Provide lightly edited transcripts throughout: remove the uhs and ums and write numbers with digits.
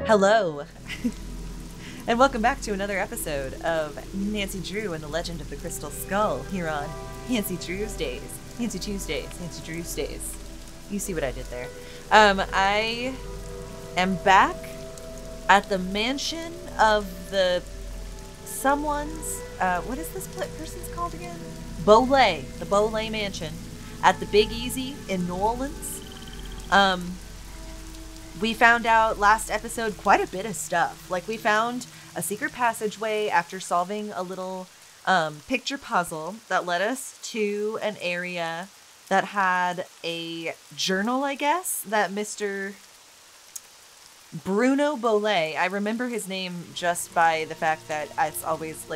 Hello, and welcome back to another episode of Nancy Drew and the Legend of the Crystal Skull here on HANCY Tuesdays. HANCY Tuesdays, HANCY Tuesdays. You see what I did there. I am back at the mansion of someone's, what is this person's called again? Bolay, the Bolay Mansion at the Big Easy in New Orleans. We found out last episode quite a bit of stuff. Like, we found a secret passageway after solving a little picture puzzle that led us to an area that had a journal, I guess, that Mr. Bruno Bolay, I remember his name just by the fact that I always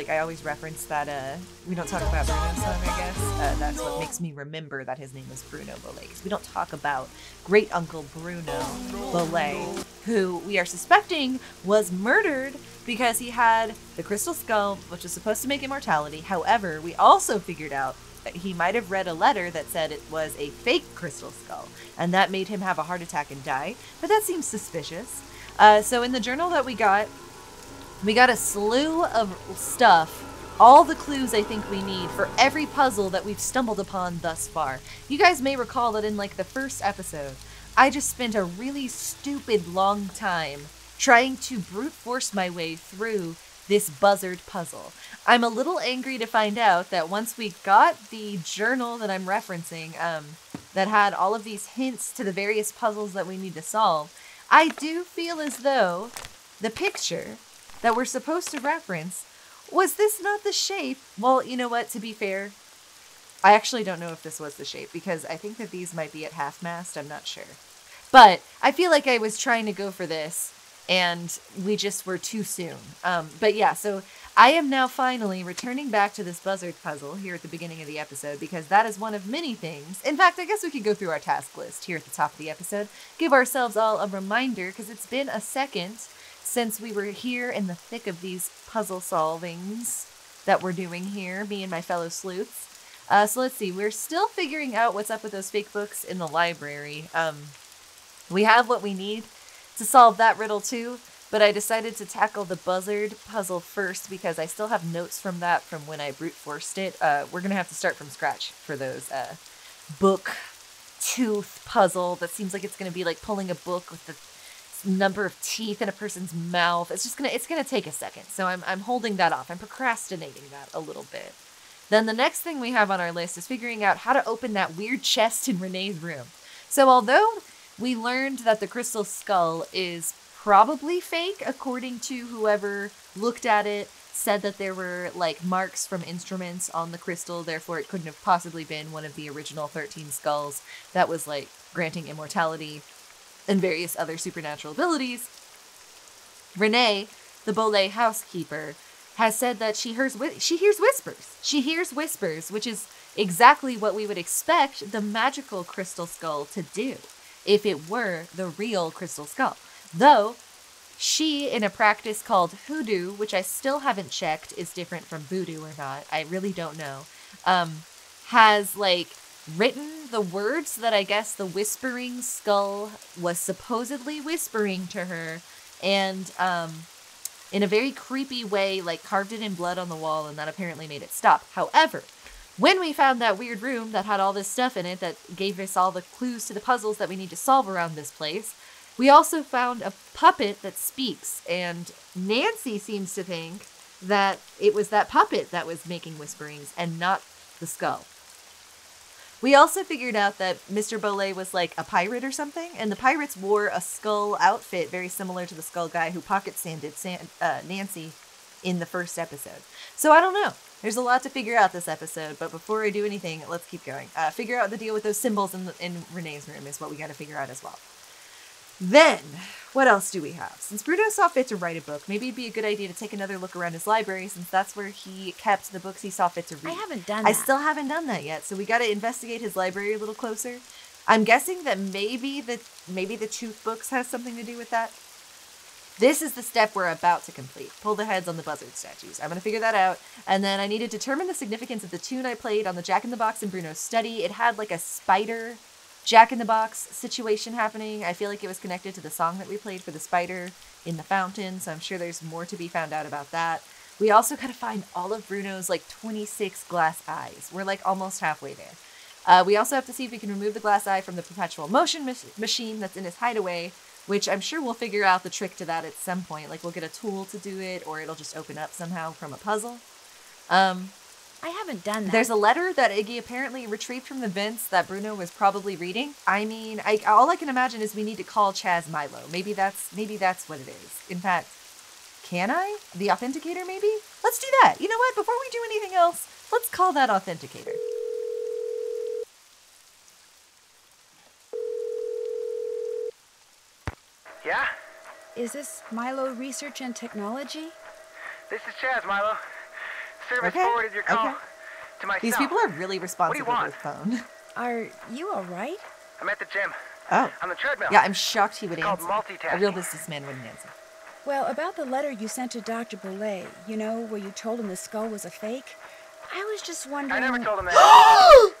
reference that, we don't talk about Bruno's song, I guess. That's what makes me remember that his name is Bruno Bolay, because we don't talk about great uncle Bruno Bolay, who we are suspecting was murdered because he had the crystal skull, which is supposed to make immortality. However, we also figured out that he might have read a letter that said it was a fake crystal skull, and that made him have a heart attack and die. But that seems suspicious. So in the journal that we got a slew of stuff, all the clues I think we need for every puzzle that we've stumbled upon thus far. You guys may recall that in like the first episode, I just spent a really stupid long time trying to brute force my way through this buzzard puzzle. I'm a little angry to find out that once we got the journal that I'm referencing, that had all of these hints to the various puzzles that we need to solve, I do feel as though the picture that we're supposed to reference, was this not the shape? Well, you know what, to be fair, I actually don't know if this was the shape, because I think that these might be at half-mast, I'm not sure. But I feel like I was trying to go for this, and we just were too soon. But yeah, so I am now finally returning back to this buzzard puzzle here at the beginning of the episode, because that is one of many things. In fact, I guess we could go through our task list here at the top of the episode, give ourselves all a reminder, because it's been a second since we were here in the thick of these puzzle solvings that we're doing here, me and my fellow sleuths. So let's see, we're still figuring out what's up with those fake books in the library. We have what we need to solve that riddle too, but I decided to tackle the buzzard puzzle first because I still have notes from that from when I brute forced it. We're going to have to start from scratch for those book tooth puzzle that seems like it's going to be like pulling a book with the number of teeth in a person's mouth. It's going to take a second. So I'm holding that off. I'm procrastinating that a little bit. Then the next thing we have on our list is figuring out how to open that weird chest in Renee's room. So although we learned that the crystal skull is probably fake, according to whoever looked at it, said that there were like marks from instruments on the crystal, therefore it couldn't have possibly been one of the original 13 skulls that was like granting immortality and various other supernatural abilities. Renee, the Bolay housekeeper, has said that she hears whispers. She hears whispers, which is exactly what we would expect the magical crystal skull to do if it were the real crystal skull. Though, she, in a practice called hoodoo, which I still haven't checked is different from voodoo or not, I really don't know, has, like, written the words that I guess the whispering skull was supposedly whispering to her, and, in a very creepy way, like, carved it in blood on the wall, and that apparently made it stop. However, when we found that weird room that had all this stuff in it that gave us all the clues to the puzzles that we need to solve around this place, we also found a puppet that speaks, and Nancy seems to think that it was that puppet that was making whisperings and not the skull. We also figured out that Mr. Bolay was like a pirate or something, and the pirates wore a skull outfit very similar to the skull guy who pocket sanded Nancy in the first episode. So I don't know. There's a lot to figure out this episode, but before I do anything, let's keep going. Figure out the deal with those symbols in Renee's room is what we got to figure out as well. Then, what else do we have? Since Bruno saw fit to write a book, maybe it'd be a good idea to take another look around his library, since that's where he kept the books he saw fit to read. I haven't done that. I still haven't done that yet, so we got to investigate his library a little closer. I'm guessing that maybe the tooth books has something to do with that. This is the step we're about to complete. Pull the heads on the buzzard statues. I'm going to figure that out. And then I need to determine the significance of the tune I played on the Jack-in-the-Box in Bruno's study. It had like a spider Jack-in-the-Box situation happening. I feel like it was connected to the song that we played for the spider in the fountain, so I'm sure there's more to be found out about that. We also gotta find all of Bruno's like 26 glass eyes. We're like almost halfway there. We also have to see if we can remove the glass eye from the perpetual motion machine that's in his hideaway, which I'm sure we'll figure out the trick to that at some point. Like we'll get a tool to do it, or it'll just open up somehow from a puzzle. I haven't done that. There's a letter that Iggy apparently retrieved from the vents that Bruno was probably reading. I mean, all I can imagine is we need to call Chaz Milo. Maybe that's what it is. In fact, can I? The authenticator, maybe? Let's do that. You know what? Before we do anything else, let's call that authenticator. Yeah? Is this Milo Research and Technology? This is Chaz, Milo. Service forwarded your call to my These cell. people are really responsive with their phone. Are you all right? I'm at the gym. Oh. On the treadmill. Yeah, I'm shocked he would It's called answer. multitasking. A real businessman wouldn't answer. Well, about the letter you sent to Dr. Boulay, you know, where you told him the skull was a fake, I was just wondering... I never told him that.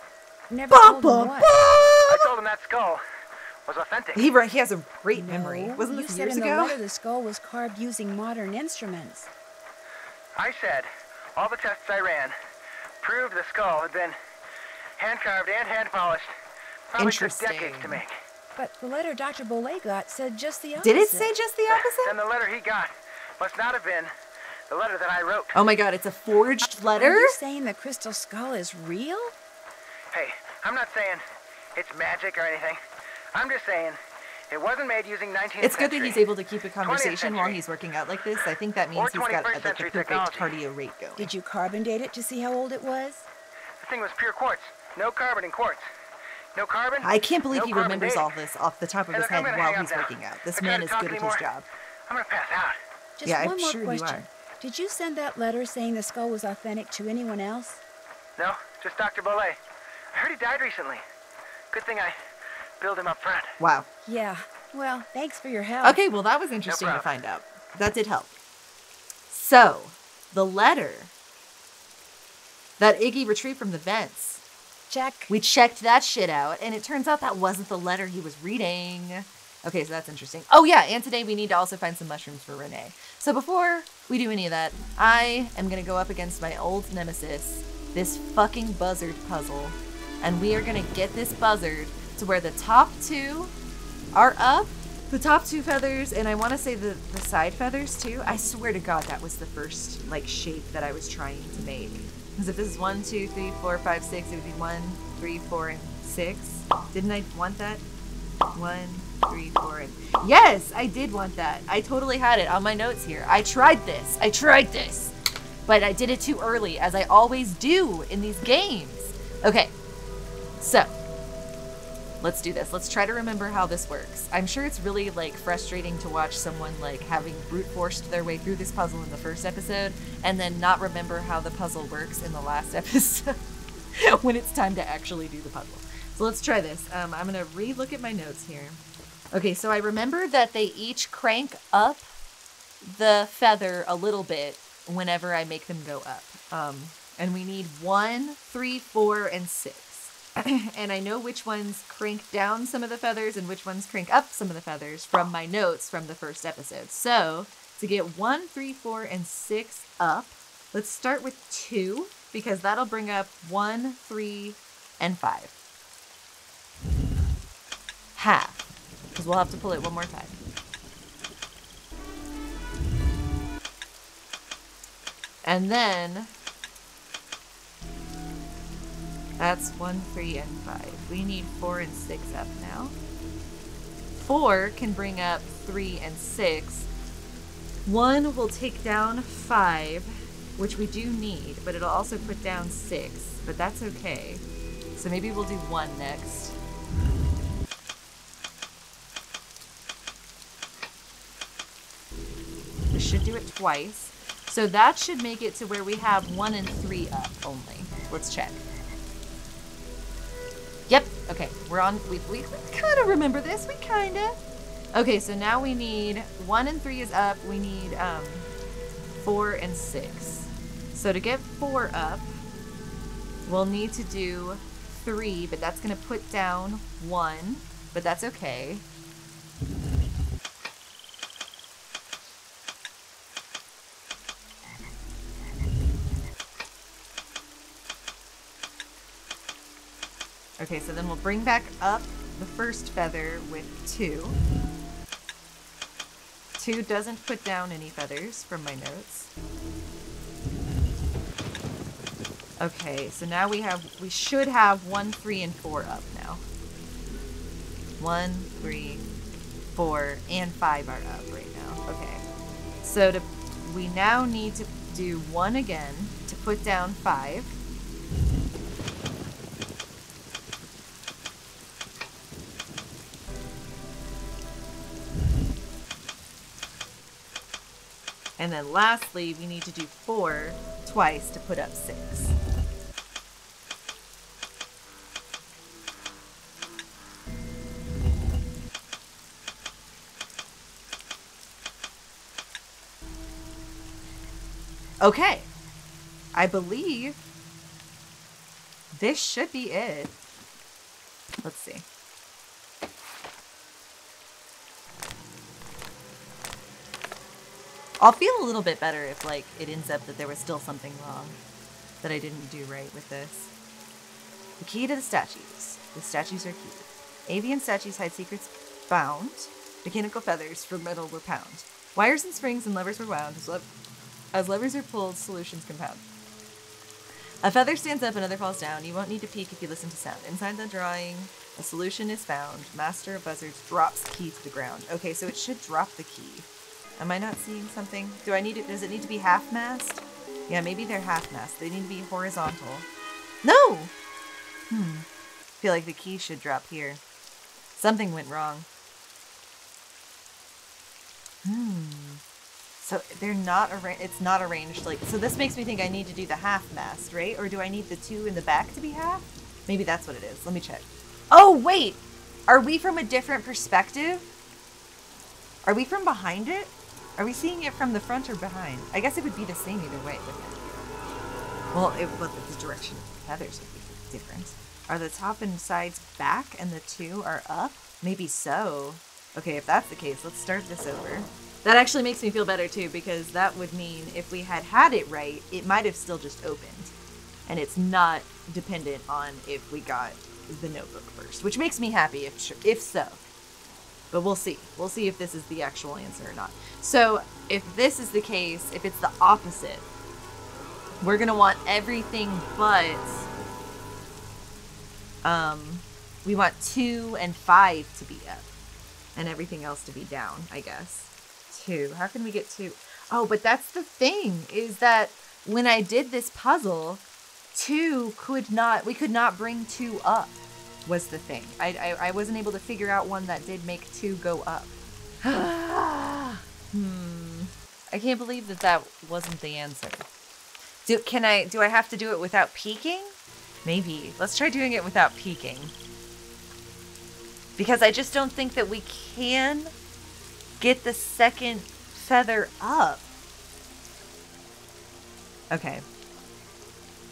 Never told him what? I told him that skull was authentic. He has a great memory. Wasn't you this said years in ago? the letter the skull was carved using modern instruments. I said all the tests I ran proved the skull had been hand-carved and hand-polished. Probably took decades to make. But the letter Dr. Boulay got said just the opposite. Did it say just the opposite? Then the letter he got must not have been the letter that I wrote. Oh my god, it's a forged letter? Are you saying the crystal skull is real? Hey, I'm not saying it's magic or anything. I'm just saying it wasn't made using 19th It's good century, that he's able to keep a conversation while century, he's working out like this. I think that means he's got like, the 21st century perfect technology. cardio rate going. Did you carbon date it to see how old it was? The thing was pure quartz. No carbon in quartz. No carbon. I can't believe no he carbon remembers dating. all this off the top of Hey, his look, I'm head gonna while hang he's up now. working out. This If I man try is to talk good at his anymore, job. I'm gonna pass out. Just Yeah, one I'm more sure you question. are. Did you send that letter saying the skull was authentic to anyone else? No, just Dr. Boulay. I heard he died recently. Good thing I billed him up front. Wow. Yeah. Well, thanks for your help. Okay, well that was interesting to problem. find out. That did help. So, the letter that Iggy retrieved from the vents. Check. We checked that shit out, and it turns out that wasn't the letter he was reading. Okay, so that's interesting. Oh yeah, and today we need to also find some mushrooms for Renee. So before we do any of that, I am gonna go up against my old nemesis, this fucking buzzard puzzle. And we are gonna get this buzzard to where the top two are up. The top two feathers, and I wanna say the side feathers too. I swear to God that was the first like shape that I was trying to make. Because if this is 1, 2, 3, 4, 5, 6, it would be 1, 3, 4, and 6. Didn't I want that? 1, 3, 4, and... Yes, I did want that. I totally had it on my notes here. I tried this. But I did it too early, as I always do in these games. Okay, so let's do this. Let's try to remember how this works. I'm sure it's really like frustrating to watch someone like having brute forced their way through this puzzle in the first episode and then not remember how the puzzle works in the last episode when it's time to actually do the puzzle. So let's try this. I'm gonna re-look at my notes here. Okay, so I remember that they each crank up the feather a little bit whenever I make them go up. And we need 1, 3, 4, and 6. And I know which ones crank down some of the feathers and which ones crank up some of the feathers from my notes from the first episode. So to get 1, 3, 4, and 6 up, let's start with 2 because that'll bring up 1, 3, and 5. Half, because we'll have to pull it one more time. And then that's 1, 3, and 5. We need 4 and 6 up now. 4 can bring up 3 and 6. 1 will take down 5, which we do need, but it'll also put down 6, but that's okay. So maybe we'll do 1 next. We should do it twice. So that should make it to where we have 1 and 3 up only. Let's check. Yep, okay, we're on, we kind of remember this, we kind of. Okay, so now we need 1 and 3 is up, we need 4 and 6. So to get 4 up, we'll need to do 3, but that's gonna put down 1, but that's okay. Okay, so then we'll bring back up the first feather with 2. 2 doesn't put down any feathers from my notes. Okay, so now we should have 1, 3, and 4 up now. 1, 3, 4, and 5 are up right now. Okay. So we now need to do 1 again to put down 5. And then lastly, we need to do 4 twice to put up 6. Okay, I believe this should be it. Let's see. I'll feel a little bit better if, like, it ends up that there was still something wrong that I didn't do right with this. The key to the statues. The statues are key. Avian statues hide secrets found. Mechanical feathers for metal were pound. Wires and springs and levers were wound. As levers are pulled, solutions compound. A feather stands up, another falls down. You won't need to peek if you listen to sound. Inside the drawing, a solution is found. Master of buzzards drops key to the ground. Okay, so it should drop the key. Am I not seeing something? Does it need to be half-mast? Yeah, maybe they're half-mast. They need to be horizontal. No! Feel like the key should drop here. Something went wrong. So they're not it's not arranged like, so this makes me think I need to do the half-mast, right? Or do I need the 2 in the back to be half? Maybe that's what it is. Let me check. Oh, wait! Are we from a different perspective? Are we from behind it? Are we seeing it from the front or behind? I guess it would be the same either way, wouldn't it? Well, the direction of the feathers would be different. Are the top and sides back and the 2 are up? Maybe so. Okay, if that's the case, let's start this over. That actually makes me feel better too, because that would mean if we had it right, it might have still just opened. And it's not dependent on if we got the notebook first, which makes me happy if so. But we'll see. We'll see if this is the actual answer or not. So if this is the case, if it's the opposite, we're going to want everything but, we want 2 and 5 to be up and everything else to be down, I guess. 2. How can we get 2? Oh, but that's the thing, is that when I did this puzzle, 2 we could not bring 2 up, was the thing. I wasn't able to figure out one that did make 2 go up. I can't believe that wasn't the answer. Do I have to do it without peeking? Maybe. Let's try doing it without peeking. Because I just don't think that we can get the second feather up. Okay.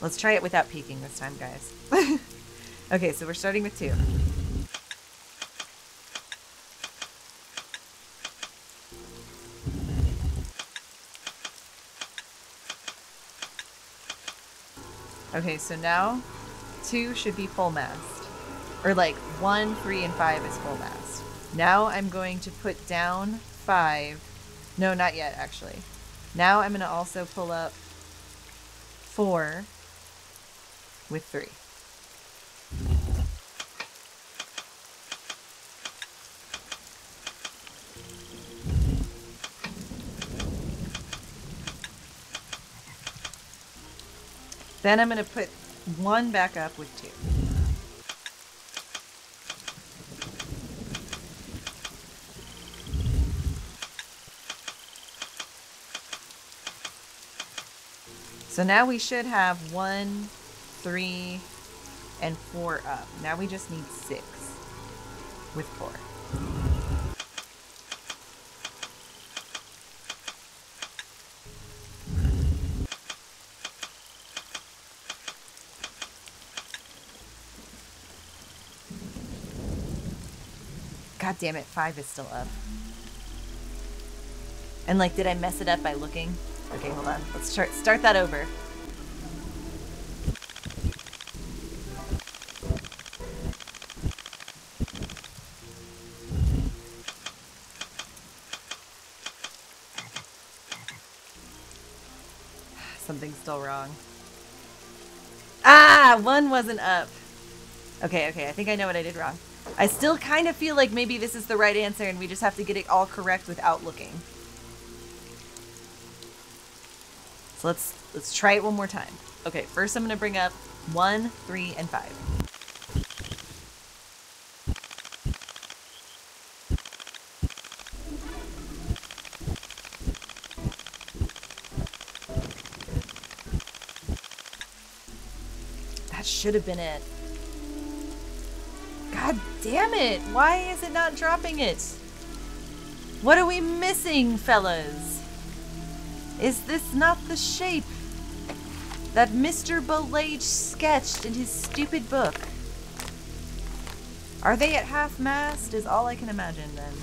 Let's try it without peeking this time, guys. Okay, so we're starting with 2. Okay, so now 2 should be full mast. Or like 1, 3, and 5 is full mast. Now I'm going to put down 5. No, not yet, actually. Now I'm going to also pull up 4 with 3. Then I'm going to put 1 back up with 2. So now we should have 1, 3, and 4 up. Now we just need 6 with 4. God damn it, 5 is still up. And like, did I mess it up by looking? Okay, hold on. Let's start that over. Something's still wrong. Ah, one wasn't up. Okay, I think I know what I did wrong. I still kind of feel like maybe this is the right answer and we just have to get it all correct without looking. So let's try it one more time. Okay, first I'm going to bring up 1, 3, and 5. That should have been it. God damn it! Why is it not dropping it? What are we missing, fellas? Is this not the shape that Mr. Belage sketched in his stupid book? Are they at half-mast? Is all I can imagine, then.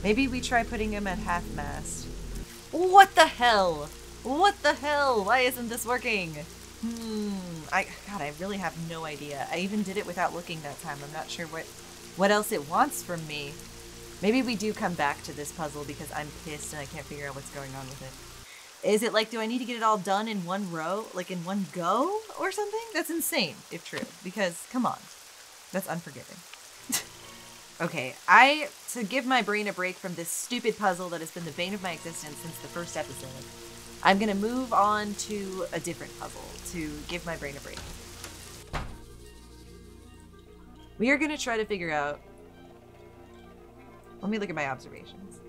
Maybe we try putting them at half-mast. What the hell? What the hell? Why isn't this working? God, I really have no idea. I even did it without looking that time. I'm not sure what else it wants from me. Maybe we do come back to this puzzle because I'm pissed and I can't figure out what's going on with it. Is it like, do I need to get it all done in one row? Like in one go or something? That's insane, if true. Because, come on. That's unforgiving. Okay, to give my brain a break from this stupid puzzle that has been the bane of my existence since the first episode, I'm going to move on to a different puzzle to give my brain a break. We are going to try to figure out... Let me look at my observations.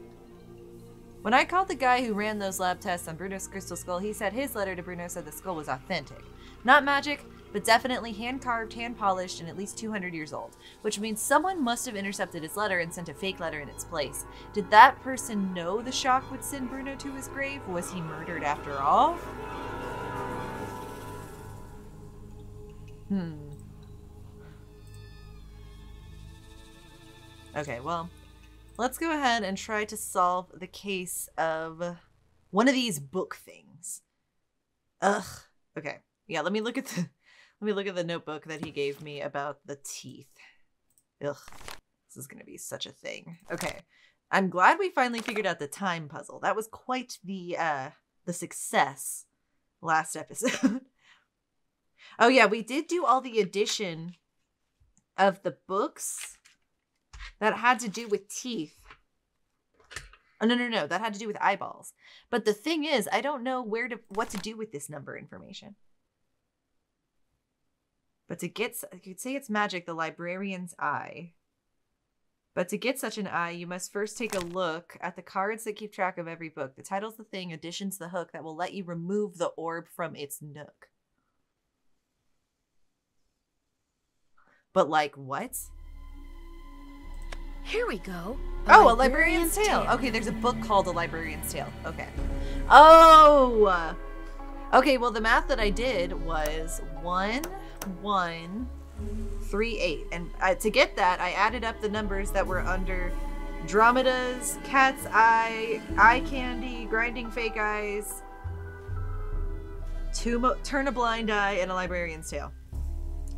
When I called the guy who ran those lab tests on Bruno's crystal skull, he said his letter to Bruno said the skull was authentic. Not magic, but definitely hand-carved, hand-polished, and at least 200 years old. Which means someone must have intercepted his letter and sent a fake letter in its place. Did that person know the shock would send Bruno to his grave? Was he murdered after all? Okay, well, let's go ahead and try to solve the case of one of these book things. Ugh. Okay. Yeah, let me look at the notebook that he gave me about the teeth. Ugh. This is going to be such a thing. Okay. I'm glad we finally figured out the time puzzle. That was quite the success last episode. Oh yeah, we did do all the addition of the books that had to do with teeth. Oh, no. That had to do with eyeballs. But the thing is, I don't know what to do with this number information. But I could say it's magic, the librarian's eye. But to get such an eye, you must first take a look at the cards that keep track of every book. The title's the thing, addition's the hook that will let you remove the orb from its nook. But like, what? Here we go. A Librarian's Tale. Okay, there's a book called A Librarian's Tale. Okay. Oh! Okay, well, the math that I did was 1, 1, 3, 8. And to get that, I added up the numbers that were under Dromeda's, Cat's Eye, Eye Candy, Grinding Fake Eyes, Turn a Blind Eye, and A Librarian's Tale.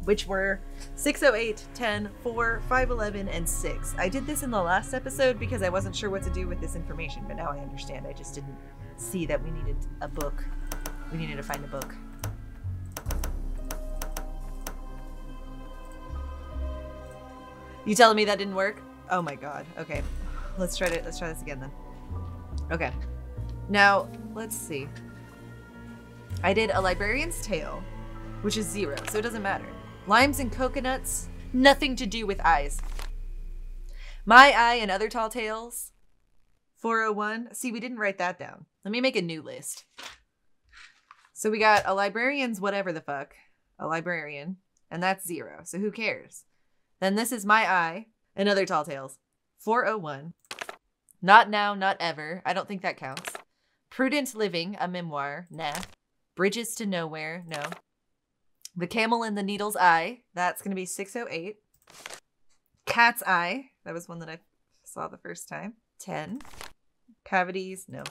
Which were 608, 10, 4, 511, and 6. I did this in the last episode because I wasn't sure what to do with this information, but now I understand. I just didn't see that we needed a book. We needed to find a book. You telling me that didn't work? Oh my god. Okay. Let's try this again then. Okay. Now, let's see. I did A Librarian's Tale, which is 0, so it doesn't matter. Limes and coconuts, nothing to do with eyes. My Eye and Other Tall Tales, 401. See, we didn't write that down. Let me make a new list. So we got A Librarian's whatever the fuck. A librarian. And that's 0, so who cares? Then this is My Eye and Other Tall Tales, 401. Not Now, Not Ever. I don't think that counts. Prudent Living, a memoir. Nah. Bridges to Nowhere. No. The Camel in the Needle's Eye. That's going to be 608. Cat's Eye. That was one that I saw the first time. 10. Cavities. No.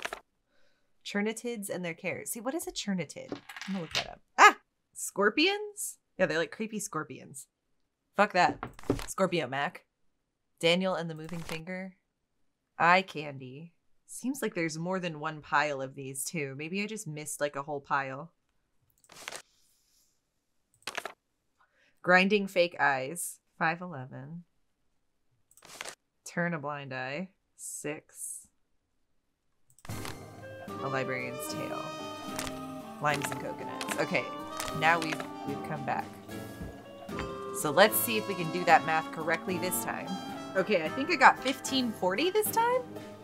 Chernitids and Their Cares. See, what is a chernitid? I'm going to look that up. Ah! Scorpions? Yeah, they're like creepy scorpions. Fuck that. Scorpio Mac. Daniel and the Moving Finger. Eye Candy. Seems like there's more than one pile of these too. Maybe I just missed like a whole pile. Grinding fake eyes, 511. Turn a blind eye, 6. A librarian's tale. Limes and coconuts. Okay, now we've come back. So let's see if we can do that math correctly this time. Okay, I think I got 1540 this time.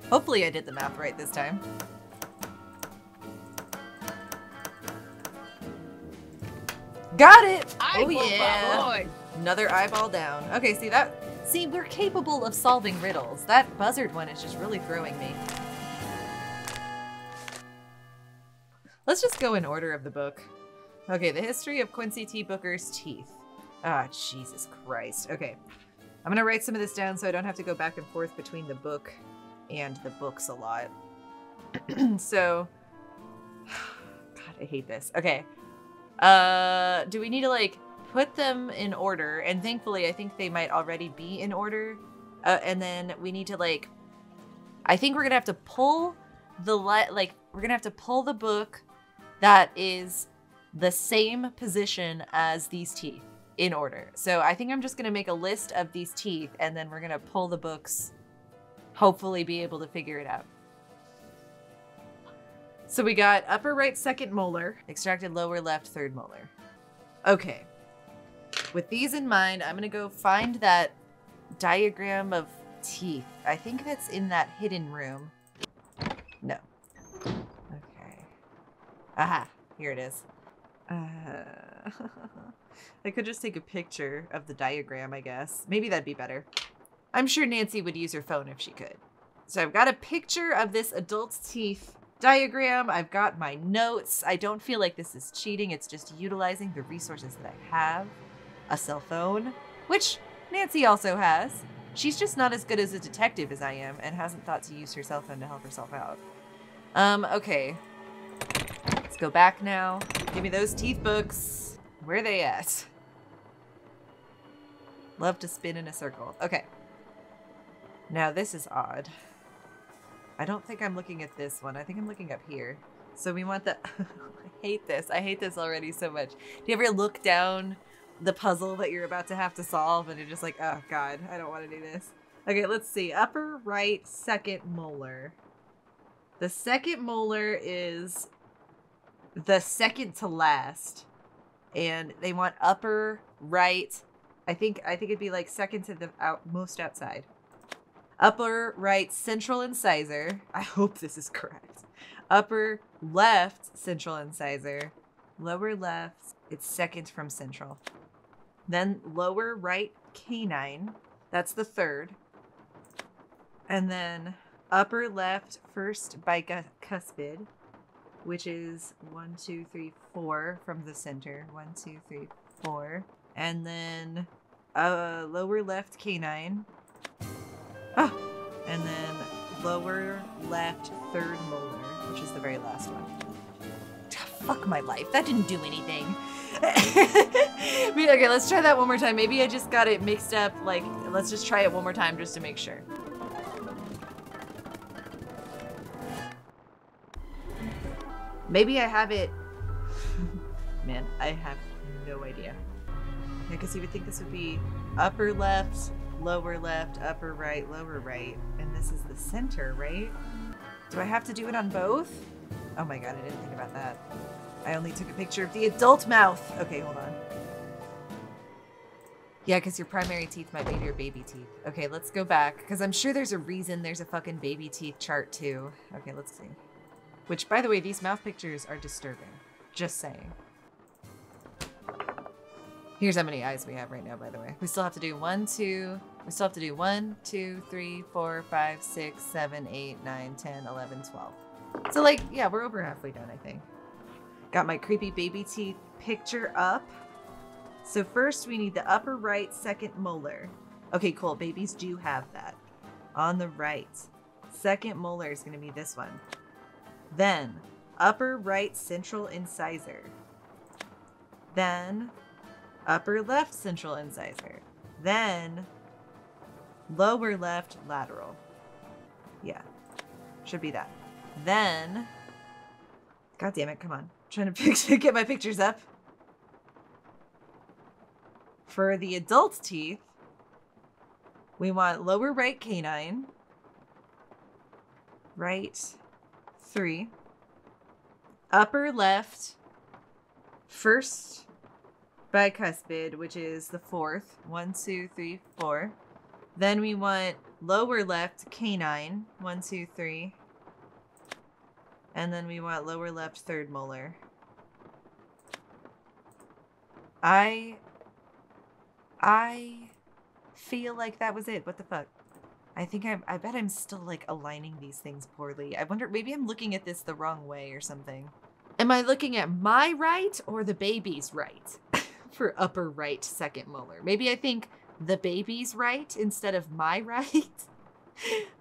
Hopefully I did the math right this time. Got it! Oh yeah! Another eyeball down. Okay, see, we're capable of solving riddles. That buzzard one is just really throwing me. Let's just go in order of the book. Okay, the history of Quincy T. Booker's teeth. Ah, Jesus Christ. Okay, I'm gonna write some of this down so I don't have to go back and forth between the book and the books a lot. So, God, I hate this. Okay, do we need to like put them in order? And thankfully, I think they might already be in order. And then we need to like, I think we're gonna have to pull we're gonna have to pull the book that is the same position as these teeth in order. So I think I'm just gonna make a list of these teeth and then we're gonna pull the books, hopefully be able to figure it out. So we got upper right second molar, extracted lower left third molar. Okay, with these in mind, I'm gonna go find that diagram of teeth. I think that's in that hidden room. No. Okay. Aha, here it is. I could just take a picture of the diagram, I guess. Maybe that'd be better. I'm sure Nancy would use her phone if she could. So I've got a picture of this adult's teeth diagram. I've got my notes. I don't feel like this is cheating. It's just utilizing the resources that I have. A cell phone, which Nancy also has. She's just not as good as a detective as I am and hasn't thought to use her cell phone to help herself out. Okay. Let's go back now. Give me those teeth books. Where are they at? Love to spin in a circle. Okay. Now this is odd. I don't think I'm looking at this one. I think I'm looking up here. So we want the... I hate this. I hate this already so much. Do you ever look down the puzzle that you're about to have to solve and you're just like, oh God, I don't want to do this. Okay, let's see. Upper right second molar. The second molar is the second to last. And they want upper right. I think it'd be like second to the most outside. Upper right central incisor. I hope this is correct. Upper left central incisor. Lower left, it's second from central. Then lower right canine. That's the third. And then upper left first bicuspid, which is 1, 2, 3, 4 from the center. 1, 2, 3, 4. And then lower left canine. Oh, and then lower left third molar, which is the very last one. Fuck my life. That didn't do anything. Okay, let's try that one more time. Maybe I just got it mixed up. Like, let's just try it one more time just to make sure. Maybe I have it. Man, I have no idea. Yeah, because you would think this would be upper left, lower left, upper right, lower right. And this is the center, right? Do I have to do it on both? Oh my God, I didn't think about that. I only took a picture of the adult mouth. Okay, hold on. Yeah, because your primary teeth might be your baby teeth. Okay, let's go back, because I'm sure there's a reason there's a fucking baby teeth chart too. Okay, let's see. Which, by the way, these mouth pictures are disturbing. Just saying. Here's how many eyes we have right now, by the way. We still have to do 1, 2... We still have to do 1, 2, 3, 4, 5, 6, 7, 8, 9, 10, 11, 12. So, like, yeah, we're over halfway done, I think. Got my creepy baby teeth picture up. So first we need the upper right second molar. Okay, cool. Babies do have that. On the right. Second molar is going to be this one. Then upper right central incisor. Then upper left central incisor. Then lower left lateral. Yeah. Should be that. Then, God damn it, come on. I'm trying to get my pictures up. For the adult teeth, we want lower right canine, right 3, upper left, first bicuspid, which is the 4th, 1, 2, 3, 4. Then we want lower left canine, 1, 2, 3. And then we want lower left third molar. I feel like that was it. What the fuck? I bet I'm still like aligning these things poorly. I wonder, maybe I'm looking at this the wrong way or something. Am I looking at my right or the baby's right for upper right second molar? Maybe I think the baby's right instead of my right.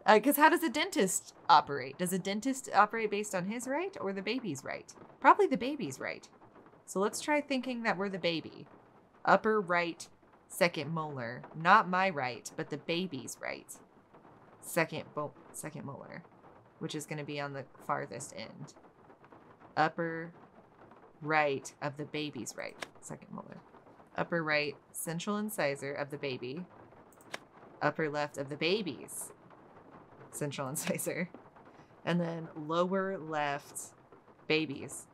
Because how does a dentist operate? Does a dentist operate based on his right or the baby's right? Probably the baby's right. So let's try thinking that we're the baby. Upper right second molar. Not my right, but the baby's right. Second molar, which is going to be on the farthest end. Upper right of the baby's right. Second molar. Upper right central incisor of the baby. Upper left of the baby's central incisor. And then lower left baby's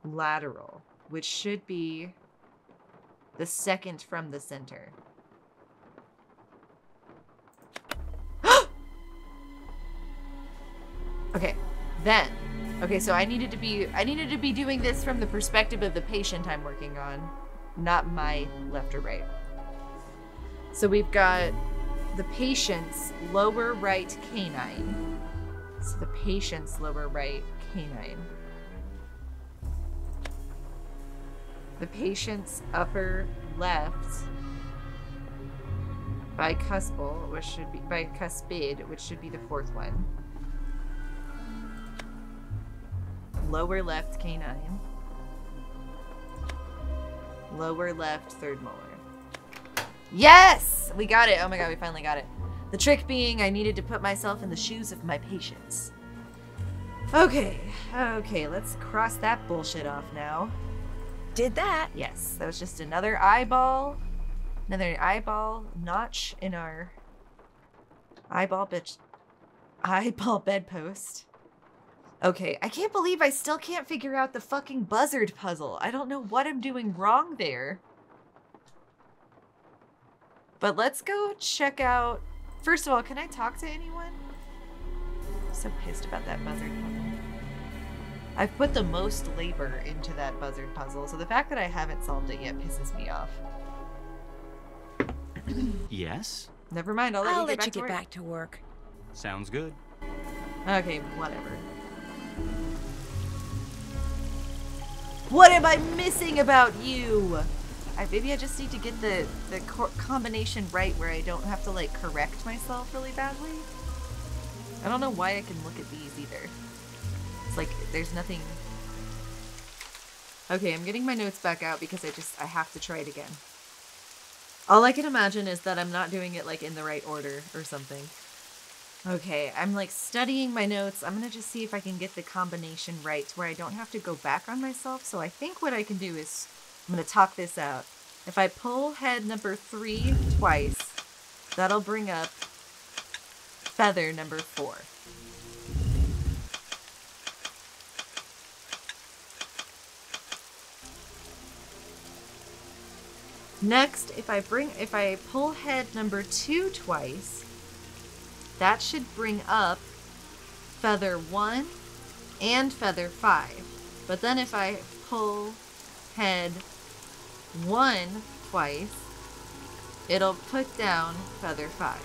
lateral, which should be the second from the center. Okay, so I needed to be doing this from the perspective of the patient I'm working on, not my left or right. So we've got the patient's lower right canine. So the patient's lower right canine. The patient's upper left bicuspid, which should be the 4th one. Lower left canine. Lower left third molar. Yes! We got it. Oh my god, we finally got it. The trick being I needed to put myself in the shoes of my patients. Okay, let's cross that bullshit off now. Did that? Yes, that was just another eyeball notch in our eyeball bedpost. Okay, I can't believe I still can't figure out the fucking buzzard puzzle. I don't know what I'm doing wrong there. But let's go check out... First of all, can I talk to anyone? I'm so pissed about that buzzard puzzle. I've put the most labor into that buzzard puzzle, so the fact that I haven't solved it yet pisses me off. Yes? Never mind, I'll let you get back to work. Sounds good. Okay, whatever. What am I missing about you? Maybe I just need to get the combination right where I don't have to like correct myself really badly. I don't know why I can look at these either. It's like there's nothing. Okay, I'm getting my notes back out because I have to try it again. All I can imagine is that I'm not doing it like in the right order or something. Okay, I'm like studying my notes. I'm gonna just see if I can get the combination right to where I don't have to go back on myself. So I think what I can do is, I'm gonna talk this out. If I pull head number 3 twice, that'll bring up feather number 4. Next, if I pull head number 2 twice, that should bring up feather 1 and feather 5. But then if I pull head 1 twice, it'll put down feather 5.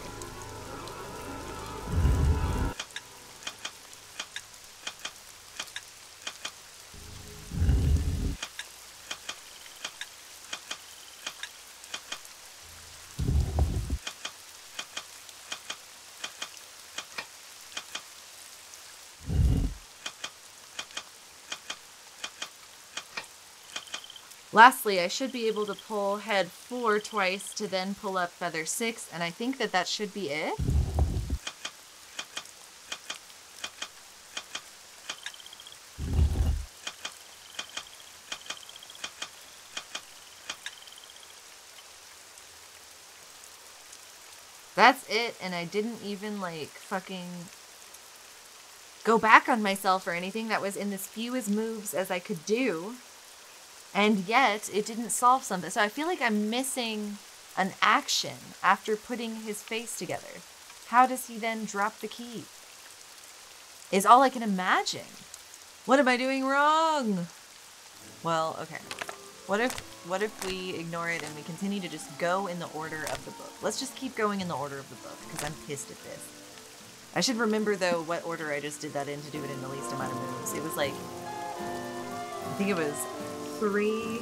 Lastly, I should be able to pull head 4 twice to then pull up feather 6, and I think that should be it. That's it, and I didn't even, like, fucking go back on myself or anything. That was in as few as moves as I could do. And yet, it didn't solve something. So I feel like I'm missing an action after putting his face together. How does he then drop the key? Is all I can imagine. What am I doing wrong? Well, okay. What if we ignore it and we continue to just go in the order of the book? Let's just keep going in the order of the book, because I'm pissed at this. I should remember, though, what order I just did that in to do it in the least amount of moves. It was like, I think it was 3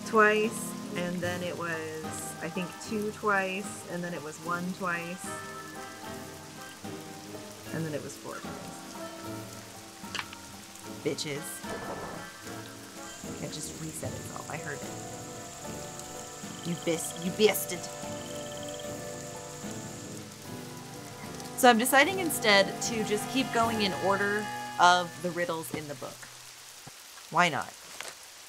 twice, and then it was, I think, 2 twice, and then it was 1 twice, and then it was 4 twice. Bitches. I just reset itself. I heard it. You bastard. So I'm deciding instead to just keep going in order of the riddles in the book. Why not?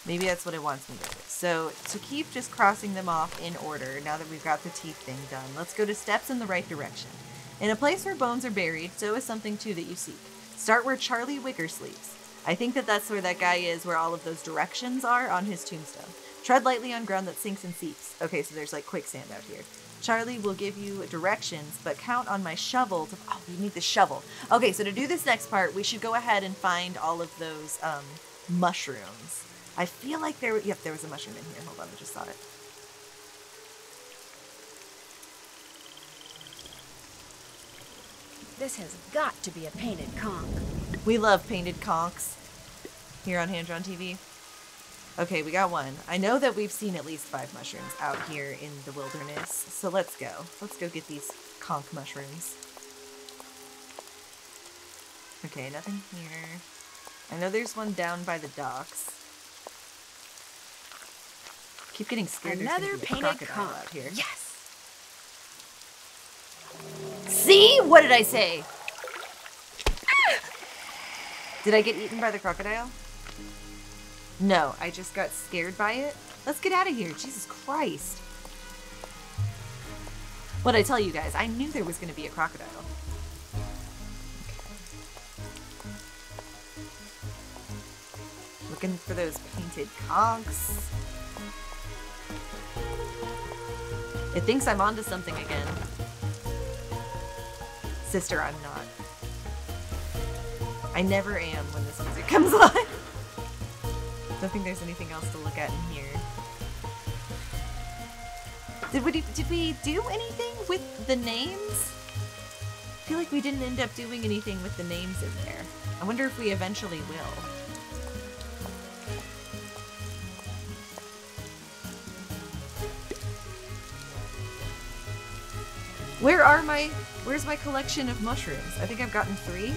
Maybe that's what it wants me to do. So to keep just crossing them off in order, now that we've got the teeth thing done, let's go to steps in the right direction. In a place where bones are buried, so is something too that you seek. Start where Charlie Wicker sleeps. I think that that's where that guy is, where all of those directions are on his tombstone. Tread lightly on ground that sinks and seeps. Okay, so there's like quicksand out here. Charlie will give you directions, but count on my shovel to... Oh, we need the shovel. Okay, so to do this next part, we should go ahead and find all of those mushrooms. I feel like there... Yep, there was a mushroom in here. Hold on, I just saw it. This has got to be a painted conch. We love painted conchs here on Hand Drawn TV. Okay, we got one. I know that we've seen at least 5 mushrooms out here in the wilderness, so let's go. Let's go get these conch mushrooms. Okay, nothing here. I know there's one down by the docks. Keep getting scared. Another painted crocodile out here. Yes. See? What did I say? Did I get eaten by the crocodile? No, I just got scared by it. Let's get out of here. Jesus Christ. What'd I tell you guys? I knew there was going to be a crocodile. Looking for those painted conchs. It thinks I'm onto something again. Sister, I'm not. I never am when this music comes on. Don't think there's anything else to look at in here. Did we do anything with the names? I feel like we didn't end up doing anything with the names in there. I wonder if we eventually will. Where's my collection of mushrooms? I think I've gotten 3.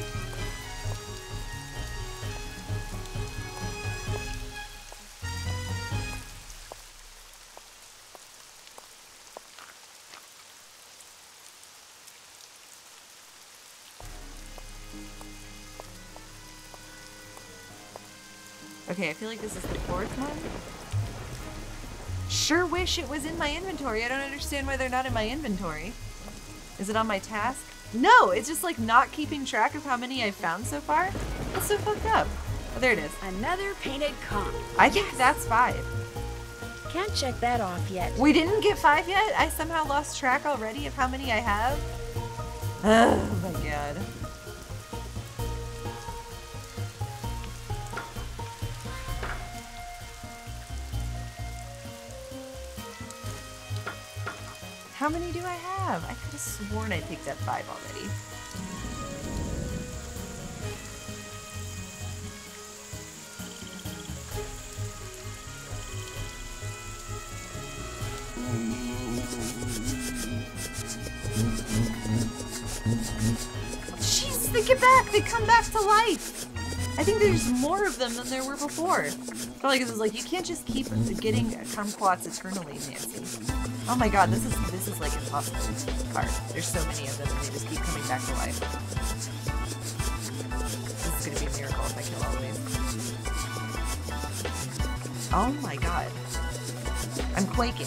Okay, I feel like this is the 4th one. Sure wish it was in my inventory. I don't understand why they're not in my inventory. Is it on my task? No, it's just like not keeping track of how many I've found so far. That's so fucked up. Oh, there it is. Another painted conch. I think that's 5. Can't check that off yet. We didn't get 5 yet? I somehow lost track already of how many I have? Oh my god. How many do I have? I could have sworn I picked up 5 already. Jeez, they get back! They come back to life! I think there's more of them than there were before. Probably because it's like, you can't just keep getting kumquats eternally, Nancy. Oh my god, this is like impossible part. There's so many of them and they just keep coming back to life. This is gonna be a miracle if I kill all of these. Oh my god. I'm quaking.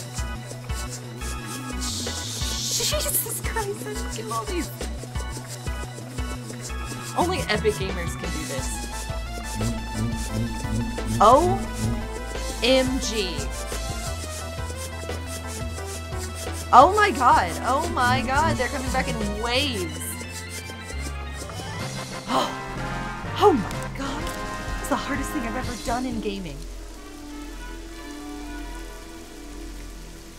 Jesus Christ, there's two of these. Only epic gamers can do this. OMG. Oh my god. Oh my god. They're coming back in waves. Oh my god. It's the hardest thing I've ever done in gaming.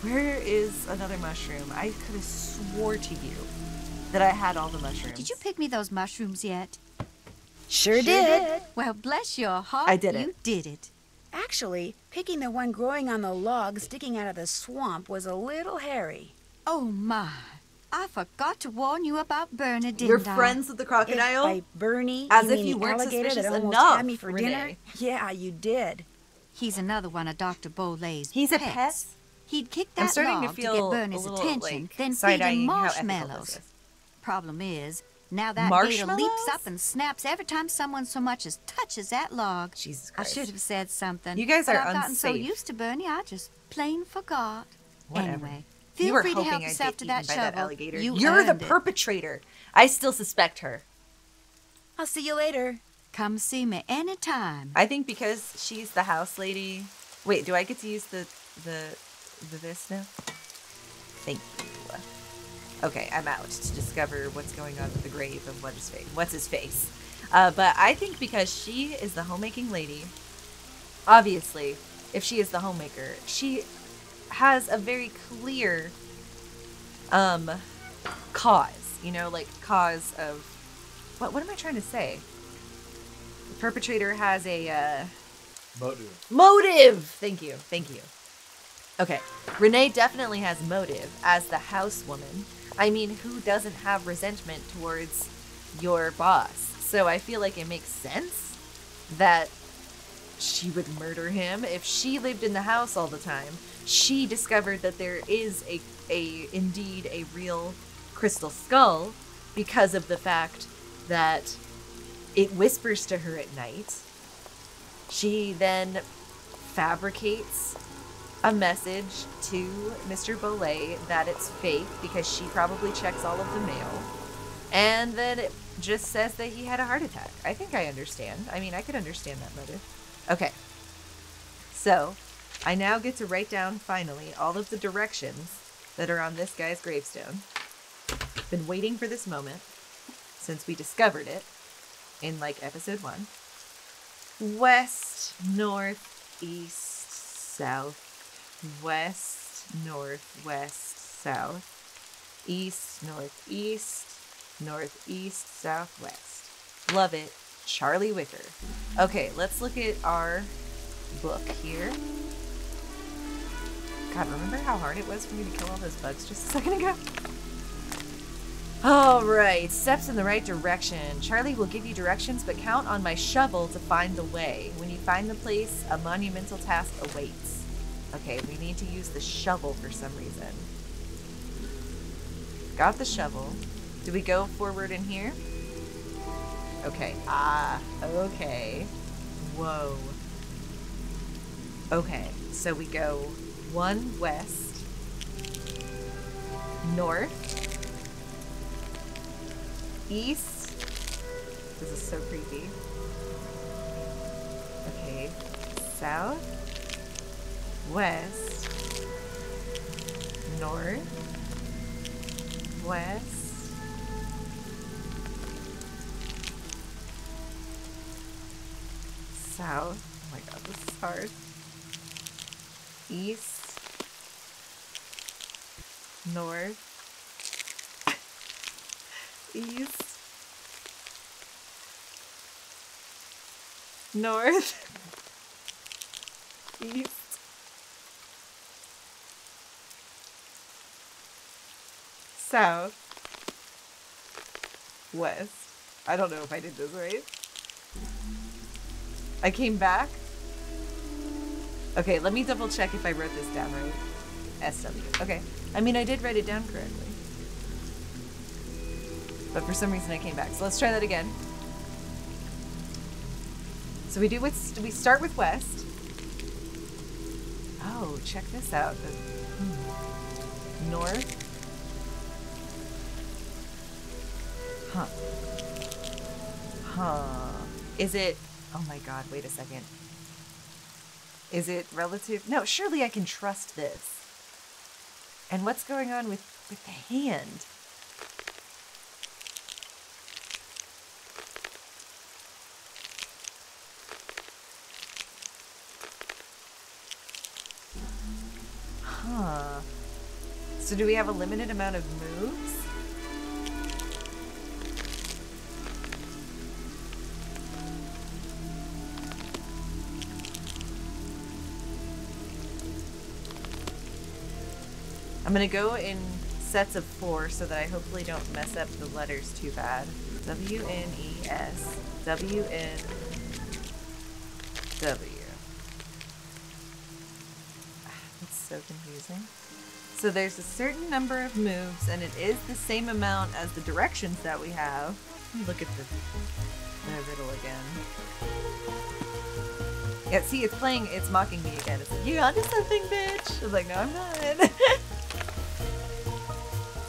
Where is another mushroom? I could have swore to you that I had all the mushrooms. Did you pick me those mushrooms yet? Sure did. Well, bless your heart. I did it. You did it. Actually, picking the one growing on the log sticking out of the swamp was a little hairy. Oh, my. I forgot to warn you about Bernie, didn't You're I? friends with the crocodile? By Bernie, As you if mean you the weren't alligator suspicious that almost enough, had me for Renee. dinner? Yeah, you did. He's another one of Dr. Bolay's He's a pets. pet? He'd kick I'm that starting to log feel get a Bernie's little, attention, like, then feed side-eyeing him how ethical marshmallows. this is. Problem is, now that gator Marshmallows? leaps up and snaps every time someone so much as touches that log. Jesus I Christ. should have said something. You guys but are I've gotten so unsafe. used to Bernie, I just plain forgot. Whatever. Anyway, You feel were free to hoping help I'd yourself get to eaten that by shovel. that alligator. You You're the earned it. perpetrator. I still suspect her. I'll see you later. Come see me anytime. I think because she's the house lady. Wait, do I get to use the this now? Thank you. Okay, I'm out to discover what's going on with the grave of what's his face. But I think because she is the homemaking lady, obviously, if she is the homemaker, she has a very clear cause, you know, like cause of what am I trying to say? The perpetrator has a motive. Thank you. Okay, Renee definitely has motive as the housewoman. I mean, who doesn't have resentment towards your boss? So I feel like it makes sense that she would murder him. If she lived in the house all the time, she discovered that there is indeed a real crystal skull because of the fact that it whispers to her at night. She then fabricates a message to Mr. Bolay that it's fake because she probably checks all of the mail. And then it just says that he had a heart attack. I think I understand. I mean, I could understand that motive. Okay. So, I now get to write down, finally, all of the directions that are on this guy's gravestone. Been waiting for this moment since we discovered it in, like, episode 1. West, north, east, south. West, northwest, south, east, northeast, northeast, southwest. Love it. Charlie Wicker. Okay, let's look at our book here. God, remember how hard it was for me to kill all those bugs just a second ago? All right, steps in the right direction. Charlie will give you directions, but count on my shovel to find the way. When you find the place, a monumental task awaits. Okay, we need to use the shovel for some reason. Got the shovel. Do we go forward in here? Okay. Okay. Whoa. Okay, so we go 1 west, north, east. This is so creepy. Okay, south, west, north, west, south. Oh my god, this is hard. East, north, east, north, east, south, west. I don't know if I did this right. I came back. Okay, let me double check if I wrote this down right. SW. Okay. I mean, I did write it down correctly. But for some reason I came back. So let's try that again. So we start with west. Oh, check this out. North, Huh. Huh. Is it... Oh my god, wait a second. Is it relative? No, surely I can trust this. And what's going on with the hand? Huh. So do we have a limited amount of moves? I'm gonna go in sets of 4 so that I hopefully don't mess up the letters too bad. W-N-E-S. W-N-W. It's so confusing. So there's a certain number of moves, and it is the same amount as the directions that we have. Let me look at the riddle again. Yeah, see, it's mocking me again. It's like, you onto something, bitch! I was like, no, I'm not.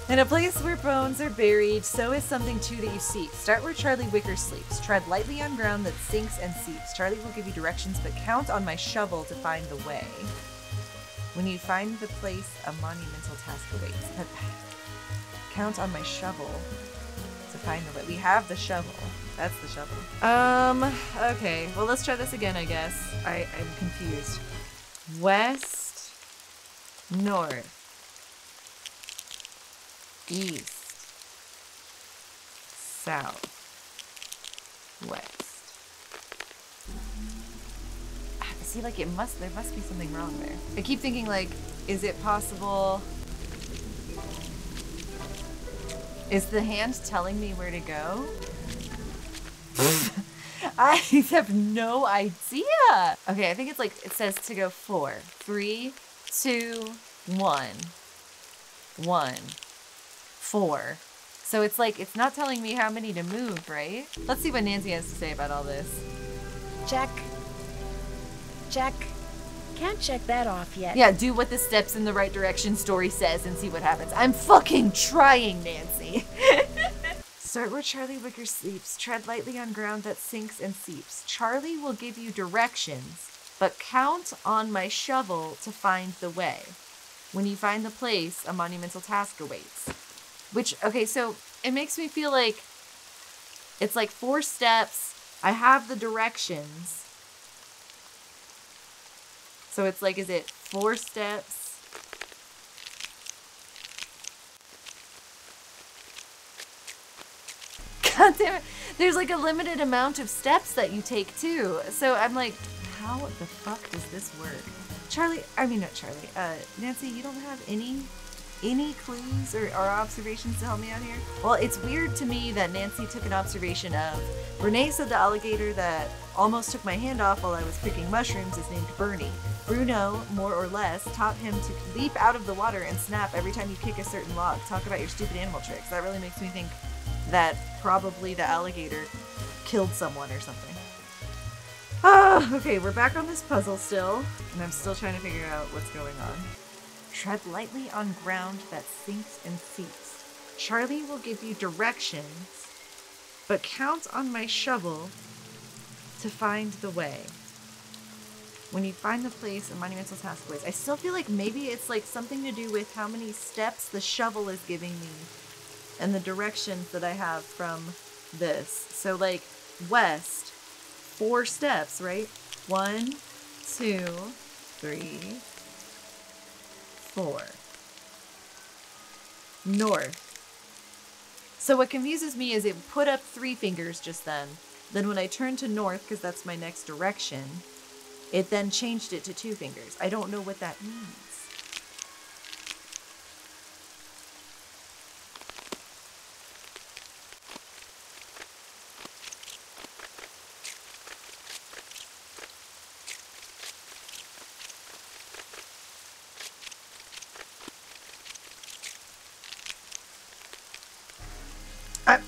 In a place where bones are buried, so is something too that you seek. Start where Charlie Wicker sleeps. Tread lightly on ground that sinks and seeps. Charlie will give you directions, but count on my shovel to find the way. When you find the place, a monumental task awaits. But count on my shovel to find the way. We have the shovel. That's the shovel. Okay. Well, let's try this again, I guess. I'm confused. West, north, east, south, west. See, like, there must be something wrong there. I keep thinking, like, is it possible? Is the hand telling me where to go? I have no idea. Okay, I think it's like, it says to go 4. 3, 2, 1. 1. 4. So it's like, it's not telling me how many to move, right? Let's see what Nancy has to say about all this. Check. Check. Can't check that off yet. Yeah, do what the steps in the right direction story says and see what happens. I'm fucking trying, Nancy. Start where Charlie Wicker sleeps. Tread lightly on ground that sinks and seeps. Charlie will give you directions, but count on my shovel to find the way. When you find the place, a monumental task awaits. Which, okay, so it makes me feel like it's like 4 steps. I have the directions. So it's like, is it 4 steps? God damn it. There's like a limited amount of steps that you take too. So I'm like, how the fuck does this work? Nancy, you don't have any clues or observations to help me out here? Well, it's weird to me that Nancy took an observation of, Renee said the alligator that almost took my hand off while I was picking mushrooms is named Bernie. Bruno, more or less, taught him to leap out of the water and snap every time you kick a certain log. Talk about your stupid animal tricks. That really makes me think that probably the alligator killed someone or something. Okay, we're back on this puzzle still, and I'm still trying to figure out what's going on. Tread lightly on ground that sinks and seeps. Charlie will give you directions, but count on my shovel to find the way. When you find the place, a monumental task awaits. I still feel like maybe it's like something to do with how many steps the shovel is giving me and the directions that I have from this. So like west, 4 steps, right? 1, 2, 3, 4. North. So what confuses me is it put up 3 fingers just then. Then when I turned to north, because that's my next direction, it then changed it to 2 fingers. I don't know what that means.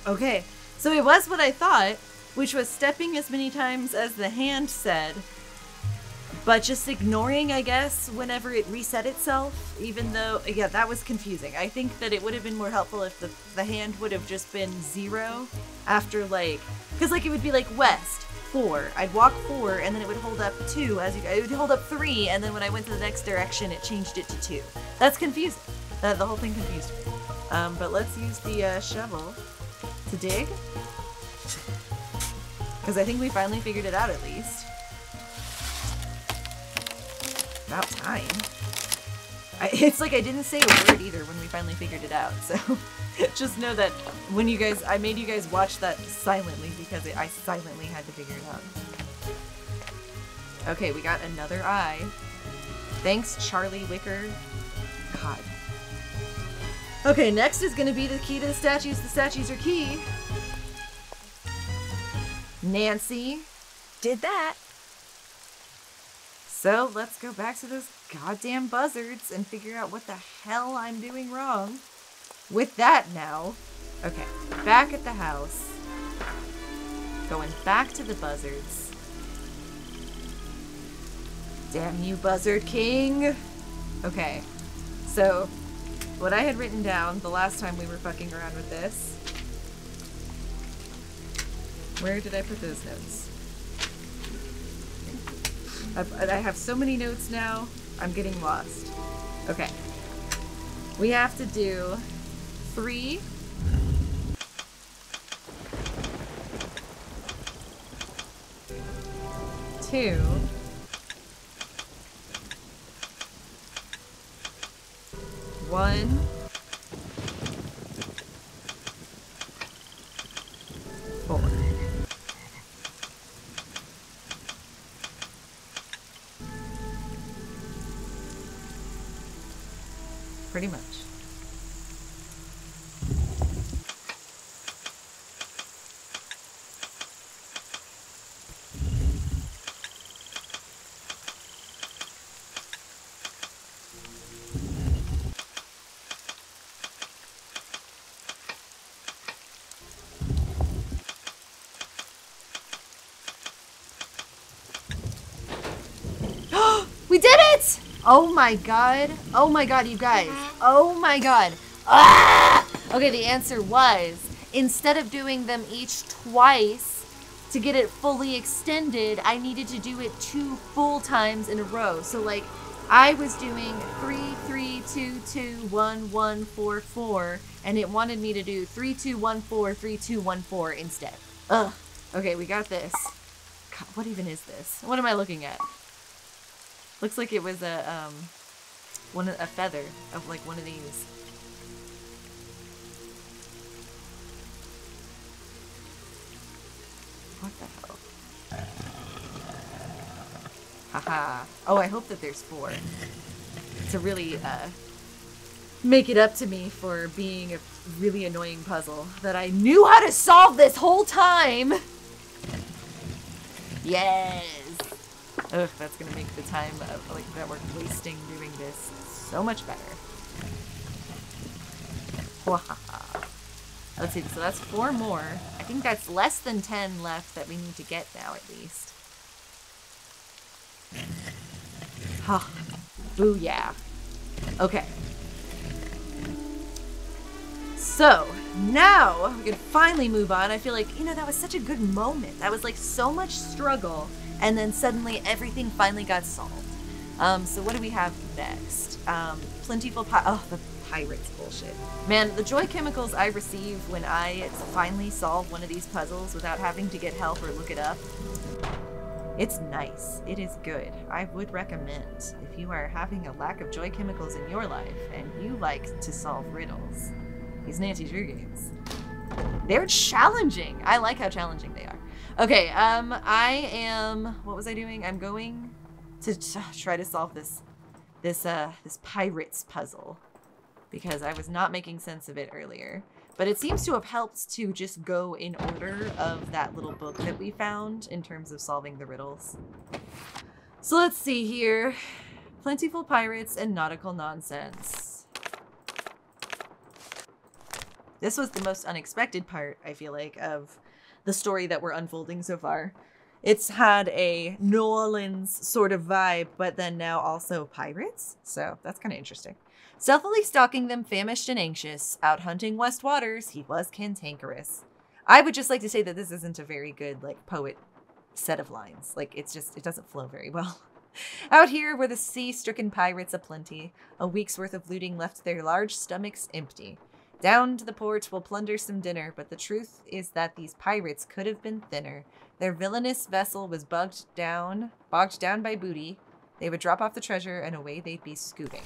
Okay, so it was what I thought, which was stepping as many times as the hand said, but just ignoring, I guess, whenever it reset itself, even though, yeah, that was confusing. I think that it would have been more helpful if the hand would have just been 0 after, like, because, like, it would be like west, 4. I'd walk 4, and then it would hold up 2, it would hold up 3, and then when I went to the next direction, it changed it to 2. That's confusing. The whole thing confused me. But let's use the shovel to dig. Because I think we finally figured it out, at least. About time. It's like I didn't say a word either when we finally figured it out, so just know that when you guys, I made you guys watch that silently because I silently had to figure it out. Okay, we got another eye. Thanks, Charlie Wicker. God. Okay, next is gonna be the key to the statues. The statues are key. Nancy. Did that. So let's go back to those goddamn buzzards and figure out what the hell I'm doing wrong with that now. Okay, back at the house. Going back to the buzzards. Damn you, Buzzard King. Okay, so what I had written down the last time we were fucking around with this. Where did I put those notes? I have so many notes now, I'm getting lost. Okay. We have to do 3. Two. 1. 4. Pretty much. We did it! Oh my god. Oh my god, you guys. Oh my god. Ah! Okay, the answer was, instead of doing them each twice to get it fully extended, I needed to do it 2 full times in a row. So, like, I was doing 3, 3, 2, 2, 1, 1, 4, 4, and it wanted me to do 3, 2, 1, 4, 3, 2, 1, 4 instead. Ugh. Okay, we got this. God, what even is this? What am I looking at? Looks like it was a feather of like one of these. What the hell? Haha. Oh, I hope that there's 4 to really make it up to me for being a really annoying puzzle that I knew how to solve this whole time. Yes. Ugh, that's gonna make the time like that we're wasting doing this so much better. Wahaha. Let's see, so that's 4 more. I think that's less than 10 left that we need to get now, at least. Ha. Booyah. Okay. So, now we can finally move on. I feel like, you know, that was such a good moment. That was like so much struggle, and then suddenly everything finally got solved. So what do we have next? Plentiful the pirates bullshit. Man, the joy chemicals I receive when I finally solve one of these puzzles without having to get help or look it up. It's nice. It is good. I would recommend if you are having a lack of joy chemicals in your life and you like to solve riddles. These Nancy Drew games. They're challenging. I like how challenging they are. Okay, I am, what was I doing? I'm going to try to solve this pirates puzzle because I was not making sense of it earlier. But it seems to have helped to just go in order of that little book that we found in terms of solving the riddles. So let's see here. Plentiful pirates and nautical nonsense. This was the most unexpected part, I feel like, of the story that we're unfolding so far. It's had a New Orleans sort of vibe, but then now also pirates. So that's kind of interesting. Stealthily stalking them, famished and anxious, out hunting West Waters, he was cantankerous. I would just like to say that this isn't a very good, like, poet set of lines. Like, it doesn't flow very well. Out here were the sea-stricken pirates aplenty. A week's worth of looting left their large stomachs empty. Down to the port we'll plunder some dinner, but the truth is that these pirates could have been thinner. Their villainous vessel was bogged down by booty. They would drop off the treasure and away they'd be scooping.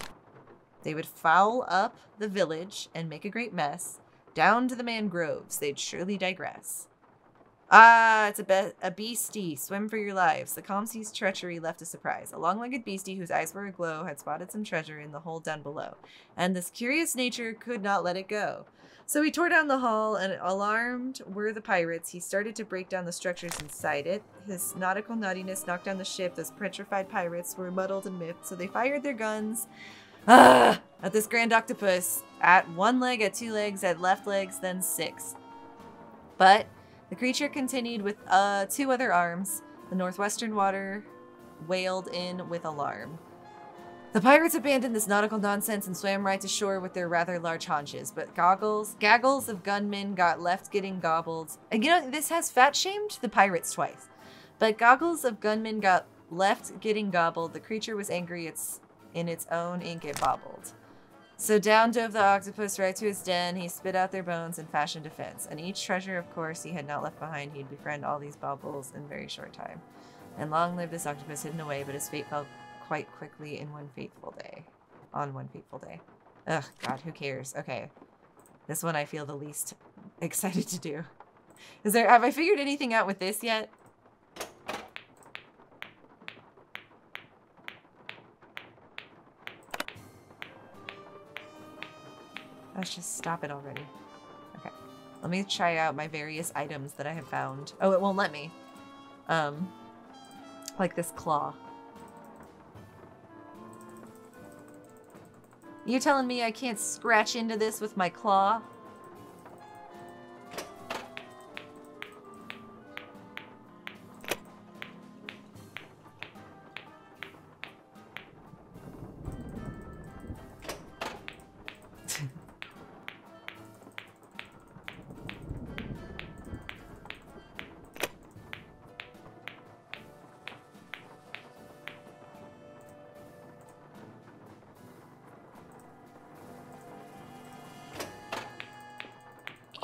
They would foul up the village and make a great mess. Down to the mangroves they'd surely digress. Ah, it's a beastie. Swim for your lives. The calm sea's treachery left a surprise. A long-legged beastie whose eyes were aglow had spotted some treasure in the hold down below, and this curious nature could not let it go. So he tore down the hull, and alarmed were the pirates. He started to break down the structures inside it. His nautical naughtiness knocked down the ship. Those petrified pirates were muddled and miffed, so they fired their guns at this grand octopus. At one leg, at two legs, at left legs, then six. But the creature continued with two other arms. The northwestern water wailed in with alarm. The pirates abandoned this nautical nonsense and swam right to shore with their rather large haunches, but gaggles of gunmen got left getting gobbled. And you know, this has fat-shamed the pirates twice. But goggles of gunmen got left getting gobbled. The creature was angry in its own ink it bobbled. So down dove the octopus right to his den. He spit out their bones and fashioned a fence. And each treasure, of course, he had not left behind. He'd befriend all these baubles in very short time. And long lived this octopus hidden away, but his fate fell quite quickly in one fateful day. On one fateful day. Ugh, God, who cares? Okay. This one I feel the least excited to do. Have I figured anything out with this yet? Let's just stop it already. Okay. Let me try out my various items that I have found. Oh, it won't let me. Like this claw. You telling me I can't scratch into this with my claw?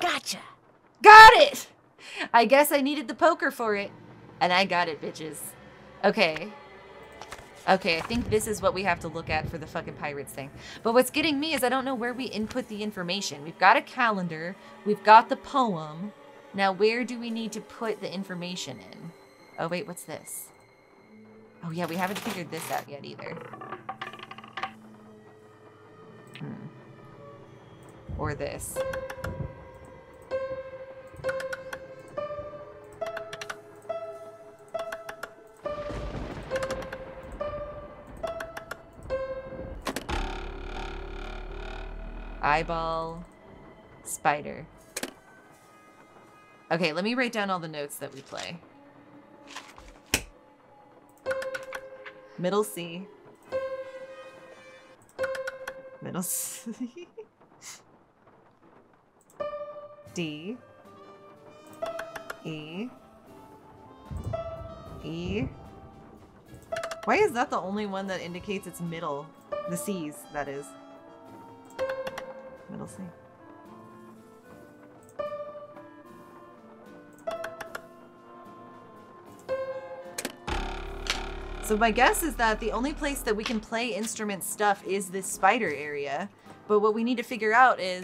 Gotcha. Got it! I guess I needed the poker for it. And I got it, bitches. Okay. Okay, I think this is what we have to look at for the fucking pirates thing. But what's getting me is I don't know where we input the information. We've got a calendar. We've got the poem. Now, where do we need to put the information in? Oh, wait, what's this? Oh, yeah, we haven't figured this out yet either. Or this. Eyeball, spider. Okay, let me write down all the notes that we play. Middle C. Middle C. D. E. E. Why is that the only one that indicates it's middle? The C's, that is. Middle C. So my guess is that the only place that we can play instrument stuff is this spider area. But what we need to figure out is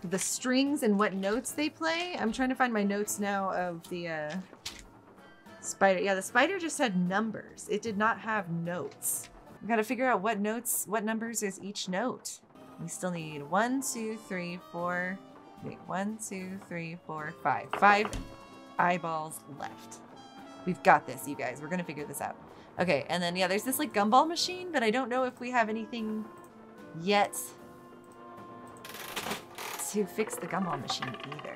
the strings and what notes they play. I'm trying to find my notes now of the spider. Yeah, the spider just had numbers. It did not have notes. We gotta figure out what notes, what numbers is each note. We still need 1, 2, 3, 4. Wait, 1, 2, 3, 4, 5. 5 eyeballs left. We've got this, you guys. We're gonna figure this out. Okay, and then yeah, there's this like gumball machine, but I don't know if we have anything yet to fix the gumball machine either.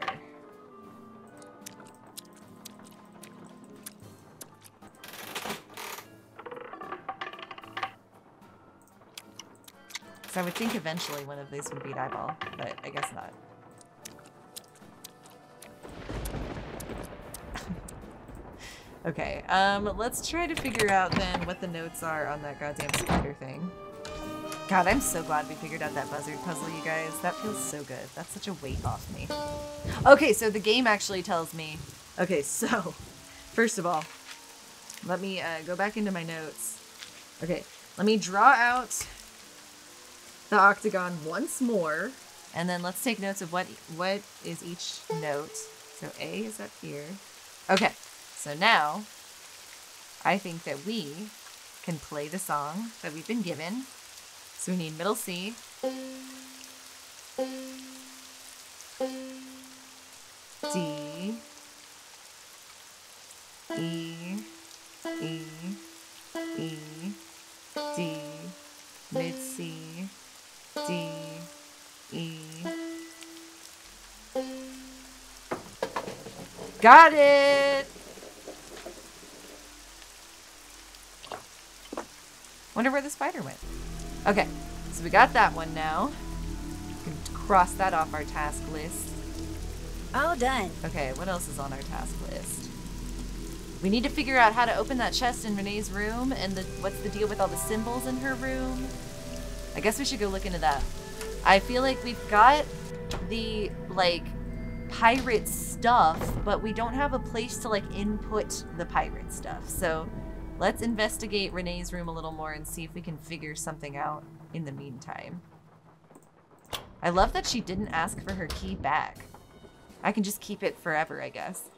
So I would think eventually one of these would beat eyeball, but I guess not. Okay, let's try to figure out then what the notes are on that goddamn spider thing. God, I'm so glad we figured out that buzzard puzzle, you guys. That feels so good. That's such a weight off me. Okay, so the game actually tells me... Okay, so, first of all, let me go back into my notes. Okay, let me draw out the octagon once more, and then let's take notes of what is each note. So A is up here. Okay, so now I think that we can play the song that we've been given. So we need middle C, D, E, E, E, D, mid C, D, E. Got it! Wonder where the spider went. Okay, so we got that one now. We can cross that off our task list. All done. Okay, what else is on our task list? We need to figure out how to open that chest in Renee's room, and what's the deal with all the symbols in her room. I guess we should go look into that. I feel like we've got the, like, pirate stuff, but we don't have a place to, like, input the pirate stuff. So let's investigate Renee's room a little more and see if we can figure something out in the meantime. I love that she didn't ask for her key back. I can just keep it forever, I guess.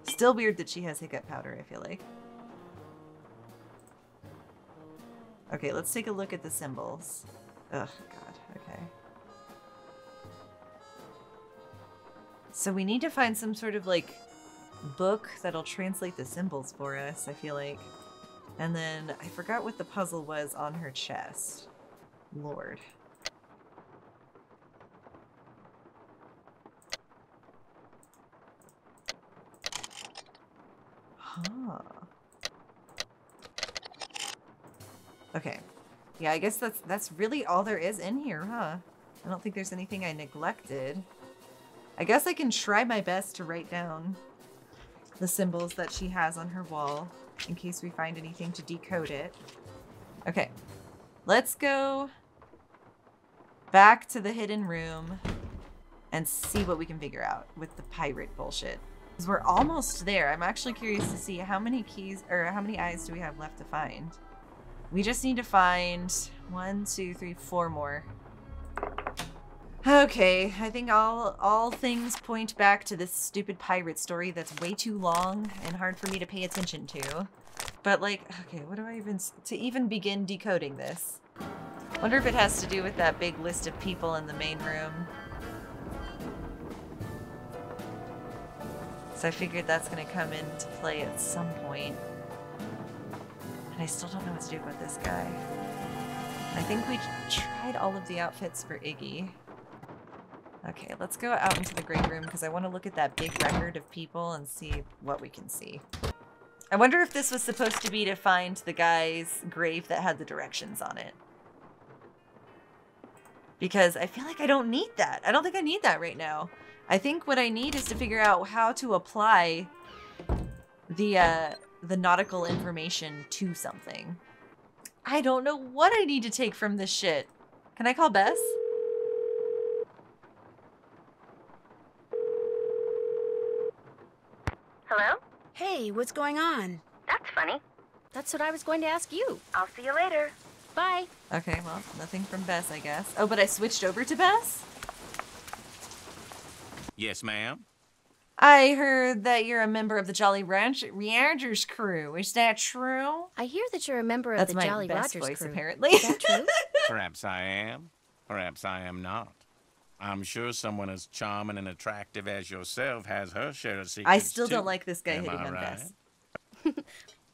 Still weird that she has hiccup powder, I feel like. Okay, let's take a look at the symbols. Ugh, God, okay. So we need to find some sort of, like, book that'll translate the symbols for us, I feel like. And then I forgot what the puzzle was on her chest. Lord. Huh. Okay. Yeah, I guess that's really all there is in here, huh? I don't think there's anything I neglected. I guess I can try my best to write down the symbols that she has on her wall in case we find anything to decode it. Okay. Let's go back to the hidden room and see what we can figure out with the pirate bullshit. Because we're almost there. I'm actually curious to see how many keys, or how many eyes do we have left to find. We just need to find 1, 2, 3, 4 more. Okay, I think all things point back to this stupid pirate story that's way too long and hard for me to pay attention to. But like, okay, what do I even begin decoding this? Wonder if it has to do with that big list of people in the main room. So I figured that's gonna come into play at some point. And I still don't know what to do about this guy. I think we tried all of the outfits for Iggy. Okay, let's go out into the great room because I want to look at that big record of people and see what we can see. I wonder if this was supposed to be to find the guy's grave that had the directions on it. Because I feel like I don't need that. I don't think I need that right now. I think what I need is to figure out how to apply the nautical information to something. I don't know what I need to take from this shit. Can I call Bess? Hello? Hey, what's going on? That's funny. That's what I was going to ask you. I'll see you later. Bye. Okay, well, nothing from Bess, I guess. Oh, but I switched over to Bess? Yes, ma'am. I heard that you're a member of the Jolly Ranchers crew. Is that true? I hear that you're a member of That's the my Jolly Bess Rogers voice, crew. apparently. Is that true? Perhaps I am. Perhaps I am not. I'm sure someone as charming and attractive as yourself has her share of secrets, I still too. don't like this guy Am hitting I on right? Bess.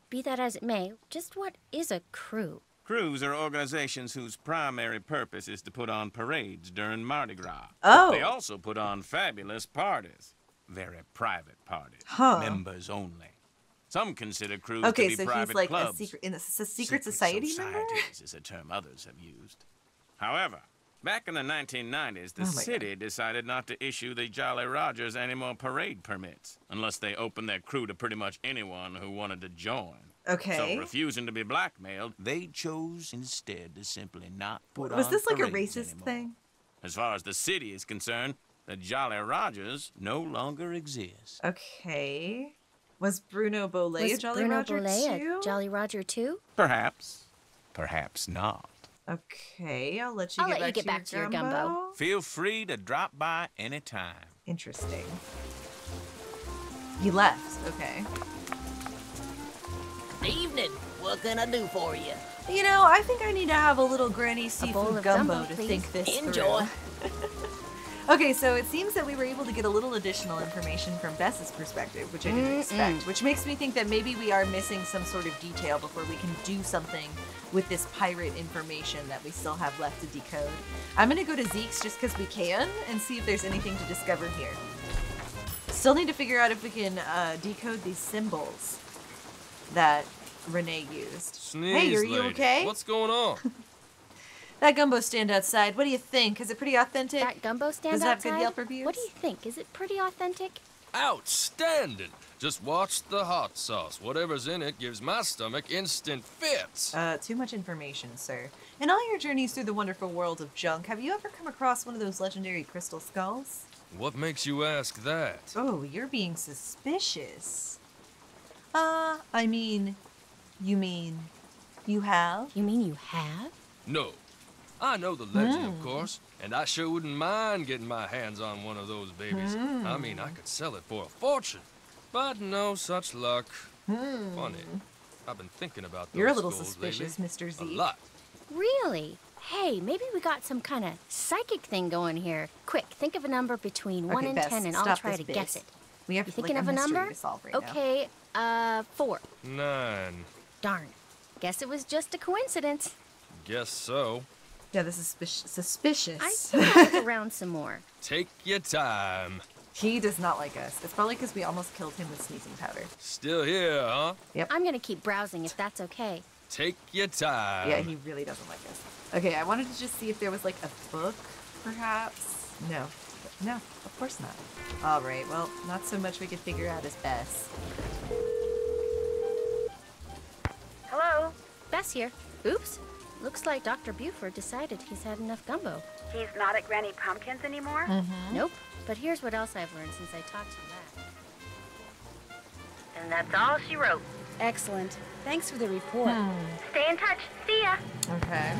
Be that as it may, just what is a crew? Crews are organizations whose primary purpose is to put on parades during Mardi Gras. Oh. They also put on fabulous parties. Very private parties. Huh. Members only. Some consider crews Okay, to be so private he's like clubs. a secret in a secret society member. Societies is a term others have used. However, back in the 1990s, the Oh my city decided not to issue the Jolly Rogers any more parade permits, unless they opened their crew to pretty much anyone who wanted to join. Okay. So, refusing to be blackmailed, they chose instead to simply not put Was on this like a parades racist anymore. thing? As far as the city is concerned, the Jolly Rogers no longer exist. Okay. Was Bruno Bollet a Was Jolly Bruno Roger Bollet too? a Jolly Roger too? Perhaps. Perhaps not. Okay, I'll let you I'll get let you back get to back to your your gumbo. Feel free to drop by anytime. Interesting. He left. Okay. Evening. What can I do for you? You know, I think I need to have a little granny bowl seafood of gumbo gumbo, to please. think this Enjoy. through. Okay, so it seems that we were able to get a little additional information from Bess's perspective, which I didn't expect, which makes me think that maybe we are missing some sort of detail before we can do something with this pirate information that we still have left to decode. I'm gonna go to Zeke's just because we can and see if there's anything to discover here. Still need to figure out if we can decode these symbols that Renee used. Sneeze, Hey, are you lady. okay? What's going on? That gumbo stand outside, what do you think? Is it pretty authentic? That gumbo stand Does it have outside? good Yelp reviews? What do you think? Is it pretty authentic? Outstanding. Just watch the hot sauce. Whatever's in it gives my stomach instant fits. Too much information, sir. In all your journeys through the wonderful world of junk, have you ever come across one of those legendary crystal skulls? What makes you ask that? Oh, you're being suspicious. You mean you have? You mean you have? No. I know the legend, of course, and I sure wouldn't mind getting my hands on one of those babies. I mean, I could sell it for a fortune, but no such luck. Funny. I've been thinking about those You're a little skulls suspicious, lately. Mr. Z. A lot. Really? Hey, maybe we got some kind of psychic thing going here. Quick, think of a number between 1 Okay, and Bess, 10 and I'll stop try this to biz. guess it. We have You like thinking a of a mystery number? to solve right now. Okay, 4. 9. Darn. Guess it was just a coincidence. Guess so. Yeah, this is suspicious. I think I'll look around some more. Take your time. He does not like us. It's probably because we almost killed him with sneezing powder. Still here, huh? I'm gonna keep browsing if that's okay. Take your time. Yeah, he really doesn't like us. Okay, I wanted to just see if there was like a book, perhaps. No, of course not. All right, well, not so much we could figure out as Bess. Hello? Bess here. Oops. Looks like Dr. Buford decided he's had enough gumbo. He's not at Granny Pumpkin's anymore? Nope. But here's what else I've learned since I talked to you last. And that's all she wrote. Excellent. Thanks for the report. Stay in touch. See ya. Okay.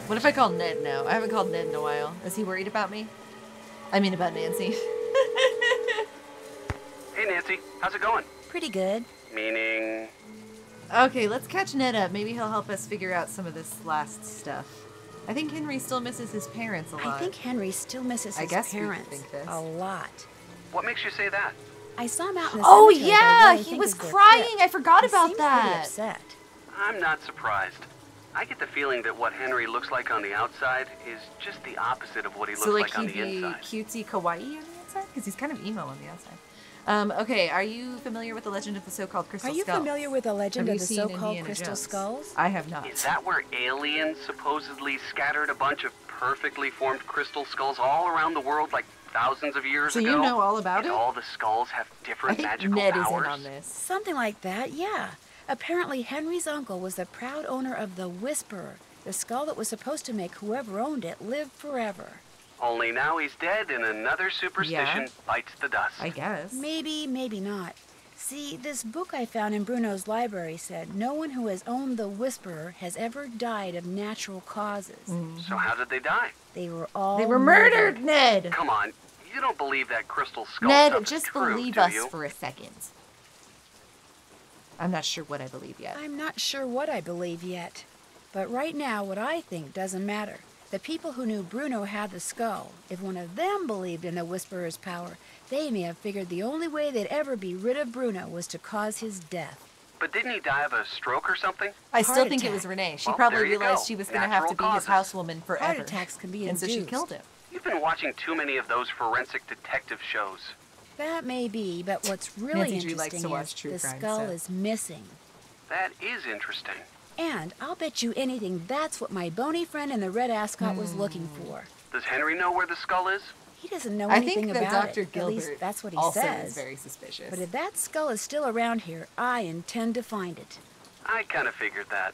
What if I call Ned now? I haven't called Ned in a while. Is he worried about me? I mean, about Nancy. Hey, Nancy. How's it going? Pretty good. Meaning... Okay, let's catch Ned up. Maybe he'll help us figure out some of this last stuff. I think Henry still misses his parents a lot. I think Henry still misses I his guess we could parents think this. a lot. What makes you say that? I saw him out in the Oh cemetery. yeah, by what I he think was is their crying. crypt. I forgot He about seemed pretty that. upset. I'm not surprised. I get the feeling that what Henry looks like on the outside is just the opposite of what he looks So like on he'd the be inside. cutesy kawaii on the inside? Because he's kind of emo on the outside. Okay, are you familiar with the legend of the so-called crystal Are you skulls? familiar with the legend Have of you the seen so-called Indiana crystal Jones? skulls? I have not. Is that where aliens supposedly scattered a bunch of perfectly formed crystal skulls all around the world like thousands of years So ago? you know all about and it? all the skulls have I different think magical Ned powers? is in on this. Something like that, yeah. Apparently, Henry's uncle was the proud owner of the Whisperer. The skull that was supposed to make whoever owned it live forever. Only now he's dead and another superstition Yeah. bites the dust. I guess. Maybe, maybe not. See, this book I found in Bruno's library said no one who has owned the Whisperer has ever died of natural causes. So how did they die? They were all They were murdered, Ned! Come on, you don't believe that crystal skull Ned, stuff is just true, believe do us you? for a second. I'm not sure what I believe yet. I'm not sure what I believe yet. But right now, what I think doesn't matter. The people who knew Bruno had the skull, if one of them believed in the Whisperer's power, they may have figured the only way they'd ever be rid of Bruno was to cause his death. But didn't he die of a stroke or something? I still Heart think it attack. was Renee. She Well, probably there you realized go. she was going to have to be Natural his causes. housewoman forever. Heart attacks can be And so she induced. killed him. You've been watching too many of those forensic detective shows. That may be, but what's really Nancy Drew likes interesting to watch is true the crime skull stuff. is missing. That is interesting. And I'll bet you anything that's what my bony friend in the red ascot was looking for. Does Henry know where the skull is? He doesn't know I anything think that about Dr. it. Gilbert At least that's what he also says. is very suspicious. But if that skull is still around here, I intend to find it. I kind of figured that.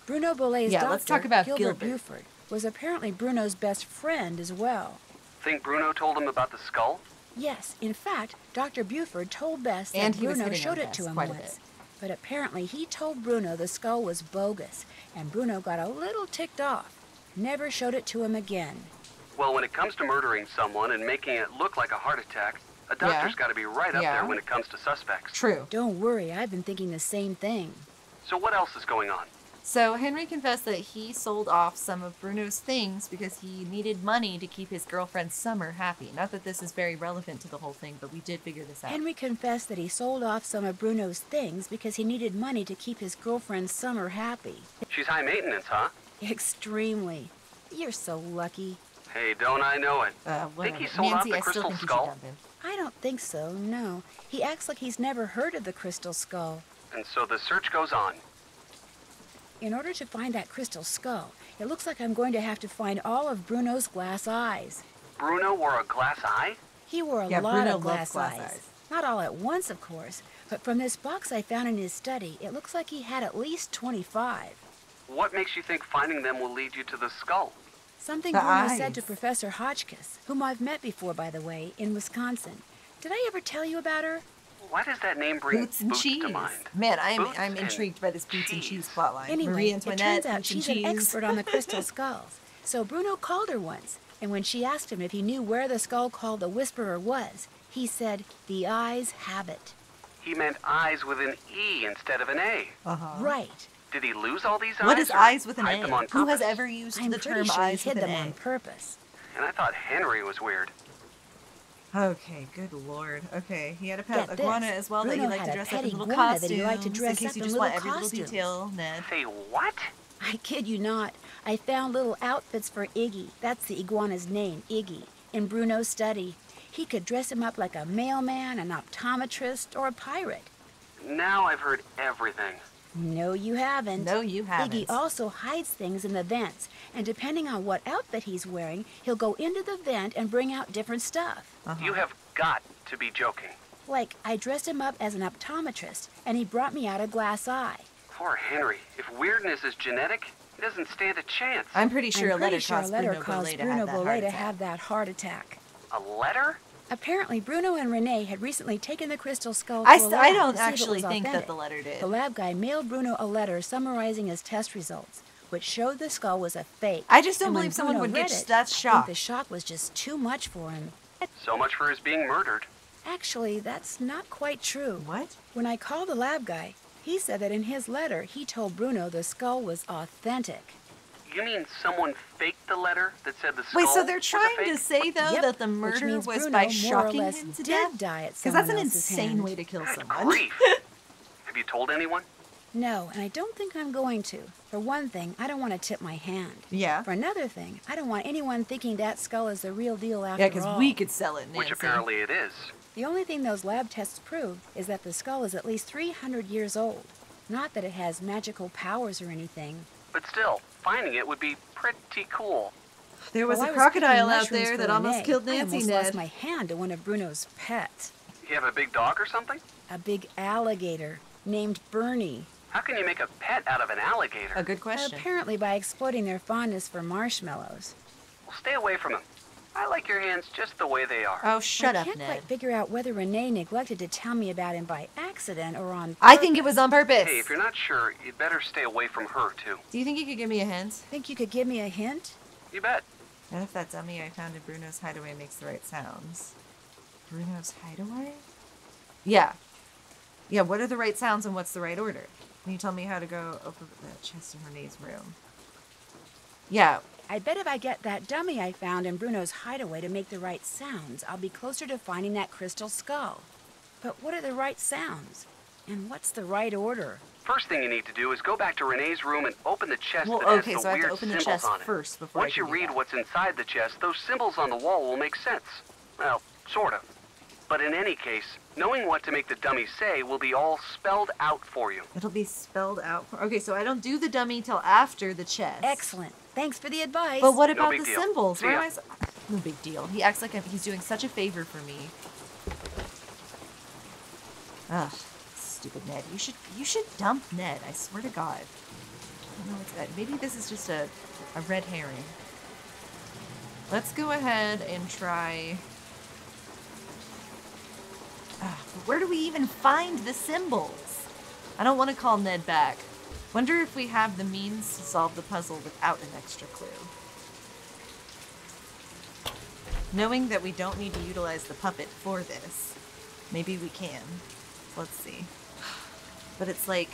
Bruno Bolet's Yeah, doctor, let's talk about Gilbert Gilbert. Buford, was apparently Bruno's best friend as well. Think Bruno told him about the skull? Yes, in fact, Dr. Buford told Bess And that he was Bruno hitting on showed it Bess to him quite a once. bit. But apparently he told Bruno the skull was bogus, and Bruno got a little ticked off. Never showed it to him again. Well, when it comes to murdering someone and making it look like a heart attack, a doctor's got to be right up there when it comes to suspects. True. Don't worry, I've been thinking the same thing. So what else is going on? So Henry confessed that he sold off some of Bruno's things because he needed money to keep his girlfriend Summer happy. Not that this is very relevant to the whole thing, but we did figure this out. Henry confessed that he sold off some of Bruno's things because he needed money to keep his girlfriend Summer happy. She's high maintenance, huh? Extremely. You're so lucky. Hey, don't I know it? Think he sold off Nancy, the I still crystal think you should skull? dump him. I don't think so, no. He acts like he's never heard of the crystal skull. And so the search goes on. In order to find that crystal skull, it looks like I'm going to have to find all of Bruno's glass eyes. Bruno wore a glass eye? He wore a Yeah, lot Bruno of loves glass glass eyes. eyes. Not all at once, of course, but from this box I found in his study, it looks like he had at least 25. What makes you think finding them will lead you to the skull? Something The Bruno said eyes. to Professor Hotchkiss, whom I've met before, by the way, in Wisconsin. Did I ever tell you about her? Why does that name bring Boots and cheese. to mind? Man, Boots I'm and intrigued by this boots and cheese plotline. Anyway, Marie it Antoinette, turns out boots and she's an cheese. expert on the crystal skulls. So Bruno called her once, and when she asked him if he knew where the skull called the Whisperer was, he said, "The eyes have it." He meant eyes with an E instead of an A. Right. Did he lose all these eyes? What is or eyes with an hide them A? on Who has purpose? ever used I'm the pretty term sure he eyes hid with an them A? on purpose. And I thought Henry was weird. Okay, good lord. Okay, he had a Get pet iguana this. as well that Bruno he liked to had a dress up pet in little iguana costumes. that he liked to dress in case up you in just want little every costumes. little detail, Ned. Say what? I kid you not. I found little outfits for Iggy. That's the iguana's name, Iggy, in Bruno's study. He could dress him up like a mailman, an optometrist, or a pirate. Now I've heard everything. No, you haven't. No, you haven't. Iggy also hides things in the vents, and depending on what outfit he's wearing, he'll go into the vent and bring out different stuff. You have got to be joking. Like, I dressed him up as an optometrist, and he brought me out a glass eye. Poor Henry. If weirdness is genetic, he doesn't stand a chance. I'm pretty sure I'm a letter pretty sure a caused letter Bruno caused Bolet to Bruno have that heart Bolet to attack. have that heart attack. A letter? Apparently, Bruno and Renee had recently taken the crystal skull I to a lab I don't to see if it actually was think that authentic. the letter did. The lab guy mailed Bruno a letter summarizing his test results, which showed the skull was a fake. I just don't And when believe someone Bruno would get read it, that I think shocked. the shock was just too much for him. So much for his being murdered. Actually, that's not quite true. What? When I called the lab guy, he said that in his letter he told Bruno the skull was authentic. You mean someone faked the letter that said the skull Wait, so they're was a trying fake? to say, though, Yep, that the which murder means was Bruno by more or shocking less him to did death? die at Because that's someone an else's insane hand. way to kill Good someone. grief. Have you told anyone? No, and I don't think I'm going to. For one thing, I don't want to tip my hand. Yeah. For another thing, I don't want anyone thinking that skull is the real deal after Yeah, all. because we could sell it, Nancy. Which apparently it is. The only thing those lab tests prove is that the skull is at least 300 years old. Not that it has magical powers or anything. But still, finding it would be pretty cool. There was While a I crocodile picking out mushrooms there for that almost Renee, killed I Nancy, almost Ned. lost my hand to one of Bruno's pets. You have a big dog or something? A big alligator named Bernie. How can you make a pet out of an alligator? A good question. Apparently by exploiting their fondness for marshmallows. Well, stay away from him. I like your hands just the way they are. Oh, shut I up, can't Ned. quite figure out whether Renee neglected to tell me about him by accident or on I think it was on purpose. Hey, if you're not sure, you'd better stay away from her, too. Do you think you could give me a hint? Think you could give me a hint? You bet. What if that dummy I found in Bruno's hideaway makes the right sounds? Bruno's hideaway? Yeah. Yeah, what are the right sounds and what's the right order? Can you tell me how to go open the chest in Renee's room? Yeah. I bet if I get that dummy I found in Bruno's hideaway to make the right sounds, I'll be closer to finding that crystal skull. But what are the right sounds? And what's the right order? First thing you need to do is go back to Renee's room and open the chest Well, that has okay, the so I have to weird open the symbols chest on it. first before I Once can you do read that. what's inside the chest, those symbols on the wall will make sense. Well, sort of. But in any case, knowing what to make the dummy say will be all spelled out for you. It'll be spelled out. Okay, so I don't do the dummy till after the chest. Excellent. Thanks for the advice. But what No about big the deal. symbols? See Where ya. am I? No big deal. He acts like he's doing such a favor for me. Ugh, stupid Ned. You should dump Ned. I swear to God. I don't know what's that. Maybe this is just a red herring. Let's go ahead and try. But where do we even find the symbols? I don't want to call Ned back. Wonder if we have the means to solve the puzzle without an extra clue. Knowing that we don't need to utilize the puppet for this, maybe we can. Let's see. But it's like...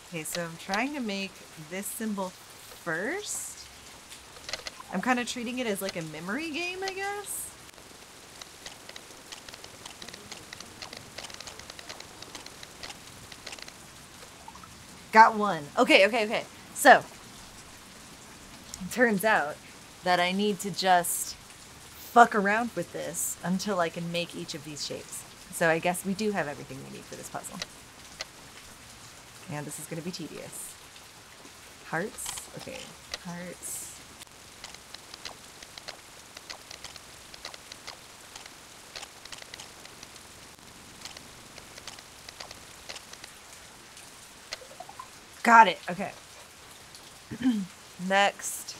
Okay, so I'm trying to make this symbol first. I'm kind of treating it as like a memory game, I guess. Got one. Okay. So, it turns out that I need to just fuck around with this until I can make each of these shapes. So I guess we do have everything we need for this puzzle. And this is going to be tedious. Hearts. Okay, hearts. Got it. Okay. Next.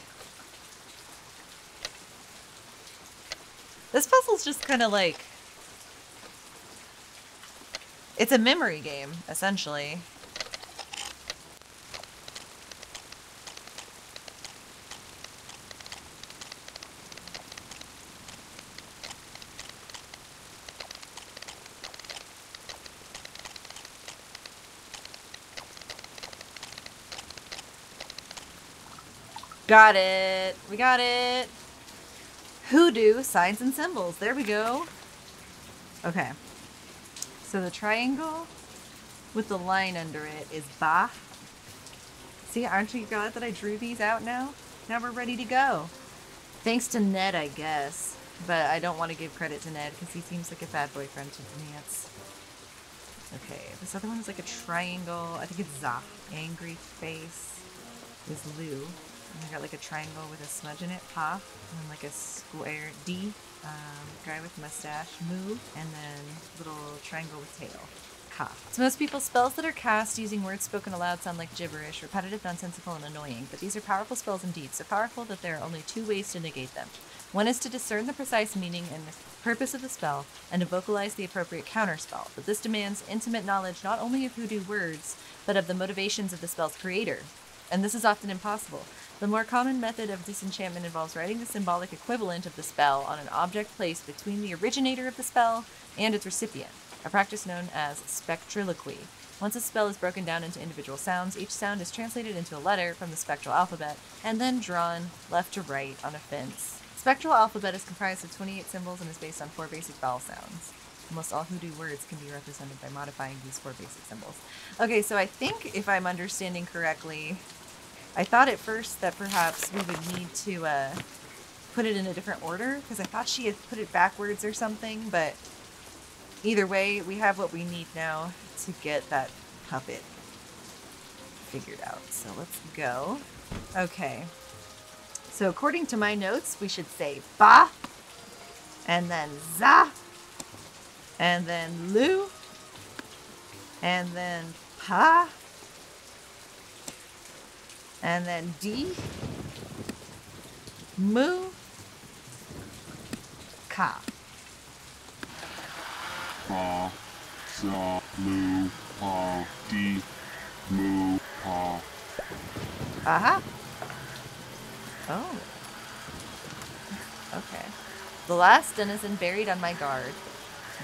This puzzle's just kind of like... It's a memory game, essentially. Got it. We got it. Hoodoo, signs and symbols. There we go. Okay. So the triangle with the line under it is Ba. See, aren't you glad that I drew these out now? Now we're ready to go. Thanks to Ned, I guess. But I don't want to give credit to Ned because he seems like a bad boyfriend to me. Okay, this other one is like a triangle. I think it's Za. Angry face is Lou. And I got like a triangle with a smudge in it, Pa. And then like a square, D. Guy with mustache, Moo. And then little triangle with tail, Ka. So most people's spells that are cast using words spoken aloud sound like gibberish, repetitive, nonsensical, and annoying. But these are powerful spells indeed, so powerful that there are only two ways to negate them. One is to discern the precise meaning and purpose of the spell, and to vocalize the appropriate counterspell. But this demands intimate knowledge not only of hoodoo words, but of the motivations of the spell's creator. And this is often impossible. The more common method of disenchantment involves writing the symbolic equivalent of the spell on an object placed between the originator of the spell and its recipient, a practice known as spectriloquy. Once a spell is broken down into individual sounds, each sound is translated into a letter from the spectral alphabet and then drawn left to right on a fence. Spectral alphabet is comprised of 28 symbols and is based on 4 basic vowel sounds. Almost all hoodoo words can be represented by modifying these 4 basic symbols. Okay, so I think if I'm understanding correctly, I thought at first that perhaps we would need to put it in a different order, because I thought she had put it backwards or something, but either way, we have what we need now to get that puppet figured out. So let's go. Okay. So according to my notes, we should say Ba, and then Za, and then Lu, and then Pa, and then D, Mu, Ka. Pa, Za, Lu, Pa, D, Mu, Pa. Aha. Oh. Okay. The last denizen buried on my guard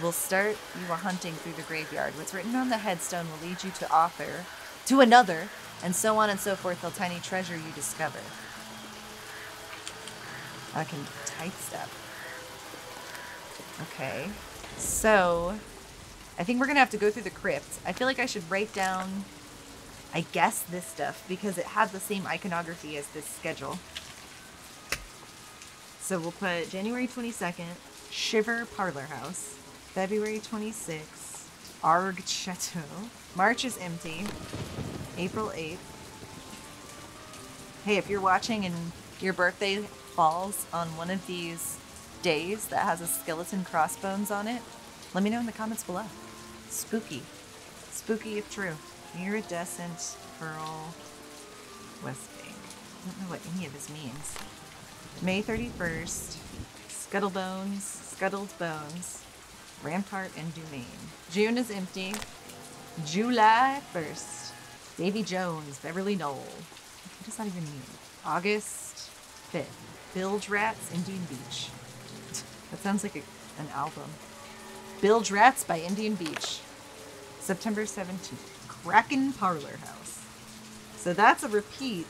will start you a hunting through the graveyard. What's written on the headstone will lead you to another, and so on and so forth till tiny treasure you discover. I can type step. Okay. So, I think we're going to have to go through the crypt. I feel like I should write down, I guess, this stuff, because it had the same iconography as this schedule. So we'll put January 22nd, Shiver Parlor House. February 26th, Arg Chateau. March is empty. April 8th. Hey, if you're watching and your birthday falls on one of these days that has a skeleton crossbones on it, let me know in the comments below. Spooky. Spooky if true. Iridescent Pearl West Bank. I don't know what any of this means. May 31st, Scuttled Bones, Rampart and Dumaine. June is empty. July 1st, Davy Jones, Beverly Knoll. What does that even mean? August 5th, Bilge Rats, Indian Beach. That sounds like an album. Bilge Rats by Indian Beach. September 17th, Kraken Parlor House. So that's a repeat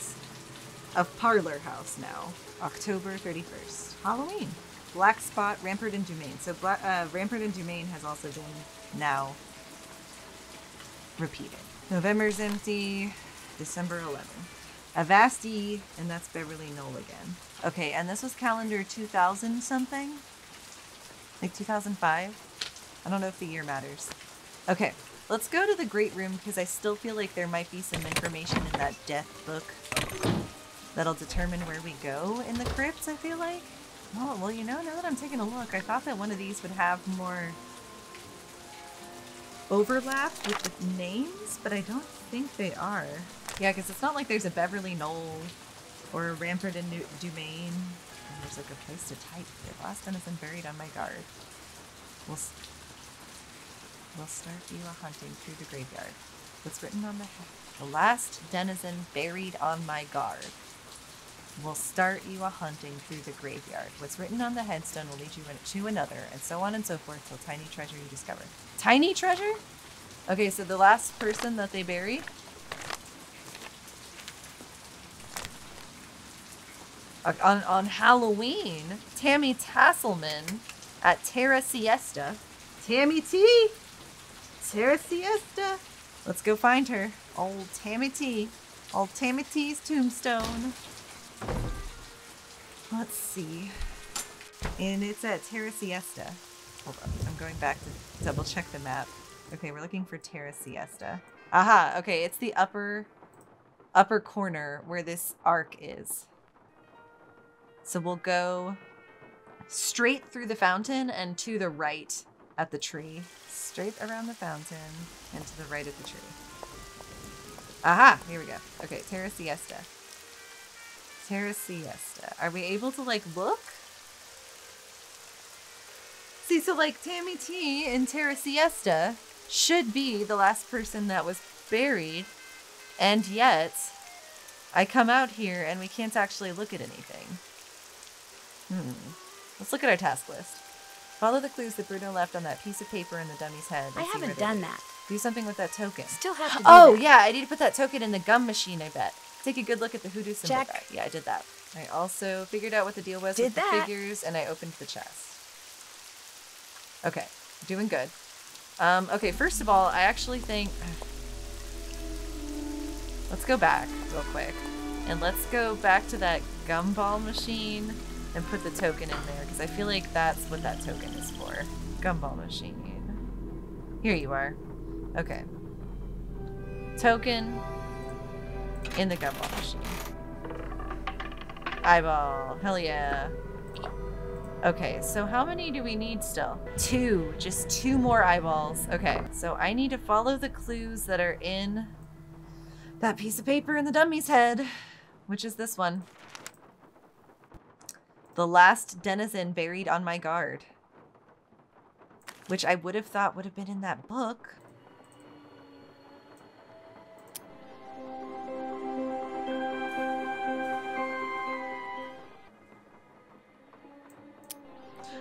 of Parlor House now. October 31st, Halloween. Black Spot, Rampart and Dumaine. So Rampart and Dumaine has also been now repeated. November's empty. December 11th. Avasti, and that's Beverly Knoll again. Okay, and this was calendar 2000 something? Like 2005? I don't know if the year matters. Okay, let's go to the Great Room because I still feel like there might be some information in that death book that'll determine where we go in the crypts, I feel like. Oh, well, you know, now that I'm taking a look, I thought that one of these would have more overlap with the names, but I don't think they are. Yeah, because it's not like there's a Beverly Knoll or a Rampart and Dumaine. And there's like a place to type. The last denizen buried on my guard. We'll start you a hunting through the graveyard. What's written on the head? The last denizen buried on my guard. We'll start you a hunting through the graveyard. What's written on the headstone will lead you to another, and so on and so forth till tiny treasure you discover. Tiny treasure? Okay, so the last person that they buried. On Halloween, Tammy Tasselman at Terra Siesta. Tammy T! Terra Siesta. Let's go find her. Old Tammy T. Old Tammy T's tombstone. Let's see. And it's at Terra Siesta. Hold on. I'm going back to double check the map. Okay, we're looking for Terra Siesta. Aha, okay, it's the upper corner where this arc is. So we'll go straight through the fountain and to the right at the tree. Straight around the fountain and to the right at the tree. Aha, here we go. Okay, Terra Siesta. Terra Siesta. Are we able to, like, look? See, so, like, Tammy T in Terra Siesta should be the last person that was buried, and yet I come out here and we can't actually look at anything. Let's look at our task list. Follow the clues that Bruno left on that piece of paper in the dummy's head. I haven't done that. Do something with that token. Still have to do Oh, that. yeah, I need to put that token in the gum machine, I bet. Take a good look at the hoodoo symbol. Check. Yeah, I did that. I also figured out what the deal was Did with that. the figures, and I opened the chest. Okay, doing good. Okay, first of all, I actually think... Let's go back real quick. And let's go back to that gumball machine and put the token in there, because I feel like that's what that token is for. Gumball machine. Here you are. Okay. Token in the gumball machine. Eyeball. Hell yeah. Okay, so how many do we need still? 2. Just 2 more eyeballs. Okay, so I need to follow the clues that are in that piece of paper in the dummy's head, which is this one. The last denizen buried on my guard. Which I would have thought would have been in that book.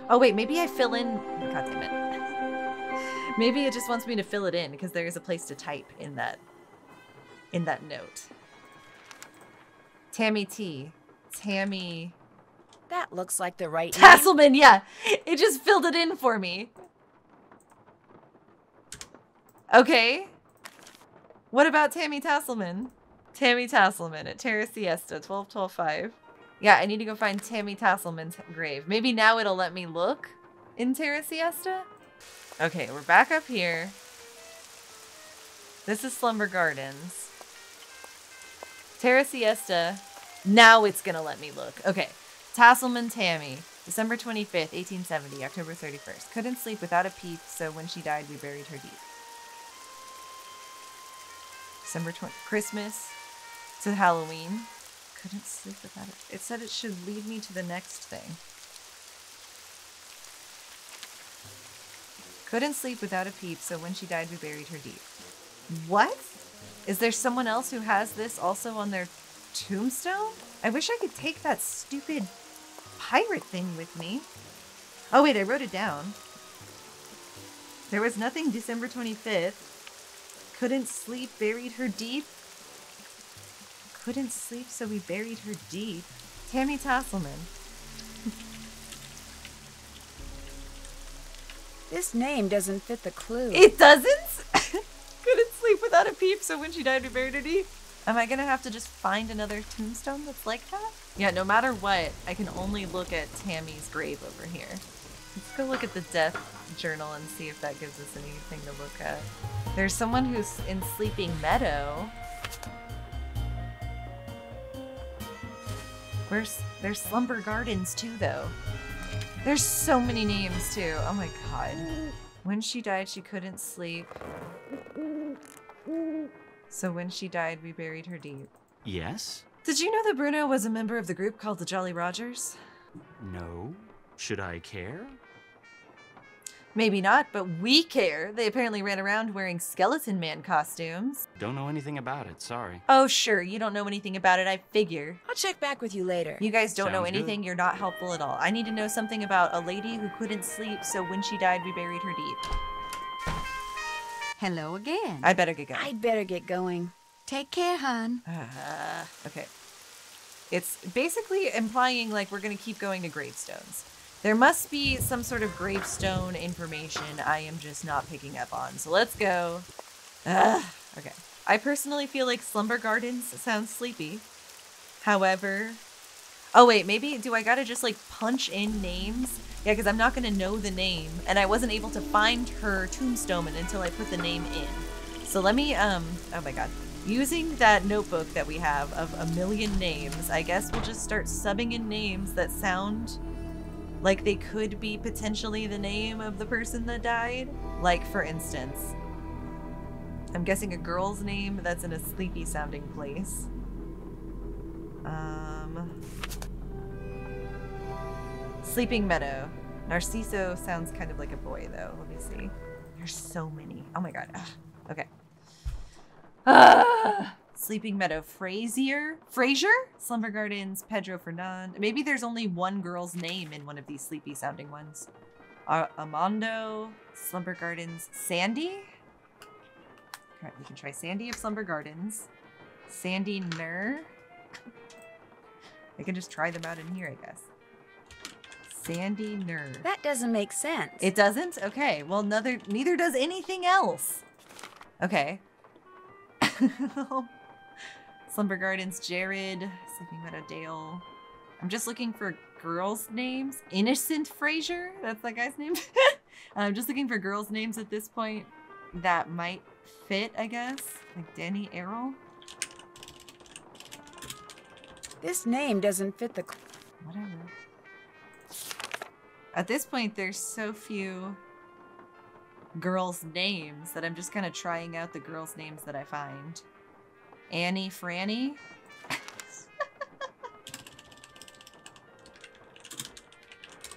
Oh wait, maybe I fill in... God damn it. Maybe it just wants me to fill it in because there is a place to type in that note. Tammy T. Tammy... That looks like the right name. Tasselman, yeah. It just filled it in for me. Okay. What about Tammy Tasselman? Tammy Tasselman at Terra Siesta, 12-12-5. Yeah, I need to go find Tammy Tasselman's grave. Maybe now it'll let me look in Terra Siesta. Okay, we're back up here. This is Slumber Gardens. Terra Siesta. Now it's gonna let me look. Okay. Tasselman Tammy. December 25th, 1870, October 31st. Couldn't sleep without a peep, so when she died, we buried her deep. December 20th. Christmas to Halloween. Couldn't sleep without it. It said it should lead me to the next thing. Couldn't sleep without a peep, so when she died, we buried her deep. What? Is there someone else who has this also on their tombstone? I wish I could take that stupid pirate thing with me. Oh wait, I wrote it down. There was nothing December 25th. Couldn't sleep, buried her deep. Couldn't sleep, so we buried her deep. Tammy Tasselman. This name doesn't fit the clue. It doesn't? Couldn't sleep without a peep, so when she died, we buried her deep. Am I gonna have to just find another tombstone that's like that? Yeah, no matter what, I can only look at Tammy's grave over here. Let's go look at the death journal and see if that gives us anything to look at. There's someone who's in Sleeping Meadow. There's Slumber Gardens too, though. There's so many names too. Oh my god. When she died, she couldn't sleep. So when she died, we buried her deep. Yes? Did you know that Bruno was a member of the group called the Jolly Rogers? No. Should I care? Maybe not, but we care. They apparently ran around wearing Skeleton Man costumes. Don't know anything about it, sorry. Oh, sure, you don't know anything about it, I figure. I'll check back with you later. You guys don't know Sounds anything, good. You're not helpful at all. I need to know something about a lady who couldn't sleep, so when she died, we buried her deep. Hello again. I better get going. I'd better get going. Take care, hon. Okay. It's basically implying like we're going to keep going to gravestones. There must be some sort of gravestone information I am just not picking up on. So let's go. Okay. I personally feel like Slumber Gardens sounds sleepy. However... Oh, wait. Maybe... Do I gotta just, like, punch in names? Yeah, because I'm not going to know the name. And I wasn't able to find her tombstone until I put the name in. So let me, oh my god. Using that notebook that we have of a million names, I guess we'll just start subbing in names that sound like they could be potentially the name of the person that died. Like, for instance, I'm guessing a girl's name that's in a sleepy sounding place. Sleeping Meadow. Narciso sounds kind of like a boy, though. Let me see. There's so many. Oh my god. Okay. Sleeping Meadow. Frazier? Slumber Gardens. Pedro Fernand. Maybe there's only one girl's name in one of these sleepy sounding ones. Armando. Slumber Gardens. Sandy? Alright, we can try Sandy of Slumber Gardens. Sandy Nur. I can just try them out in here, I guess. Sandy Nur. That doesn't make sense. It doesn't? Okay. Well, neither does anything else. Okay. Slumber Gardens, Jared. Sleeping Meadow, Dale. I'm just looking for girls' names. Innocent Frazier? That's that guy's name? I'm just looking for girls' names at this point that might fit, I guess. Like Danny Errol. This name doesn't fit the... Whatever. At this point, there's so few girls' names that I'm just kind of trying out the girls' names that I find. Annie Franny?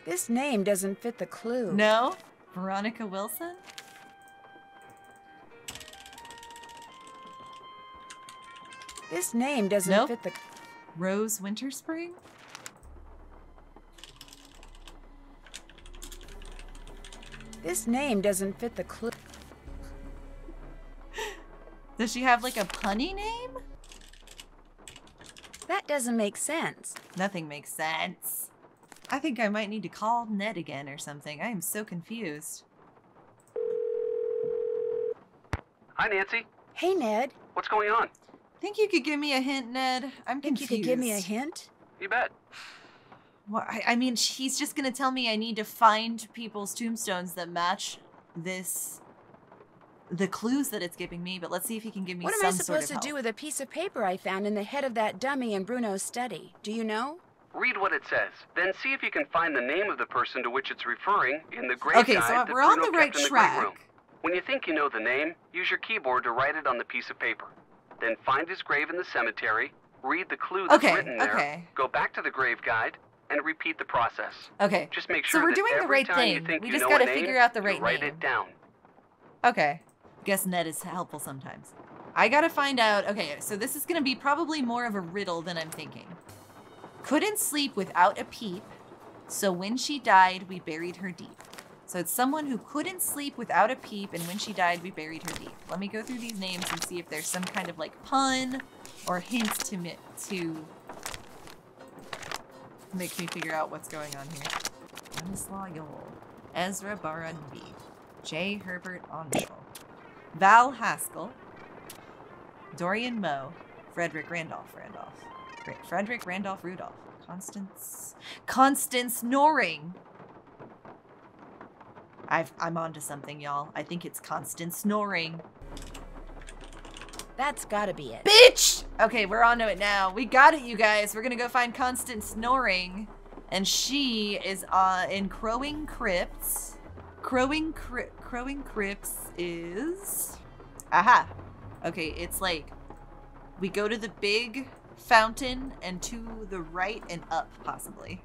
This name doesn't fit the clue. No? Veronica Wilson? This name doesn't fit the... Rose Winterspring? This name doesn't fit the clue. Does she have like a punny name? That doesn't make sense. Nothing makes sense. I think I might need to call Ned again or something. I am so confused. Hi, Nancy. Hey, Ned. What's going on? Think you could give me a hint, Ned? I'm confused. Think you could give me a hint? You bet. Well, I mean, he's just gonna tell me I need to find people's tombstones that match the clues that it's giving me, but let's see if he can give me What some am I sort of supposed to help. do with a piece of paper I found in the head of that dummy in Bruno's study? Do you know? Read what it says, then see if you can find the name of the person to which it's referring in the grave Okay, guide so that we're on Bruno the right kept in the track. great room. When you think you know the name, use your keyboard to write it on the piece of paper. Then find his grave in the cemetery, read the clue that's written there, go back to the grave guide, and repeat the process. Okay. Just make sure so we're that doing the every right time thing. you think We you just know gotta a name, figure out the right you write name. it down. Okay. Guess Ned is helpful sometimes. I gotta find out. Okay, so this is gonna be probably more of a riddle than I'm thinking. Couldn't sleep without a peep, so when she died, we buried her deep. So it's someone who couldn't sleep without a peep, and when she died, we buried her deep. Let me go through these names and see if there's some kind of like pun or hint to make me figure out what's going on here. Stanislaw Yole, Ezra Barunby, J. Herbert Onshall, Val Haskell, Dorian Moe, Frederick Randolph Rudolph, Constance Noring. I'm onto something, y'all. I think it's Constance Noring. That's gotta be it. Bitch! Okay, we're onto it now. We got it, you guys. We're gonna go find Constance Noring. And she is in Crowing Crypts. Crowing Crypts is... Aha! Okay, it's like... We go to the big fountain and to the right and up, possibly.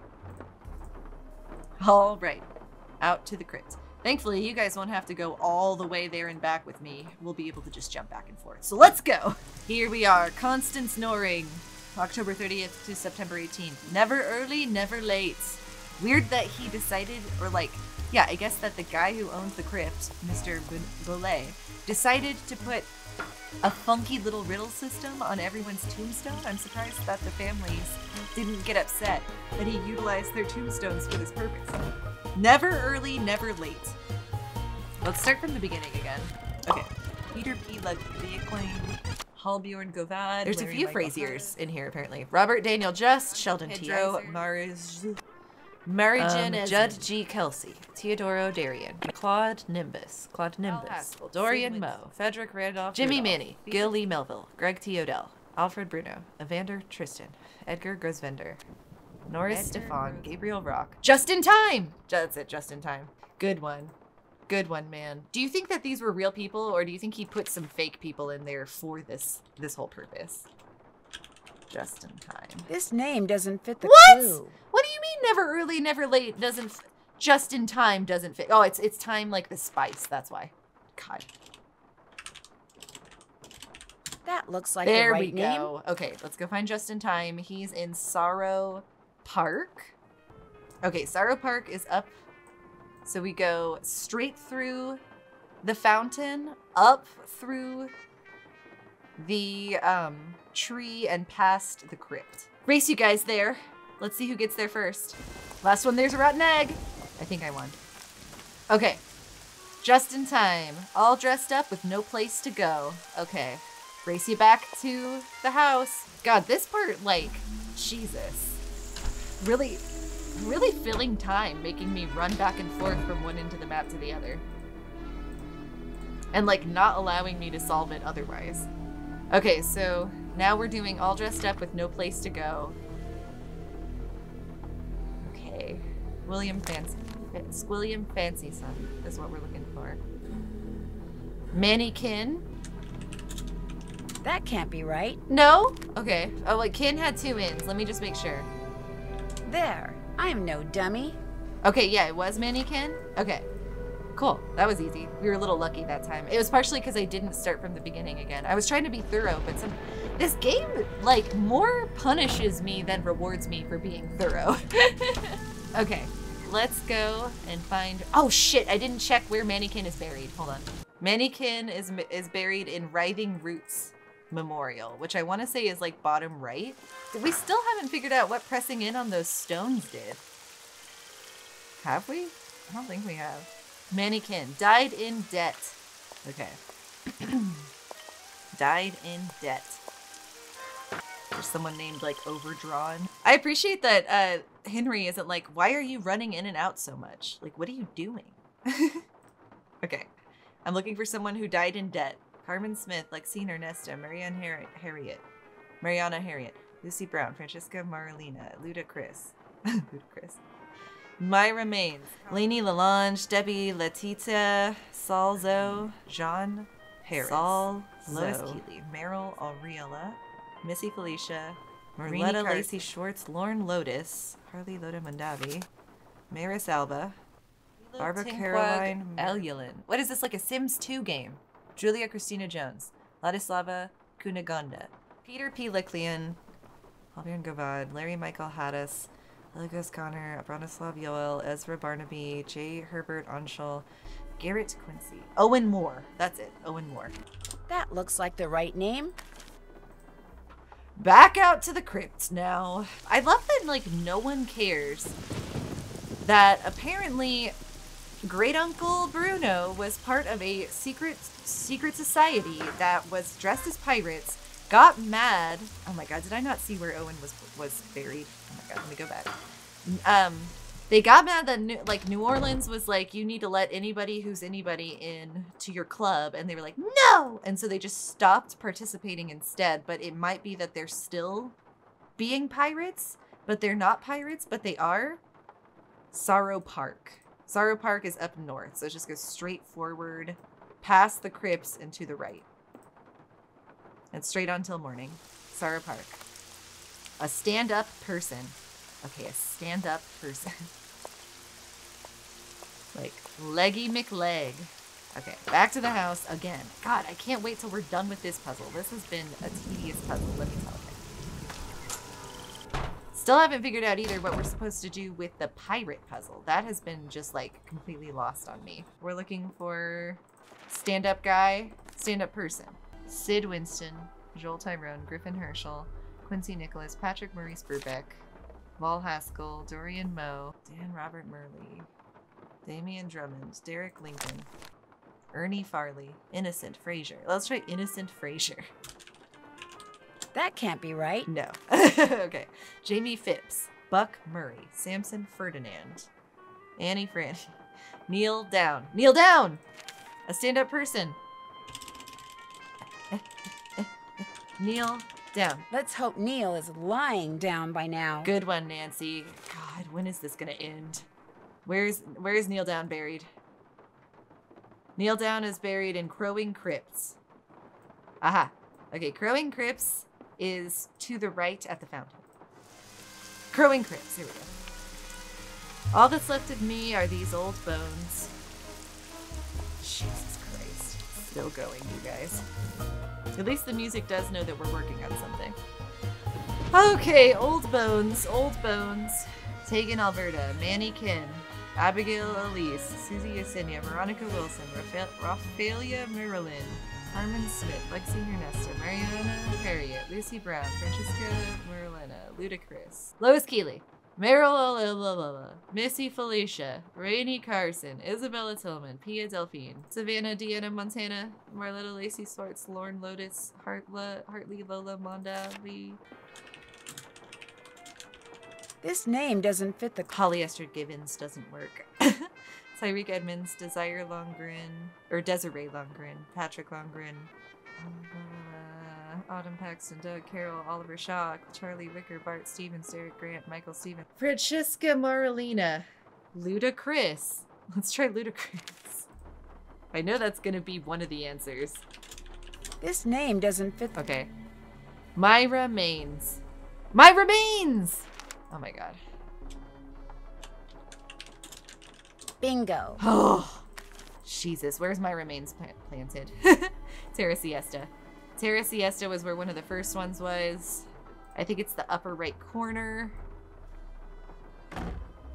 All right. Out to the crypt. Thankfully, you guys won't have to go all the way there and back with me. We'll be able to just jump back and forth. So let's go! Here we are. Constance Noring. October 30th to September 18th. Never early, never late. Weird that he decided, or like, yeah, I guess that the guy who owns the crypt, Mr. Bolet, decided to put a funky little riddle system on everyone's tombstone. I'm surprised that the families didn't get upset that he utilized their tombstones for this purpose. Never early, never late. Let's start from the beginning again. Okay. Peter P. Leviacquain, Halbjorn Govad. There's Larry a few Michael Fraziers in here, apparently. Robert Daniel Just, Sheldon Pedro, Marijan, Judd G. Kelsey, Teodoro Darien, Claude Nimbus, Dorian Moe, Frederick Randolph, Jimmy Manny, Gil Lee Melville, Greg T. Odell, Alfred Bruno, Evander Tristan, Edgar Grosvender, Norris Stefan, Gabriel Rock. Just in time! That's it, just in time. Good one. Good one, man. Do you think that these were real people, or do you think he put some fake people in there for this whole purpose? Just in time. This name doesn't fit the What? clue. What do you mean never early, never late doesn't just in time doesn't fit? Oh, it's time like the spice, that's why. God. That looks like There the right we name. go. Okay, let's go find Just in Time. He's in Sorrow Park. Okay, Sorrow Park is up. So we go straight through the fountain, up through the tree and past the crypt. Race you guys there. Let's see who gets there first. Last one, there's a rotten egg. I think I won. Okay. Just in time. All dressed up with no place to go. Okay. Race you back to the house. God, this part, like, Jesus. Really filling time, making me run back and forth from one end of the map to the other. And, like, not allowing me to solve it otherwise. Okay, so now we're doing all dressed up with no place to go. Okay. William Fancy Son is what we're looking for. Mannequin. That can't be right. No? Okay. Oh, like, Kin had two ends. Let me just make sure. There. I'm no dummy. Okay, yeah, it was Mannequin. Okay. Cool. That was easy. We were a little lucky that time. It was partially because I didn't start from the beginning again. I was trying to be thorough, but this game, like, more punishes me than rewards me for being thorough. Okay. Let's go and find... Oh, shit. I didn't check where Mannequin is buried. Hold on. Mannequin is buried in Writhing Roots Memorial, which I want to say is, like, bottom right. We still haven't figured out what pressing in on those stones did. Have we? I don't think we have. Mannequin. Died in debt. Okay. Died in debt. There's someone named like Overdrawn. I appreciate that Henry isn't like, why are you running in and out so much? Like, what are you doing? Okay. I'm looking for someone who died in debt. Carmen Smith, Lexine Ernesta, Mariana Harriet, Lucy Brown, Francesca Marlena, Ludacris. Ludacris. Myra Maines, Lainey Lalonge, Debbie Letizia, Salzo, Jean Harris, Saul, Lois Keeley, Meryl Aureola, Missy Felicia, Marletta Lacey Schwartz, Lauren Lotus, Harley Loda Mandavi, Maris Alba, Barbara Caroline Elulin. What is this, like a Sims 2 game? Julia Christina Jones, Ladislava Cunegonda, Peter P. Licklian, Albion Gavad, Larry Michael Haddis, Eligos Connor, Bronislav Yoel, Ezra Barnaby, J. Herbert Anschel, Garrett Quincy, Owen Moore. That's it, Owen Moore. That looks like the right name. Back out to the crypt now. I love that, like, no one cares that apparently Great Uncle Bruno was part of a secret society that was dressed as pirates, got mad. Oh my god, did I not see where Owen was buried? Oh my god, let me go back. They got mad that New Orleans was like, you need to let anybody who's anybody in to your club, and they were like, no! And so they just stopped participating instead. But it might be that they're still being pirates, but they're not pirates, but they are. Sorrow Park. Sorrow Park is up north, so it just goes straight forward, past the crypts and to the right. And straight on till morning. Sorrow Park. A stand-up person. Okay, a stand-up person. Like, Leggy McLeg. Okay, back to the house again. God, I can't wait till we're done with this puzzle. This has been a tedious puzzle, let me tell you. Still haven't figured out either what we're supposed to do with the pirate puzzle. That has been just, like, completely lost on me. We're looking for stand-up guy, stand-up person. Sid Winston, Joel Tyrone, Griffin Herschel, Quincy Nicholas, Patrick Maurice Burbeck, Val Haskell, Dorian Moe, Dan Robert Murley, Damian Drummond, Derek Lincoln, Ernie Farley, Innocent Frazier. Let's try Innocent Frazier. That can't be right. No. Okay. Jamie Phipps, Buck Murray, Samson Ferdinand, Annie Franny, Neil Down. Neil Down! A stand-up person. Neil Down. Let's hope Neil is lying down by now. Good one, Nancy. God, when is this gonna end? Where's Neil Down buried? Neil Down is buried in Crowing Crypts. Aha. Okay, Crowing Crypts is to the right at the fountain. Crowing Crypts, here we go. All that's left of me are these old bones. Jesus Christ. Still going, you guys. At least the music does know that we're working on something. Okay, old bones, old bones. Tegan Alberta, Manny Kin, Abigail Elise, Susie Yesenia, Veronica Wilson, Raphaelia Marilyn, Carmen Smith, Lexi Ernesta, Mariana Harriet, Lucy Brown, Francesca Marlena, Ludacris, Lois Keeley, Meryl Missy Felicia, Rainey Carson, Isabella Tillman, Pia Delphine, Savannah Deanna Montana, Marletta Lacey Swartz, Lauren Lotus, Hartley Lola Mondavi. This name doesn't fit the... Polyester Gibbons doesn't work. Tyreek Edmonds, Desiree Longren, Patrick Longren, Autumn Paxton, Doug Carroll, Oliver Shaw, Charlie Wicker, Bart Stevens, Derek Grant, Michael Stevens, Francesca Marlena, Ludacris. Let's try Ludacris. I know that's gonna be one of the answers. This name doesn't fit. Okay. Myra Maines. Myra Maines! Oh my god. Bingo. Oh, Jesus. Where's my remains planted? Terra Siesta. Terra Siesta was where one of the first ones was. I think it's the upper right corner.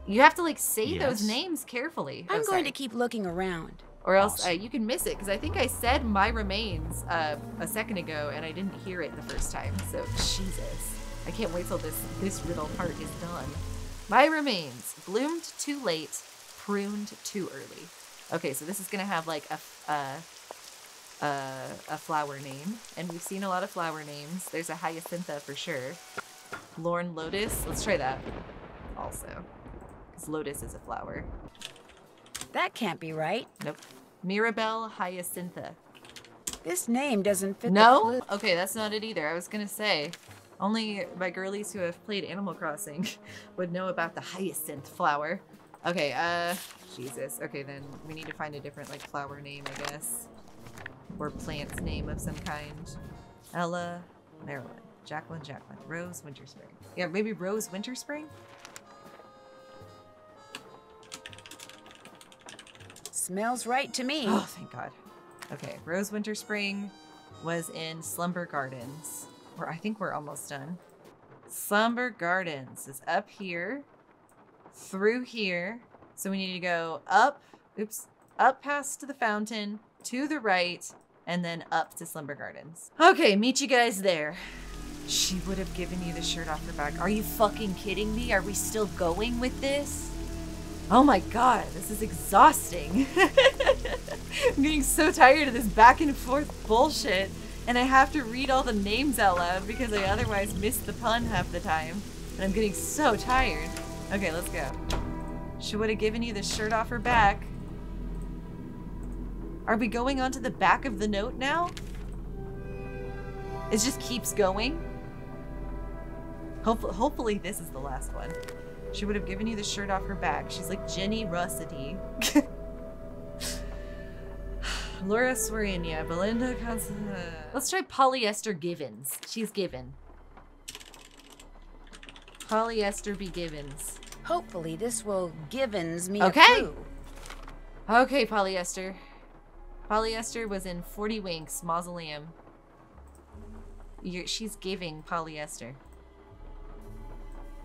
You have to, like, say those names carefully. I'm going to keep looking around. Or else you can miss it, because I think I said my remains a second ago, and I didn't hear it the first time. So, Jesus. I can't wait till this riddle part is done. My remains. Bloomed too late. Pruned too early. Okay, so this is gonna have like a a flower name, and we've seen a lot of flower names. There's a hyacintha for sure. Lorn lotus. Let's try that also, because lotus is a flower. That can't be right. Nope. Mirabelle hyacintha. This name doesn't fit No? the clue. Okay, that's not it either. I was gonna say, only my girlies who have played Animal Crossing would know about the hyacinth flower. Okay, Jesus. Okay, then we need to find a different, like, flower name, I guess. Or plant's name of some kind. Ella, Marilyn, Jacqueline, Rose, Winterspring. Yeah, maybe Rose, Winterspring? Smells right to me. Oh, thank God. Okay, Rose Winterspring was in Slumber Gardens. I think we're almost done. Slumber Gardens is up here, through here. So we need to go up, up past the fountain, to the right, and then up to Slumber Gardens. Okay, meet you guys there. She would have given you the shirt off her back. Are you fucking kidding me? Are we still going with this? Oh my God, this is exhausting. I'm getting so tired of this back and forth bullshit. And I have to read all the names out loud because I otherwise miss the pun half the time. And I'm getting so tired. Okay, let's go. She would have given you the shirt off her back. Are we going on to the back of the note now? It just keeps going. Hopefully this is the last one. She would have given you the shirt off her back. She's like Jenny Russity. Laura Sorinia, Belinda Constance. Let's try Polyester Givens. She's given. Polyester B. Givens. Hopefully this will givens me a clue. Okay, Polyester. Polyester was in 40 Winks Mausoleum. She's giving Polyester.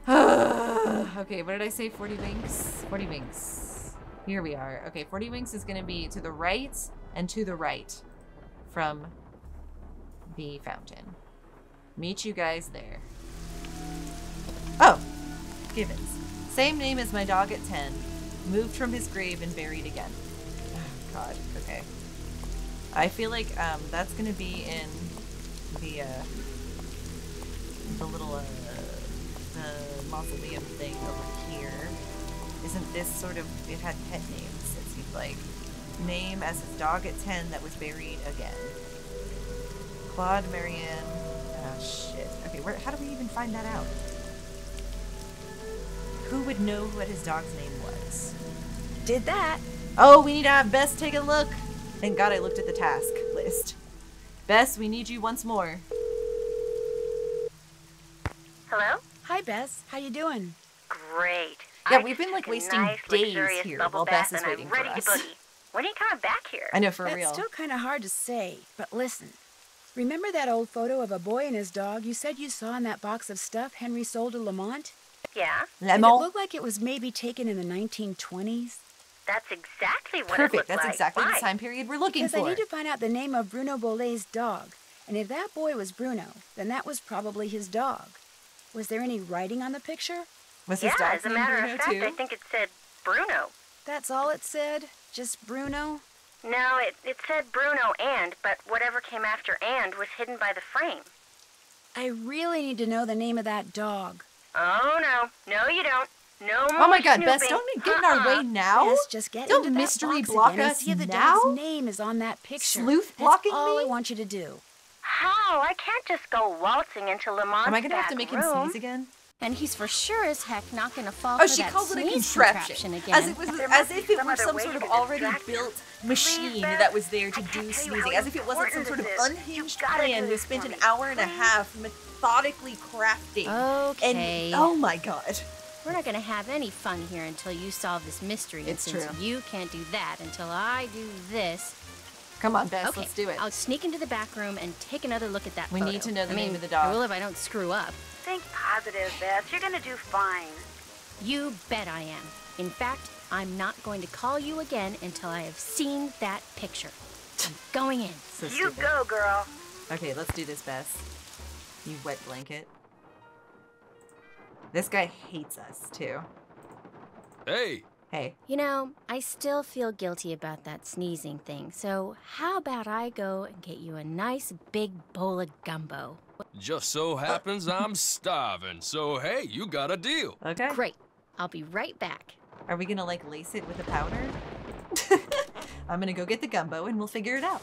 Okay, what did I say? 40 Winks? 40 Winks. Here we are. Okay, 40 Winks is going to be to the right and to the right from the fountain. Meet you guys there. Oh, Givens. Same name as my dog at 10. Moved from his grave and buried again. Oh, God. Okay. I feel like that's going to be in the little the mausoleum thing over here. Isn't this sort of, it had pet names, it seemed like. Name as his dog at 10 that was buried again. Claude Marianne. Oh, shit. Okay, how do we even find that out? Who would know what his dog's name was? Did that. Oh, we need to have Bess take a look. Thank God I looked at the task list. Bess, we need you once more. Hello? Hi, Bess. How you doing? Great. Yeah, we've been like wasting days here while Bess is waiting for us. When are you coming back here? I know, for That's real. That's still kind of hard to say, but listen. Remember that old photo of a boy and his dog you said you saw in that box of stuff Henry sold to Lamont? Yeah. Did it look like it was maybe taken in the 1920s? That's exactly what Perfect. it looked That's like. exactly Why? the time period we're looking for. Because I need to find out the name of Bruno Bolet's dog. And if that boy was Bruno, then that was probably his dog. Was there any writing on the picture? Was his dog's as a name matter Bruno of fact, too? I think it said Bruno. That's all it said? Just Bruno? No, it said Bruno but whatever came after and was hidden by the frame. I really need to know the name of that dog. Oh, no. No, you don't. No more Oh my God, snooping. Bess, don't get in our way now. Bess, just get Don't into that mystery box block again and us see if the now. dog's name is on that picture. Sleuth blocking That's all me? I want you to do. How? I can't just go waltzing into Lamont's Am I going to have back to make him room. sneeze again? And he's for sure as heck not gonna fall Oh, for she that calls it a sneeze contraption. again. As if it some were other some way sort of to already distract him. built machine Please, Beth, that was there to I do can't tell you sneezing. how As if it wasn't some sort of important this is. unhinged You've gotta plan do we this spent for an me. hour and a half methodically crafting. Okay. And, oh my God. We're not gonna have any fun here until you solve this mystery. It's and since true. you can't do that until I do this. Come on, Bess, Okay, let's do it. I'll sneak into the back room and take another look at that We photo. need to know the I mean, name of the dog. I will if I don't screw up. Think positive, Beth. You're gonna do fine. You bet I am. In fact, I'm not going to call you again until I have seen that picture. I'm going in. So You stupid. go, girl. Okay, let's do this, Bess. You wet blanket. This guy hates us, too. Hey, Hey. You know, I still feel guilty about that sneezing thing, so how about I go and get you a nice big bowl of gumbo? Just so happens I'm starving, so hey, you got a deal. Okay. Great. I'll be right back. Are we gonna, like, lace it with a powder? I'm gonna go get the gumbo and we'll figure it out.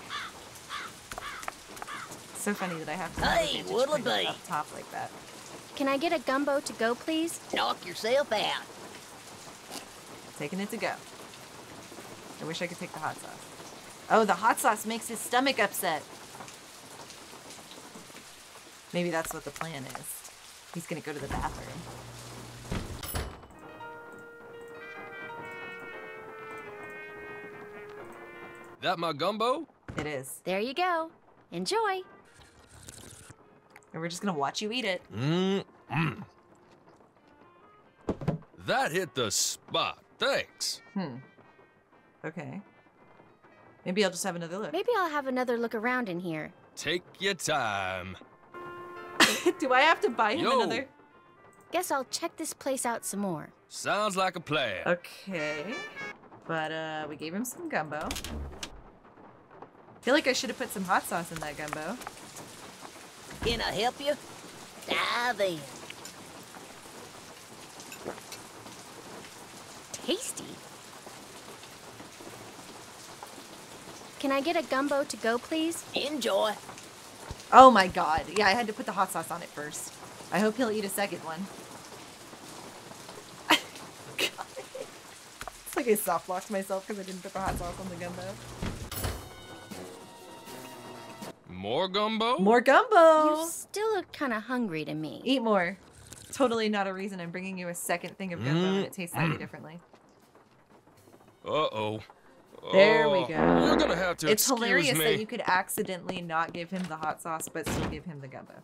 So funny that I have to have Hey, what'll it be? up top like that. Can I get a gumbo to go, please? Knock yourself out. Taking it to go. I wish I could take the hot sauce. Oh, the hot sauce makes his stomach upset. Maybe that's what the plan is. He's gonna go to the bathroom. That my gumbo? It is. There you go. Enjoy. And we're just gonna watch you eat it. That hit the spot. Thanks. Okay. Maybe I'll just have another look. Maybe I'll have another look around in here. Take your time. Do I have to buy him another? Guess I'll check this place out some more. Sounds like a plan. Okay. But, we gave him some gumbo. Feel like I should have put some hot sauce in that gumbo. Can I help you? Dive in. Tasty. Can I get a gumbo to go, please? Enjoy. Oh my god. Yeah, I had to put the hot sauce on it first. I hope he'll eat a second one. It's like I soft locked myself because I didn't put the hot sauce on the gumbo. More gumbo? More gumbo! You still look kind of hungry to me. Eat more. Totally not a reason I'm bringing you a second thing of gumbo and it tastes slightly differently. Uh-oh. There we go. You're gonna have to It's hilarious excuse that me. you could accidentally not give him the hot sauce but still give him the gumbo.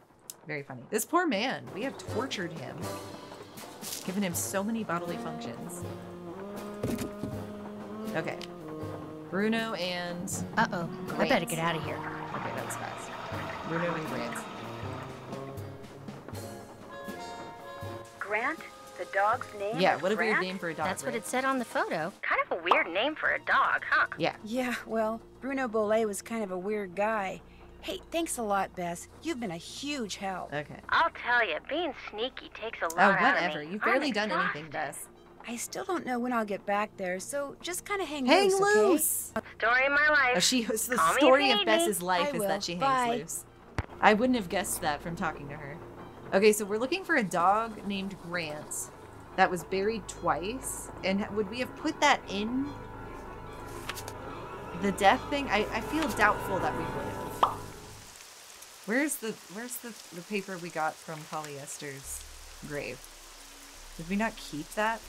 Very funny. This poor man. We have tortured him. Given him so many bodily functions. Okay. Bruno and... Uh-oh. I better get out of here. Okay, that was fast. Bruno and Grant. Grant? The dog's name Yeah, is what a weird Grant? name for a dog. That's what right? it said on the photo. Kind of a weird name for a dog, huh? Yeah. Yeah, well, Bruno Bollet was kind of a weird guy. Hey, thanks a lot, Bess. You've been a huge help. Okay. I'll tell you, being sneaky takes a lot Oh, out whatever. of me. You've barely I'm done exhausted. anything, Bess. I still don't know when I'll get back there, so just kind of hang Hang loose, loose! Story of my life. The Call me story if of you need me. Bess's life I is will. that she hangs Bye. loose. I wouldn't have guessed that from talking to her. Okay, so we're looking for a dog named Grant that was buried twice. And would we have put that in the death thing? I feel doubtful that we would have. Where's the paper we got from Polyester's grave? Did we not keep that?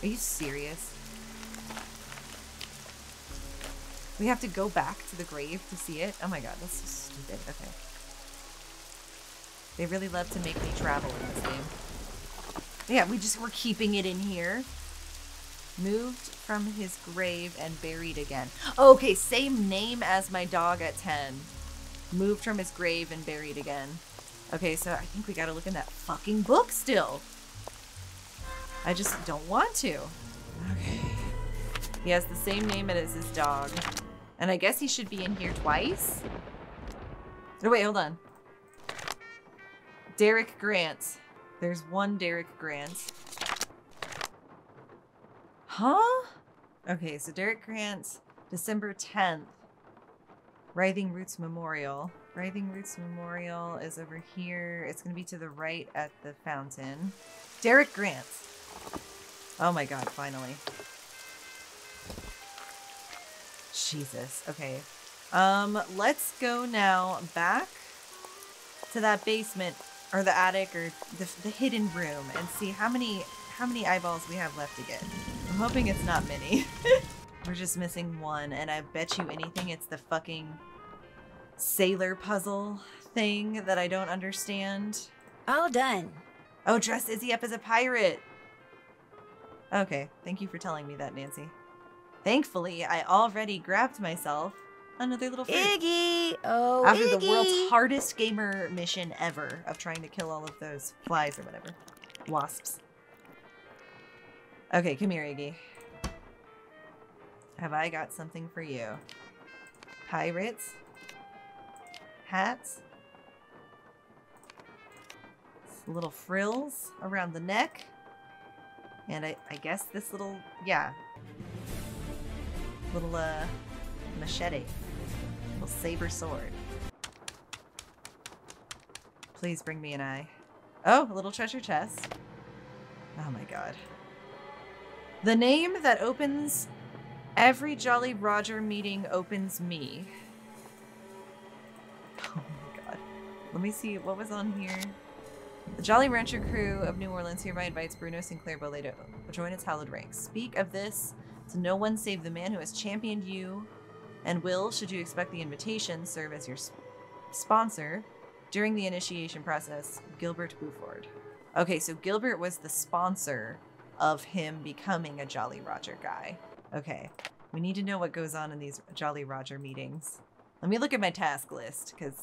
Are you serious? We have to go back to the grave to see it? Oh my god, that's so stupid. Okay. They really love to make me travel in this game. Yeah, we're keeping it in here. Moved from his grave and buried again. Okay, same name as my dog at 10. Moved from his grave and buried again. Okay, so I think we gotta look in that fucking book still. I just don't want to. Okay. He has the same name as his dog. And I guess he should be in here twice? Oh, wait, hold on. Derek Grant. There's one Derek Grant. Huh? Okay, so Derek Grant, December 10th. Writhing Roots Memorial. Writhing Roots Memorial is over here. It's going to be to the right at the fountain. Derek Grant. Oh my god, finally. Jesus. Okay. Let's go now back to that basement or the attic or the hidden room and see how many eyeballs we have left to get. I'm hoping it's not many. We're just missing one, and I bet you anything it's the fucking sailor puzzle thing that I don't understand. All done. Oh, dress Izzy up as a pirate. Okay, thank you for telling me that, Nancy. Thankfully, I already grabbed myself another little fruit. Iggy! Oh, After Iggy! the world's hardest gamer mission ever of trying to kill all of those flies or whatever. Wasps. Okay, come here, Iggy. Have I got something for you? Pirates? Hats? Little frills around the neck? And I guess this little, yeah. Little, machete. Little saber sword. Please bring me an eye. Oh, a little treasure chest. Oh my god. The name that opens every Jolly Roger meeting opens me. Oh my god. Let me see what was on here. The Jolly Rancher crew of New Orleans hereby invites Bruno Sinclair Bolé to join its hallowed ranks. Speak of this to no one save the man who has championed you and will, should you expect the invitation, serve as your sponsor during the initiation process, Gilbert Buford. Okay, so Gilbert was the sponsor of him becoming a Jolly Roger guy. Okay, we need to know what goes on in these Jolly Roger meetings. Let me look at my task list, because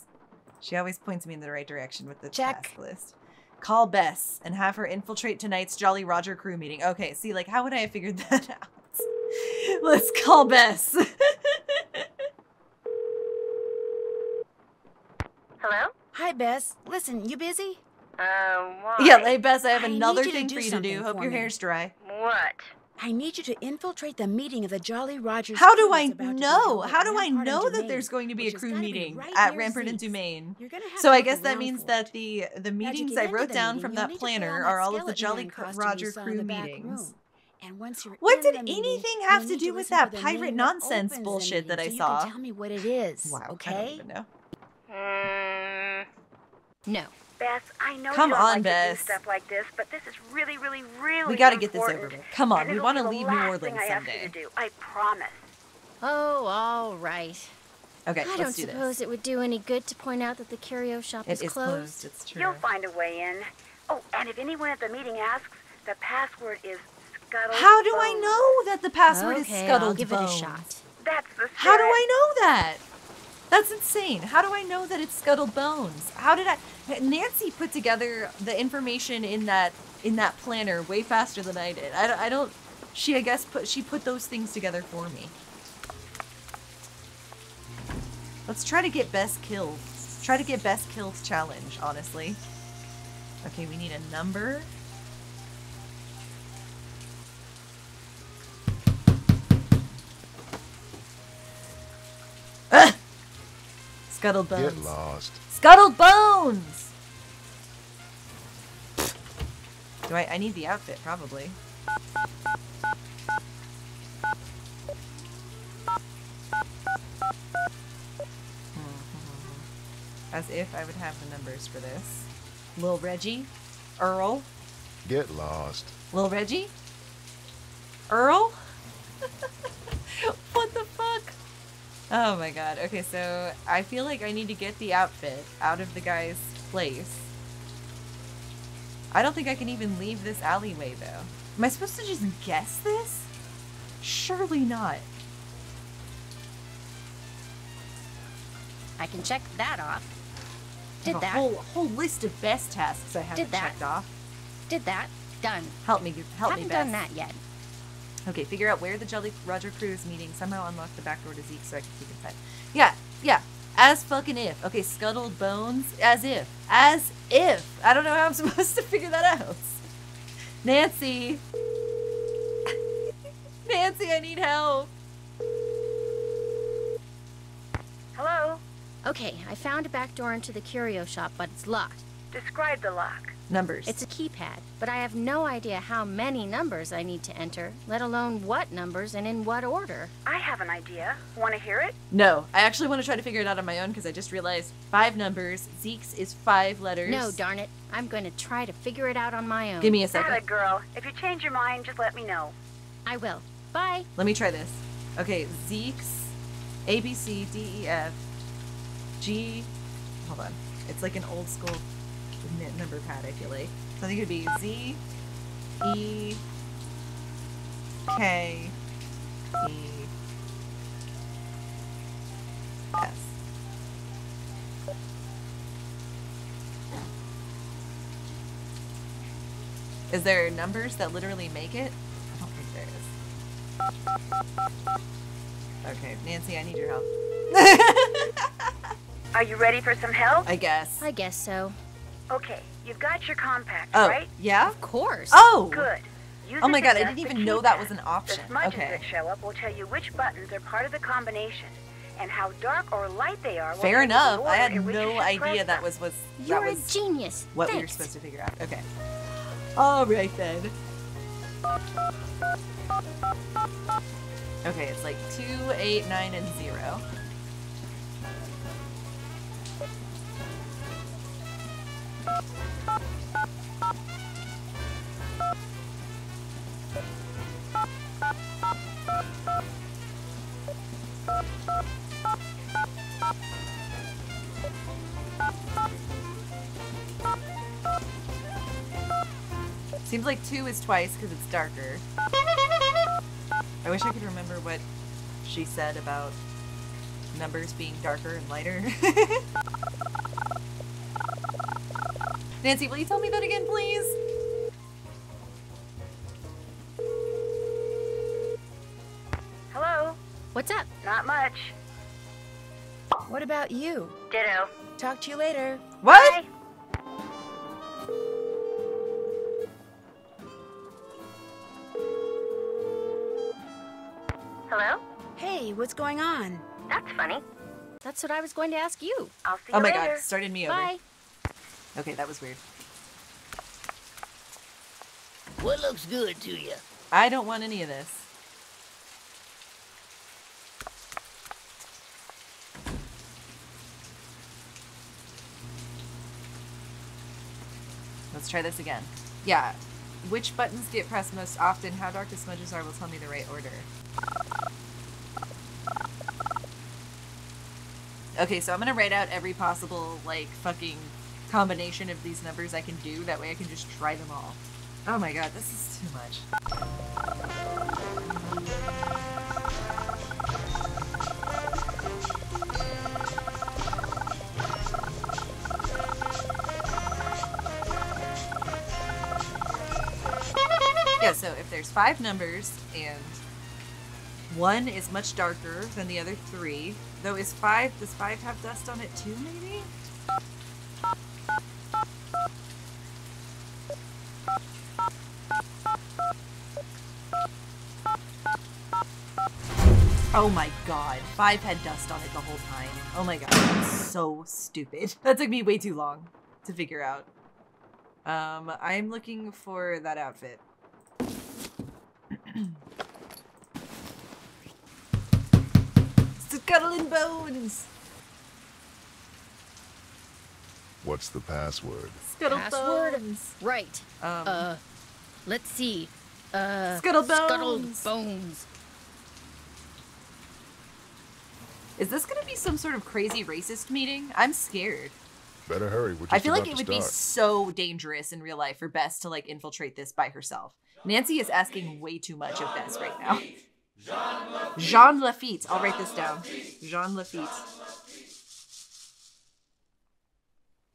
she always points me in the right direction with the task list. Call Bess and have her infiltrate tonight's Jolly Roger crew meeting. Okay, see, like, how would I have figured that out? Let's call Bess. Hello? Hi, Bess. Listen, you busy? Why? Yeah, hey, Bess, I have I another need you to thing do for you to something do. Hope for your me. hair's dry. What? I need you to infiltrate the meeting of the Jolly Rogers. How do crew I that's about to be know? held at How do I Rampart and know that Dumaine, there's going to be a which has crew gotta be meeting right at near Rampart and Zeke's. Dumaine? You're gonna have So to I look guess that around means for that it. the Now, to meetings get I into wrote the down meeting, from you'll that need to put planner on are that all of the skeleton Jolly man costume Roger you saw in crew the back meetings. room. And once you're What in did the meeting, anything you'll have to need do with listen that for the pirate name that nonsense opens the bullshit that I meeting, so saw? you can tell me what it is. Wow, Okay? I don't even know. No. Bess, I know Come you don't on, like Bess. to do stuff like this, but this is really, really, really We gotta get this important, over with. Come on, and we it'll want be to the leave New last thing Orleans I ask you someday. to do. I promise. Oh, all right. Okay, I don't let's do suppose this. it would do any good to point out that the curio shop It is is closed. It's true. You'll find a way in. Oh, and if anyone at the meeting asks, the password is Scuttle. How do I know that the password is Okay, Scuttled I'll give it a Bones? shot. That's the spirit. How do I know that? That's insane. How do I know that it's Scuttled Bones? How did I... Nancy put together the information in that planner way faster than I did. I don't... She, I guess, she put those things together for me. Let's try to get Best killed. Let's try to get Best killed challenge, honestly. Okay, we need a number. Ah! Scuttled Bones. Get lost. Scuttled Bones! Do I need the outfit, probably. As if I would have the numbers for this. Lil Reggie? Earl? Get lost. Lil Reggie? Earl? What the fuck? Oh my god. Okay, so I feel like I need to get the outfit out of the guy's place. I don't think I can even leave this alleyway, though. Am I supposed to just guess this? Surely not. I can check that off. I Did have that. a whole list of best tasks I haven't Did that. checked off. Did that. Done. Help me, Haven't Bess. done that yet. Okay, figure out where the Jolly Roger crew is meeting. Somehow unlock the back door to Zeke so I can keep inside. Yeah. As fucking if. Okay, Scuttled Bones. As if. As if. I don't know how I'm supposed to figure that out. Nancy. Nancy, I need help. Hello? Okay, I found a back door into the curio shop, but it's locked. Describe the lock. Numbers. It's a keypad, but I have no idea how many numbers I need to enter, let alone what numbers and in what order. I have an idea. Want to hear it? No, I actually want to try to figure it out on my own because I just realized 5 numbers. Zeke's is 5 letters. No, darn it. I'm going to try to figure it out on my own. Give me a second. Atta girl. If you change your mind, just let me know. I will. Bye. Let me try this. Okay, Zeke's A, B, C, D, E, F, G. Hold on. It's like an old school number pad, I feel like. So I think it'd be Z, E, K, E, S. Is there numbers that literally make it? I don't think there is. Okay, Nancy, I need your help. Are you ready for some help? I guess. I guess so. Okay, you've got your compact, Oh, right? yeah? Of course. Oh! Good. Use Oh my it to god, I adjust didn't the even know that keypad. was an option. The smudges Okay. that show up will tell you which buttons are part of the combination, and how dark or light they are will Fair tell you enough. the I order had in which you no should idea press that them. was You're a genius. what we were Thanks. supposed to figure out. Okay. Alright then. Okay, it's like 2, 8, 9, and 0. Seems like 2 is twice because it's darker. I wish I could remember what she said about numbers being darker and lighter. Nancy, will you tell me that again, please? Hello? What's up? Not much. What about you? Ditto. Talk to you later. What? Bye. Hello? Hey, what's going on? That's funny. That's what I was going to ask you. I'll see Oh you my later. god, started me over. Bye. Okay, that was weird. What looks good to you? I don't want any of this. Let's try this again. Yeah. Which buttons get pressed most often? How dark the smudges are will tell me the right order. Okay, so I'm gonna write out every possible, like, fucking combination of these numbers I can do. That way I can just try them all. Oh my god, this is too much. Yeah, so if there's 5 numbers and one is much darker than the other 3, though does 5 have dust on it too, maybe? Oh my god, 5 had dust on it the whole time. Oh my god, that's so stupid. That took me way too long to figure out. I'm looking for that outfit. Scuttle and bones! What's the password? Scuttle Password? bones! Right. Let's see. Scuttle bones! Scuttled bones. Is this gonna be some sort of crazy racist meeting? I'm scared. Better hurry. We're just I feel like about it to would be start. so dangerous in real life for Bess to, like, infiltrate this by herself. Nancy is asking way too much of Bess right now. Jean Lafitte. I'll write this down. Jean Lafitte.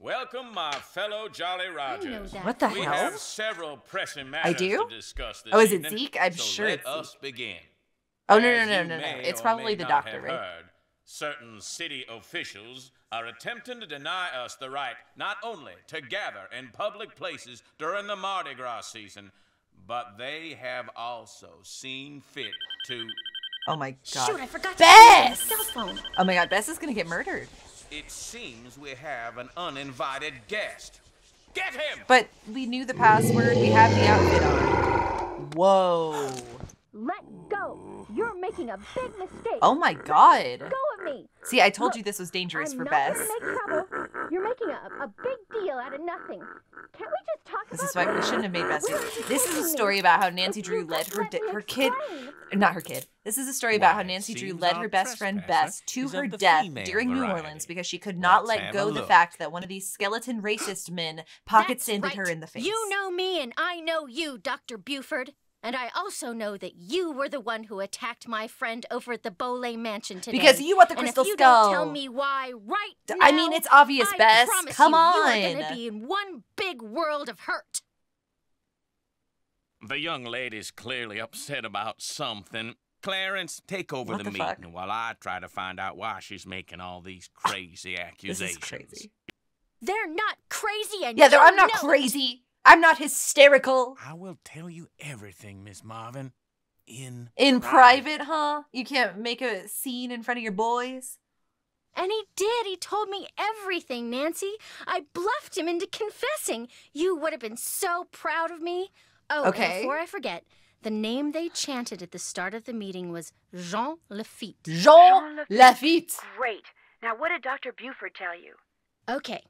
Welcome, my fellow Jolly Rogers. What the we hell? have several pressing matters I do? to discuss this Oh, is it evening, Zeke? I'm so sure let it's us Zeke. begin. Oh, no, As no, no, you no, no. may It's or probably may the not doctor, have right? heard, certain city officials are attempting to deny us the right not only to gather in public places during the Mardi Gras season, but they have also seen fit to... Oh my god. Shoot, I forgot Bess! to use my cell phone. Oh my god, Bess is gonna get murdered. It seems we have an uninvited guest. Get him! But we knew the password. We have the outfit on. Whoa. Let go. You're making a big mistake. Oh my god. Let go of me. See, I told you this was dangerous I'm for not Bess. gonna make trouble. You're making a big deal out of nothing. Can't we just talk This about is why we shouldn't have made Bess do it. This is a story about how Nancy Drew led her kid, not her kid. This is a story about how Nancy Drew led her best friend Bess to her death during New Orleans because she could not let go the fact that one of these skeleton racist men pocket sanded her in the face. You know me and I know you, Dr. Buford. And I also know that you were the one who attacked my friend over at the Boley Mansion today. Because you want the crystal and if you skull. Don't tell me why right now. I mean, it's obvious, I Bess. promise Come you, on. You are gonna be in one big world of hurt. The young lady's clearly upset about something. Clarence, take over the meeting while I try to find out why she's making all these crazy accusations. This is crazy. They're not crazy, and yeah, I'm not crazy. I'm not hysterical. I will tell you everything, Miss Marvin. In private, huh? You can't make a scene in front of your boys? And he did. He told me everything, Nancy. I bluffed him into confessing. You would have been so proud of me. Oh, okay. And before I forget, the name they chanted at the start of the meeting was Jean Lafitte. Jean Lafitte. Great. Now, what did Dr. Buford tell you? Okay.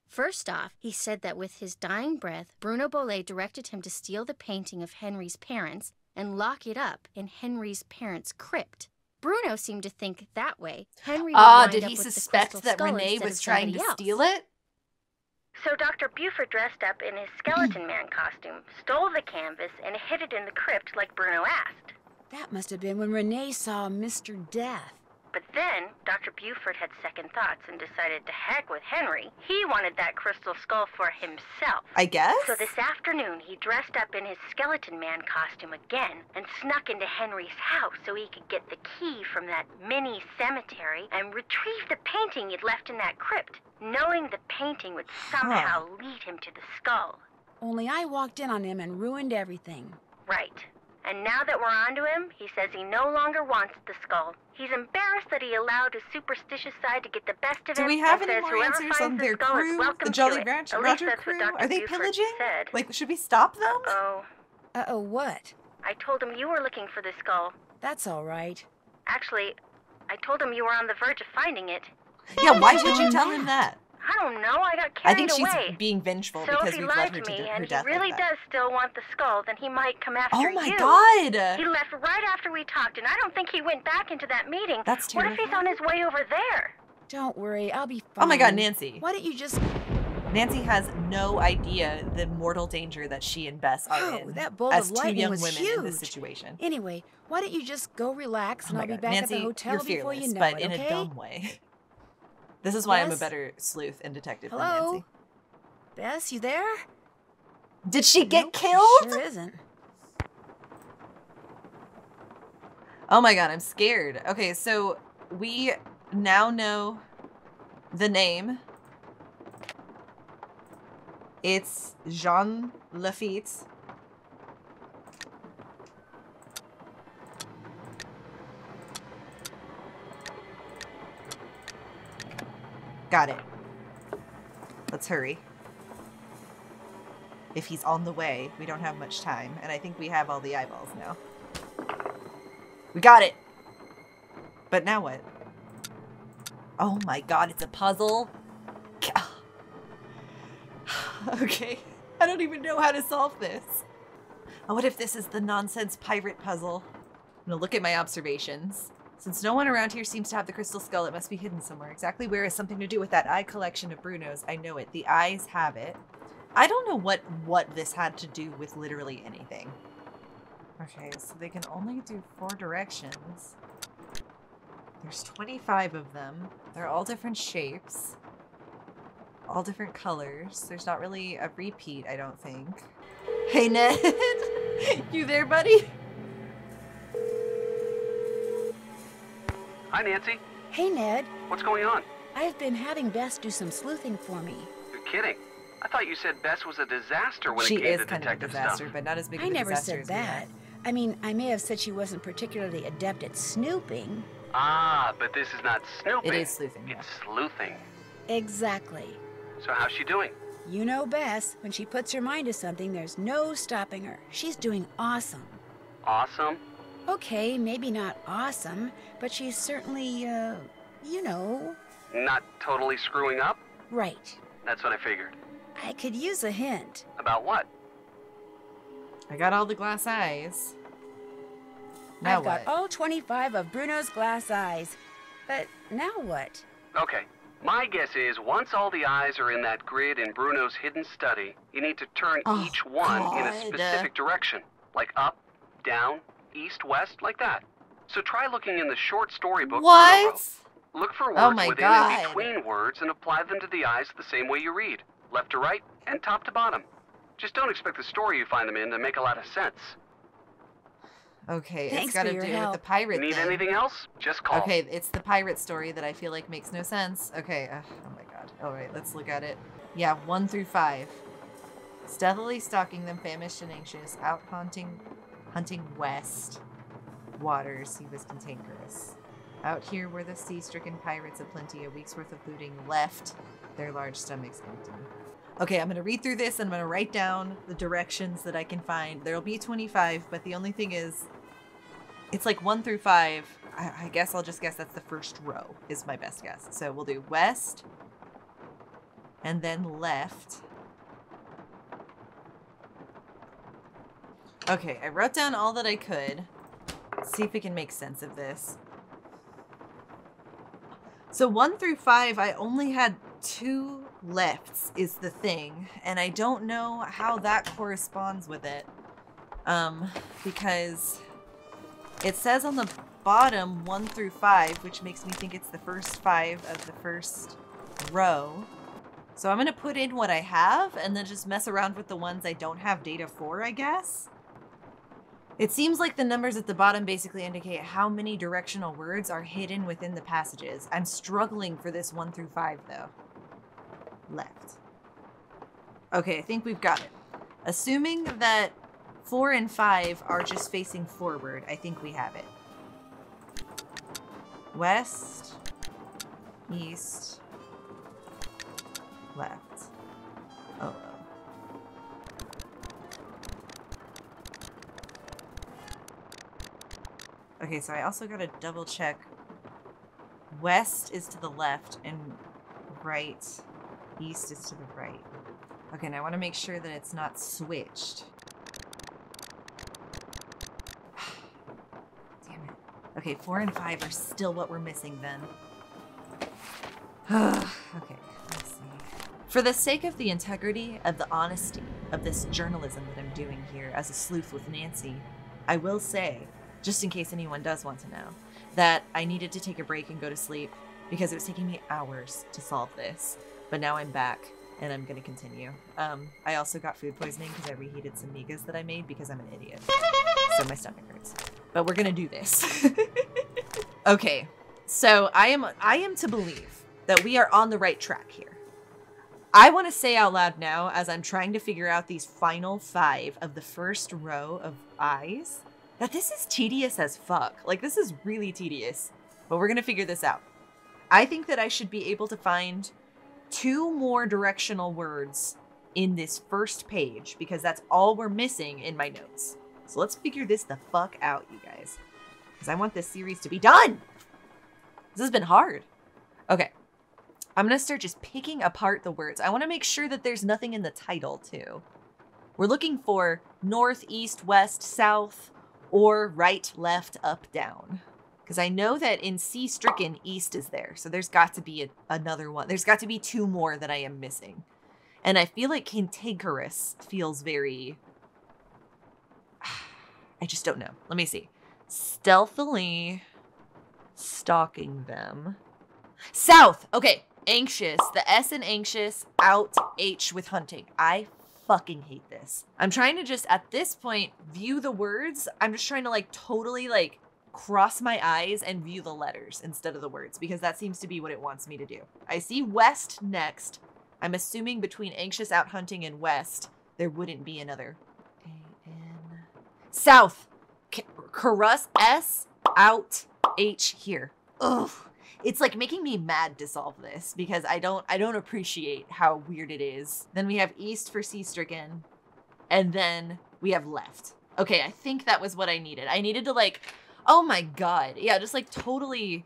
First off, he said that with his dying breath, Bruno Bolet directed him to steal the painting of Henry's parents and lock it up in Henry's parents' crypt. Bruno seemed to think that way Henry would wind did up he with suspect the that skull Renee was of trying to steal it? So Dr. Buford dressed up in his skeleton man costume, stole the canvas, and hid it in the crypt like Bruno asked. That must have been when Renee saw Mr. Death. But then, Dr. Buford had second thoughts and decided to heck with Henry. He wanted that crystal skull for himself. I guess? So this afternoon, he dressed up in his skeleton man costume again and snuck into Henry's house so he could get the key from that mini cemetery and retrieve the painting he'd left in that crypt, knowing the painting would somehow lead him to the skull. Only I walked in on him and ruined everything. Right. And now that we're onto him, he says he no longer wants the skull. He's embarrassed that he allowed his superstitious side to get the best of him. Do we have and any says more whoever answers finds on their skull is crew? welcome The Jolly to it. Rancher At least that's crew? what Dr. Are they Buford pillaging? said. Like, should we stop them? Oh. Uh-oh, what? I told him you were looking for the skull. That's all right. Actually, I told him you were on the verge of finding it. Yeah, why would you tell him that? I don't know. I got I carried think away. she's being vengeful So because if he we've led lied her to to me her and death he really like that. does still want the skull, then he might come after you. Oh my god! He left right after we talked, and I don't think he went back into that meeting. That's What if he's on his way over there? Don't worry, I'll be fine. Oh my god, Nancy. Why don't you just... Nancy has no idea the mortal danger that she and Bess are in that bolt as of two lightning young was women huge. in this situation. Anyway, why don't you just go relax and I'll be back Nancy, at the hotel you're before fearless, you know but it, in okay? a dumb way. This is why I'm a Bess? better sleuth and detective Hello? than Nancy. Bess, you there? Did she get Nope, killed? She sure isn't. Oh my god, I'm scared. Okay, so we now know the name. It's Jean Lafitte. Got it. Let's hurry. If he's on the way, we don't have much time, and I think we have all the eyeballs now. We got it! But now what? Oh my god, it's a puzzle. Okay, I don't even know how to solve this. Oh, what if this is the nonsense pirate puzzle? I'm gonna look at my observations. Since no one around here seems to have the crystal skull, it must be hidden somewhere. Exactly where is something to do with that eye collection of Bruno's. I know it. The eyes have it. I don't know what this had to do with literally anything. Okay, so they can only do 4 directions. There's 25 of them. They're all different shapes. All different colors. There's not really a repeat, I don't think. Hey, Ned! You there, buddy? Hi, Nancy. Hey, Ned. What's going on? I've been having Bess do some sleuthing for me. You're kidding. I thought you said Bess was a disaster when She it came is to kind of a detective disaster, stuff. but not as big of I a never disaster said as we have. that. I mean, I may have said she wasn't particularly adept at snooping. Ah, but this is not snooping. It is sleuthing, yeah. It's sleuthing. Exactly. So how's she doing? You know Bess, when she puts her mind to something, there's no stopping her. She's doing awesome. Awesome. Okay, maybe not awesome, but she's certainly, you know. Not totally screwing up? Right. That's what I figured. I could use a hint. About what? I got all the glass eyes. Now I've got what? all 25 of Bruno's glass eyes. But now what? Okay. My guess is once all the eyes are in that grid in Bruno's hidden study, you need to turn each one in a specific direction. Like up, down, east, west, like that. So try looking in the short storybook. What? Look for Oh words my within God. and between words and apply them to the eyes the same way you read. Left to right and top to bottom. Just don't expect the story you find them in to make a lot of sense. Okay, Thanks it's got to for do your with help. the pirate Need thing. anything else? Just call. Okay, it's the pirate story that I feel like makes no sense. Okay, oh my god. Alright, let's look at it. Yeah, 1 through 5. Stealthily stalking them, famished and anxious, out hunting west waters, he was cantankerous. Out here were the sea-stricken pirates aplenty, a week's worth of looting left their large stomachs empty. Okay, I'm gonna read through this and I'm gonna write down the directions that I can find. There'll be 25, but the only thing is, it's like 1 through 5. I guess I'll just guess that's the first row, is my best guess. So we'll do west, and then left. Okay, I wrote down all that I could. Let's see if we can make sense of this. So 1 through 5, I only had 2 lefts is the thing, and I don't know how that corresponds with it. Because it says on the bottom 1 through 5, which makes me think it's the first 5 of the first row. So I'm gonna put in what I have and then just mess around with the ones I don't have data for, I guess. It seems like the numbers at the bottom basically indicate how many directional words are hidden within the passages. I'm struggling for this 1 through 5 though. Left. Okay, I think we've got it. Assuming that 4 and 5 are just facing forward, I think we have it. West, east, left. Oh. Okay, so I also gotta double check. West is to the left and right. East is to the right. Okay, now I want to make sure that it's not switched. Damn it. Okay, 4 and 5 are still what we're missing then. Okay, let's see. For the sake of the integrity, of the honesty, of this journalism that I'm doing here as a sleuth with Nancy, I will say, just in case anyone does want to know, that I needed to take a break and go to sleep because it was taking me hours to solve this. But now I'm back and I'm gonna continue. I also got food poisoning because I reheated some migas that I made because I'm an idiot. So my stomach hurts. But we're gonna do this. Okay, so I am to believe that we are on the right track here. I want to say out loud now, as I'm trying to figure out these final 5 of the first row of eyes, that this is tedious as fuck. Like, this is really tedious. But we're gonna figure this out. I think that I should be able to find 2 more directional words in this first page because that's all we're missing in my notes. So let's figure this the fuck out, you guys. Because I want this series to be done. This has been hard. Okay. I'm going to start just picking apart the words. I want to make sure that there's nothing in the title, too. We're looking for north, east, west, south, or right, left, up, down. Because I know that in sea-stricken, east is there. So there's got to be another one. There's got to be 2 more that I am missing. And I feel like cantankerous feels very... I just don't know. Let me see. Stealthily stalking them. South! Okay. Anxious. The S in anxious. Out. H with hunting. I fucking hate this. I'm trying to just, at this point, view the words. I'm just trying to, like, totally, like, cross my eyes and view the letters instead of the words because that seems to be what it wants me to do. I see west next. I'm assuming between anxious, out hunting, and west, there wouldn't be another. A-N. South. Carus. S. Out. H here. Ugh. It's like making me mad to solve this because I don't appreciate how weird it is. Then we have east for sea-stricken. And then we have left. Okay, I think that was what I needed. I needed to, like, oh my god. Yeah, just like totally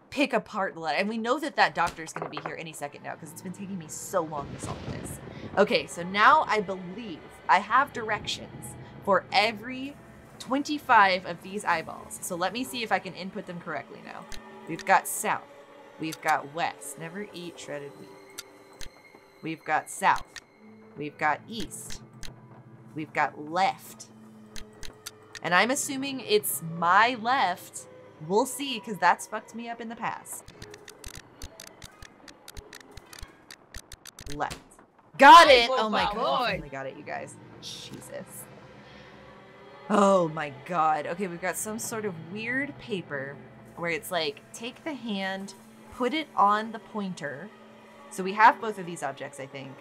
pick apart the letter. And we know that that doctor's going to be here any second now because it's been taking me so long to solve this. Okay, so now I believe I have directions for every 25 of these eyeballs. So let me see if I can input them correctly now. We've got south. We've got west. Never eat shredded wheat. We've got south. We've got east. We've got left. And I'm assuming it's my left. We'll see, because that's fucked me up in the past. Left. got it! Ay, Oh my por god, I favor. finally got it, you guys. Jesus. Oh my god. Okay, we've got some sort of weird paper where it's like, take the hand, put it on the pointer. So we have both of these objects, I think.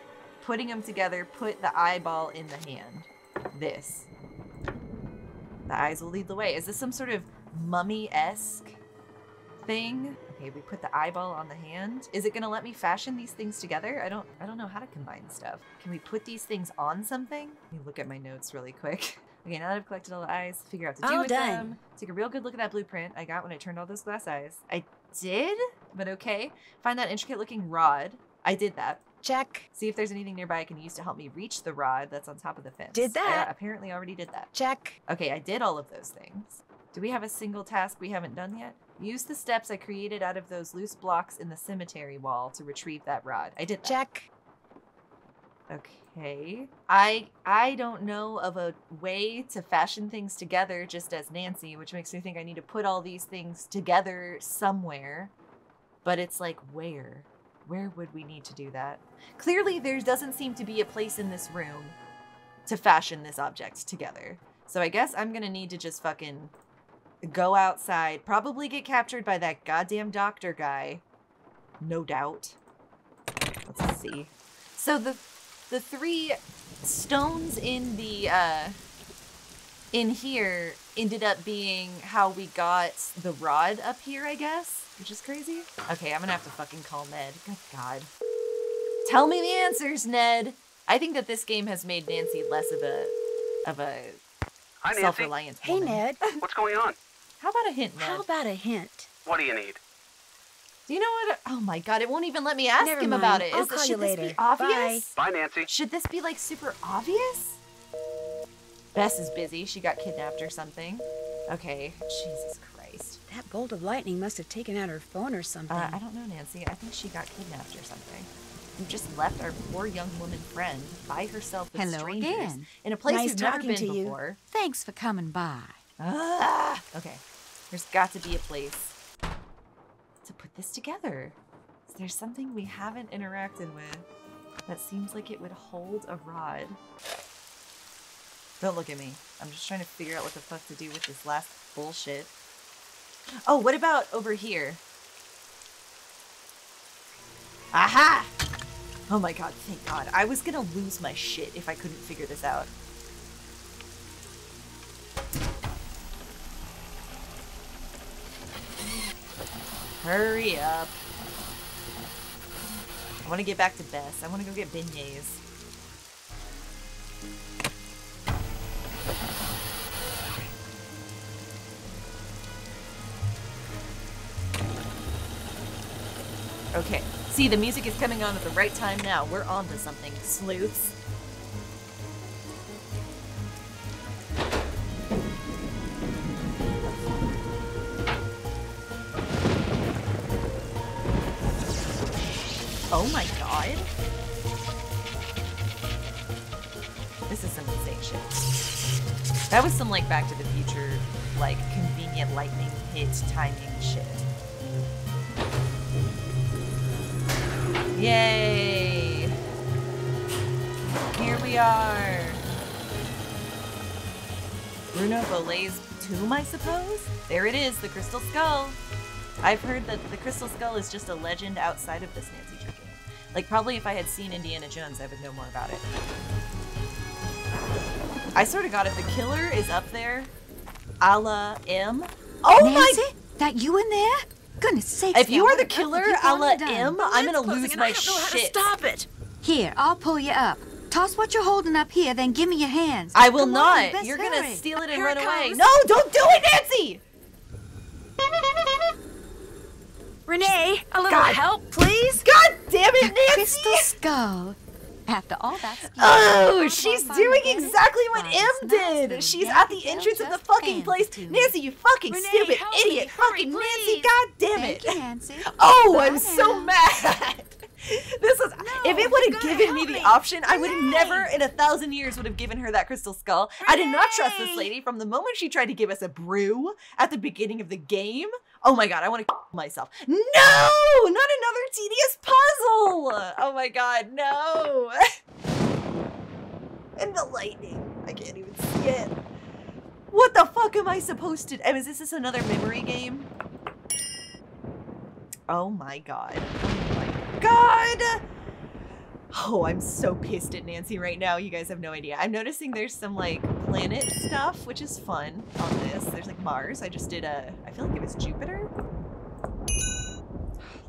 Putting them together, put the eyeball in the hand. This. The eyes will lead the way. Is this some sort of mummy-esque thing? Okay, we put the eyeball on the hand. Is it gonna let me fashion these things together? I don't know how to combine stuff. Can we put these things on something? Let me look at my notes really quick. Okay, now that I've collected all the eyes, figure out what to do with them. Take a real good look at that blueprint I got when I turned all those glass eyes. I did, but okay. Find that intricate looking rod. I did that. Check. See if there's anything nearby I can use to help me reach the rod that's on top of the fence. Did that. I apparently already did that. Check. Okay, I did all of those things. Do we have a single task we haven't done yet? Use the steps I created out of those loose blocks in the cemetery wall to retrieve that rod. I did that. Check. Okay. I don't know of a way to fashion things together just as Nancy, which makes me think I need to put all these things together somewhere. But it's like, where? Where would we need to do that? Clearly, there doesn't seem to be a place in this room to fashion this object together. So I guess I'm gonna need to just fucking go outside, probably get captured by that goddamn doctor guy. No doubt. Let's see. So the three stones in the in here ended up being how we got the rod up here, I guess, which is crazy. Okay, I'm gonna have to fucking call Ned. Good God. Tell me the answers, Ned. I think that this game has made Nancy less of a Hi, Nancy. self-reliant Hey, woman. Ned. What's going on? How about a hint, Ned? How about a hint? What do you need? Do you know what? Oh my God, it won't even let me ask Never him mind. about it. I'll call you Should this later. be obvious? Bye, Nancy. Should this be like super obvious? Bess is busy. She got kidnapped or something. Okay. Jesus Christ. That bolt of lightning must have taken out her phone or something. I don't know, Nancy. I think she got kidnapped or something. You just left our poor young woman friend by herself with Hello strangers again. in a place Nice we've never talking been to you. before. Thanks for coming by. Okay. There's got to be a place to put this together. Is there something we haven't interacted with that seems like it would hold a rod? Don't look at me. I'm just trying to figure out what the fuck to do with this last bullshit. Oh, what about over here? Aha! Oh my God, thank God. I was gonna lose my shit if I couldn't figure this out. Hurry up. I want to get back to Bess. I want to go get beignets. Okay. See, the music is coming on at the right time now. We're on to something, sleuths. Oh my God. This is some insane shit. That was some like Back to the Future, like convenient lightning hit timing shit. Yay! Here we are. Bruno Bolet's tomb, I suppose? There it is, the Crystal Skull. I've heard that the Crystal Skull is just a legend outside of this Nancy Drew game. Like, probably if I had seen Indiana Jones, I would know more about it. I swear to God, if the killer is up there, a la M. Oh Nancy? my! That you in there? Goodness sakes. If you now, are the what killer, have you a la gone and done? M, I'm gonna lose my shit. Stop it! Here, I'll pull you up. Toss what you're holding up here, then give me your hands. I will Come on, not. let's You're gonna hurry. steal it and Here run it away. comes. No, don't do it, Nancy! Renee, a little God. help, please? God damn it, The Nancy! Crystal Skull. After all that scheming, Oh, I'll she's find doing the better exactly what spot. M It's nice did. little She's yankee at the tail entrance of the just fucking hands place. to me. Nancy, you fucking Renee, stupid help idiot. me. Hurry, Fucking Nancy, please. god damn it. Thank you, Nancy. Oh, Bye I'm so now. mad. This was, if it would have given me the option, I would have never in 1,000 years would have given her that crystal skull. I did not trust this lady from the moment she tried to give us a brew at the beginning of the game. Oh my god, I want to kill myself. No! Not another tedious puzzle! Oh my god, no! And the lightning. I can't even see it. What the fuck am I supposed to... Is this another memory game? Oh my god. Oh my god! Oh, I'm so pissed at Nancy right now. You guys have no idea. I'm noticing there's some, like, planet stuff, which is fun on this. There's, like, Mars. I just did a... I feel like it was Jupiter.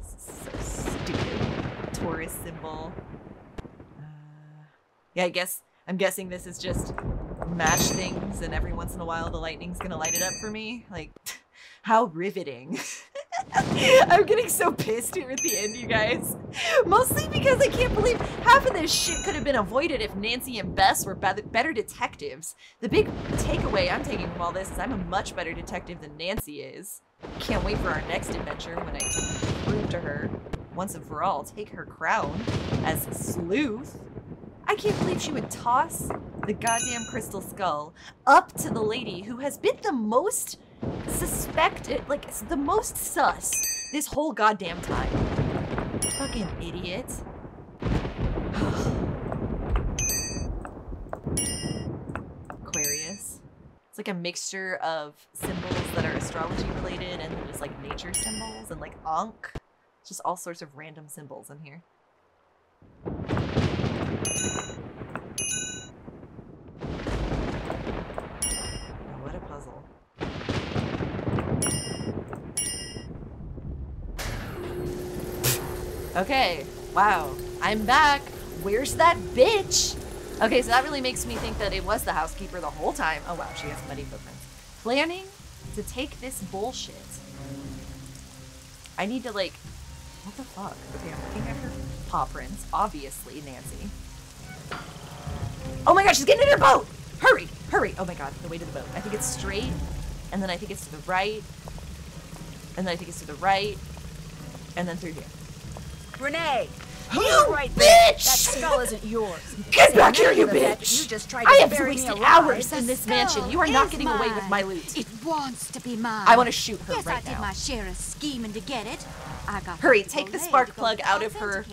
This is so stupid. Taurus symbol. Yeah, I'm guessing this is just match things, and every once in a while the lightning's gonna light it up for me. Like, how riveting. I'm getting so pissed here at the end, you guys. Mostly because I can't believe half of this shit could have been avoided if Nancy and Bess were better detectives. The big takeaway I'm taking from all this is I'm a much better detective than Nancy is. Can't wait for our next adventure when I prove to her, once and for all, take her crown as Sleuth. I can't believe she would toss the goddamn crystal skull up to the lady who has been the most suspected, like, the most sus this whole goddamn time. Fucking idiot. Aquarius. It's like a mixture of symbols that are astrology related and then just like nature symbols and like Ankh. Just all sorts of random symbols in here. What a puzzle. Okay, wow, I'm back. Where's that bitch? Okay, so that really makes me think that it was the housekeeper the whole time. Oh wow, she has muddy footprints. Planning to take this bullshit. I need to like, what the fuck? Okay, I'm looking at her paw prints. Obviously, Nancy. Oh my god, she's getting in her boat! Hurry, hurry! Oh my god, the way to the boat. I think it's straight, and then I think it's to the right, and then I think it's to the right, and then through here. Renee! You right bitch! There. That skull isn't yours. Get back here, you bitch! You just tried I to have bury me wasted alive. hours in this mansion. You are not getting away with my loot. It wants to be mine. I want to shoot her yes, right I did now. my share of scheming to get it. I got Hurry, take the spark plug out of her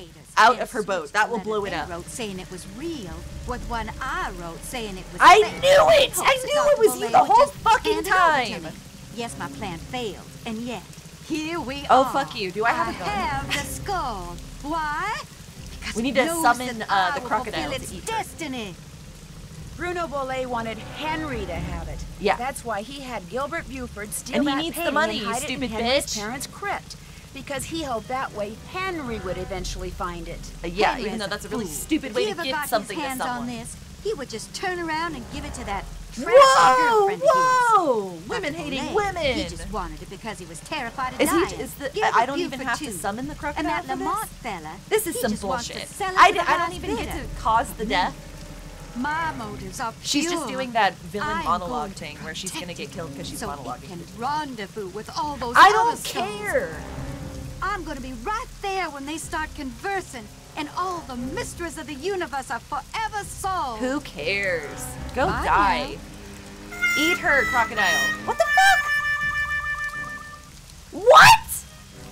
boat. That will blow it up. Wrote saying it was real, with one I wrote saying it was I fake. knew it! I knew it was you the whole fucking time! Yes, my plan failed, and yet, here we Oh, are. fuck you. Do I have a gun? I have the skull. Why? Because we need to summon the crocodile its to eat destiny. Bruno Bollet wanted Henry to have it. Yeah. That's why he had Gilbert Buford steal And he that needs the painting money, and you hide stupid it in Henry's bitch. parents' crypt. Because he hoped that way Henry would eventually find it. Yeah, Henry even though is that's a really fool. stupid If way he to ever give got something his to hands someone. on this, he would just turn around and give it to that Whoa! girlfriend Whoa! of his. Women hating Dr. women! Bollet, he just wanted it because he was terrified of Is dying. he? Is the? Gilbert I don't even Buford have too. to summon the crocodile And that for Lamont this? fella. This is he some just wants to bullshit. sell it I to the don't highest even get bidder. to cause the death. My motives are pure. She's just doing that villain I'm monologue going to thing where she's gonna get killed because she's so monologuing. he can rendezvous with all those I other don't souls. care. I'm gonna be right there when they start conversing, and all the mysteries of the universe are forever solved. Who cares? Go I die. Eat her, crocodile. What the fuck? What?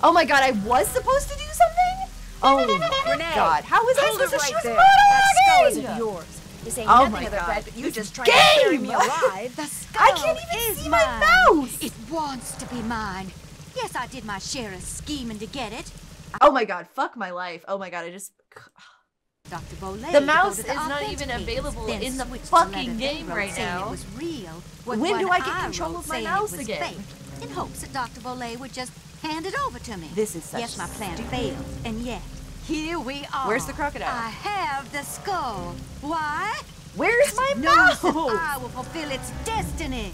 Oh my god, I was supposed to do something? Oh my Renee, god, how was I hold it supposed to right shoot there. monologuing? That skull isn't yours. This ain't Oh nothing my of the God. fact that you This just tried to bury game! me alive. The skull I can't even is see mine. my mouse. It wants to be mine. Yes, I did my share of scheming to get it. Oh my god, fuck my life. Oh my god, I just... Dr. Bollet The mouse devoted is the not even authenticators, available then in the switched to fucking letter they game wrote right saying now. It was real. with When do one I get control wrote of my saying mouse it was again? Fake, in hopes that Dr. Bollet would just hand it over to me. This is such Yes, my plan stupid- failed, and yet here we are. Where's the crocodile? I have the skull. Why? Where's my It knows that mouse? I will fulfill its destiny.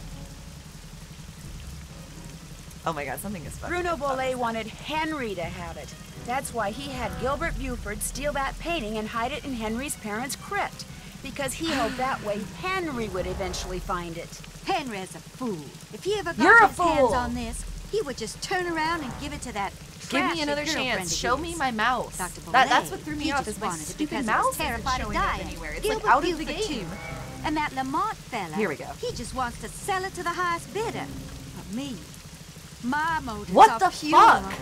Oh my god, something is fucking Bruno Bollet wanted Henry to have it. That's why he had Gilbert Buford steal that painting and hide it in Henry's parents' crypt. Because he hoped that way Henry would eventually find it. Henry is a fool. If he ever got You're a his hands fool. on this, he would just turn around and give it to that Give me another chance. Show me my mouse. That's what threw me off is my stupid mouse isn't showing up anywhere. It's like out of the game. And that Lamont fella, here we go. He just wants to sell it to the highest bidder. But me, my motives what the are pure. fuck?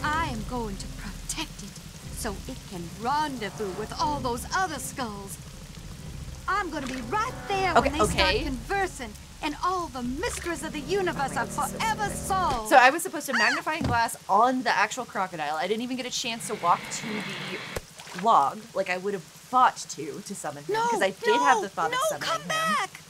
I am going to protect it so it can rendezvous with all those other skulls. I'm going to be right there when they start conversing, and all the mysteries of the universe are forever solved. So I was supposed to magnifying glass on the actual crocodile. I didn't even get a chance to walk to the log like I would have thought to summon him, because I did have the thought of summoning him. Back.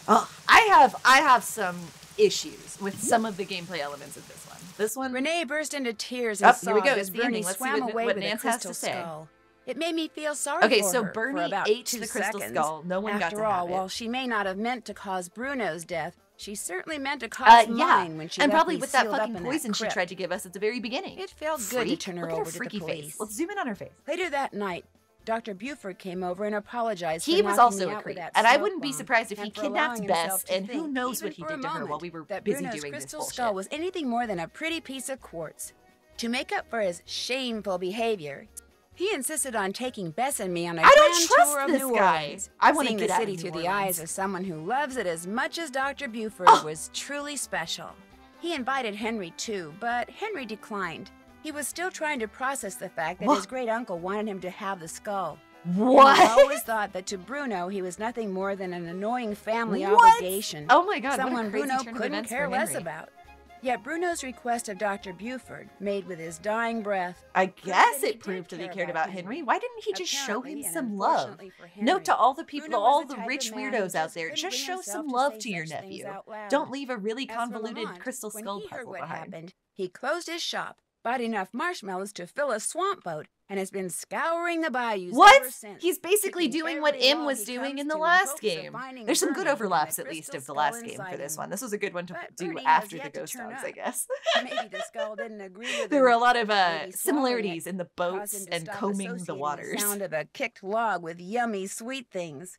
Oh, I have some issues with some of the gameplay elements of this one. This one, Renee burst into tears and here we go. as It's the Bernie ending. Let's swam see away what with Nance a has to crystal say. skull. It made me feel sorry Okay, for so her Bernie for about ate 2 the crystal seconds. skull. No one got After to all, have it. while she may not have meant to cause Bruno's death, she certainly meant to cause mine when she and left probably me with that sealed up fucking in poison that she crypt. tried to give us at the very beginning. It felt good to turn her Look at over her to freaky the police. face. Let's zoom in on her face. Later that night, Dr. Buford came over and apologized He for was knocking also me a out with creep, that and I smoke wouldn't be bomb, surprised if he and for kidnapped allowing Bess, himself to and who think, knows what even he for did a to her while moment, we were that busy Bruno's doing this crystal bullshit. skull was anything more than a pretty piece of quartz. To make up for his shameful behavior, he insisted on taking Bess and me on a I don't grand trust tour of this New guy. Orleans. I wanna Seeing get the out city of through New the Orleans. eyes of someone who loves it as much as Dr. Buford was truly special. He invited Henry too, but Henry declined. He was still trying to process the fact that his great uncle wanted him to have the skull. What? And he always thought that to Bruno he was nothing more than an annoying family What? obligation. Oh my God, what a Someone crazy Bruno turn of couldn't events care for less Henry. about. Yet Bruno's request of Dr. Buford, made with his dying breath, I guess it proved that he cared about Henry. Why didn't he just show him some love? Note to all the people, all the rich weirdos out there, just show some love to your nephew. Don't leave a really convoluted crystal skull puzzle behind. He closed his shop, bought enough marshmallows to fill a swamp boat, and has been scouring the bayous What? ever since. He's basically doing what every M log was he doing comes in the to in last hopes of game. finding There's some Bernie good from overlaps that at least crystal of the skull last game inside for this him. one. This was a good one to But do Bernie after has the yet to ghost turn dogs, up. I guess. Maybe the skull didn't agree with There him. were a lot of Maybe swallowing similarities it in the caused boats him to and stop combing the associating waters. The sound of a kicked log with yummy sweet things.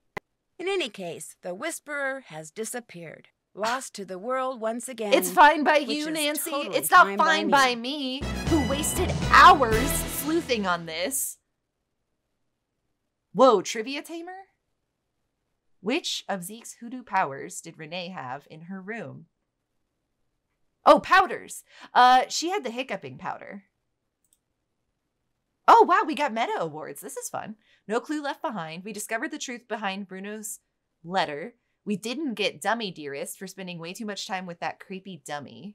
In any case, the Whisperer has disappeared, lost to the world once again. It's fine by which you, is Nancy. totally It's not fine by me, who wasted hours sleuthing on this. Whoa, Trivia Tamer? Which of Zeke's hoodoo powers did Renee have in her room? Oh, powders. She had the hiccuping powder. Oh, wow, we got meta awards. This is fun. No clue left behind. We discovered the truth behind Bruno's letter. We didn't get dummy dearest for spending way too much time with that creepy dummy.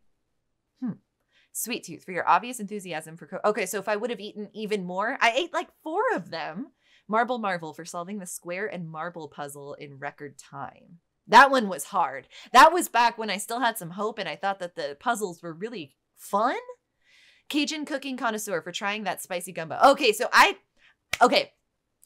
Sweet Tooth for your obvious enthusiasm for okay, so if I would have eaten even more, I ate like 4 of them. Marble Marvel for solving the square and marble puzzle in record time. That one was hard. That was back when I still had some hope and I thought that the puzzles were really fun. Cajun cooking connoisseur for trying that spicy gumbo. Okay, so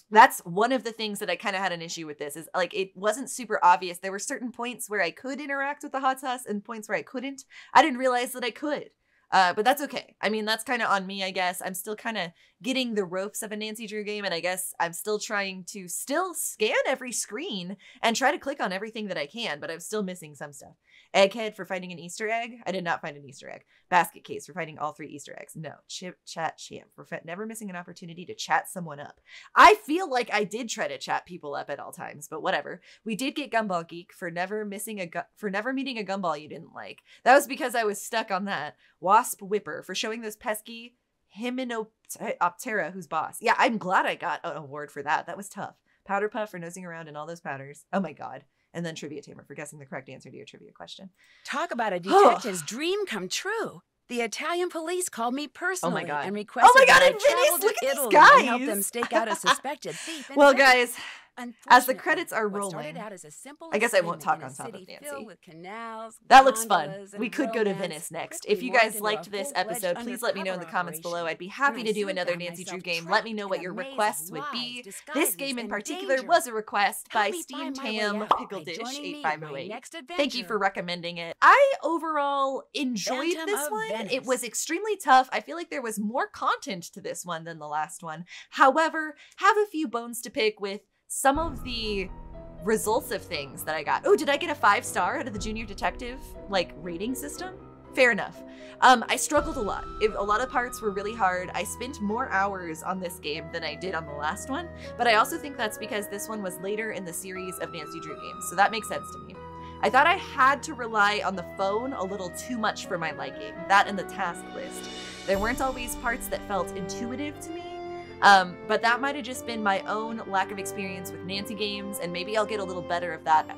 that's one of the things that I kind of had an issue with this is like, it wasn't super obvious. There were certain points where I could interact with the hot sauce and points where I couldn't. I didn't realize that I could. But that's okay. I mean, that's kind of on me, I guess. I'm still kind of getting the ropes of a Nancy Drew game, and I guess I'm still trying to scan every screen and try to click on everything that I can, but I'm still missing some stuff. Egghead for finding an Easter egg. I did not find an Easter egg. Basket Case for finding all 3 Easter eggs. No. Chip, chat, champ for never missing an opportunity to chat someone up. I feel like I did try to chat people up at all times, but whatever. We did get Gumball Geek for never meeting a gumball you didn't like. That was because I was stuck on that. Wasp Whipper for showing those pesky Hymenoptera who's boss. Yeah, I'm glad I got an award for that. That was tough. Powder Puff for nosing around in all those powders. Oh my God. And then Trivia Tamer for guessing the correct answer to your trivia question. Talk about a detective's dream come true. The Italian police called me personally and requested that I travel to Italy and help them stake out a suspected thief. Well, guys, as the credits are rolling, I guess I won't talk on top of Nancy. That looks fun. We could go to Venice next. If you guys liked this episode, please let me know in the comments below. I'd be happy to do another Nancy Drew game. Let me know what your requests would be. This game in particular was a request by Steam Tam Pickle Dish 8508. Thank you for recommending it. I overall enjoyed this one. It was extremely tough. I feel like there was more content to this one than the last one. However, have a few bones to pick with some of the results of things that I got. Oh, did I get a 5-star out of the Junior Detective, like, rating system? Fair enough. I struggled a lot. A lot of parts were really hard. I spent more hours on this game than I did on the last one, but I also think that's because this one was later in the series of Nancy Drew games, so that makes sense to me. I thought I had to rely on the phone a little too much for my liking, that and the task list. There weren't always parts that felt intuitive to me, but that might have just been my own lack of experience with Nancy games, and maybe I'll get a little better at that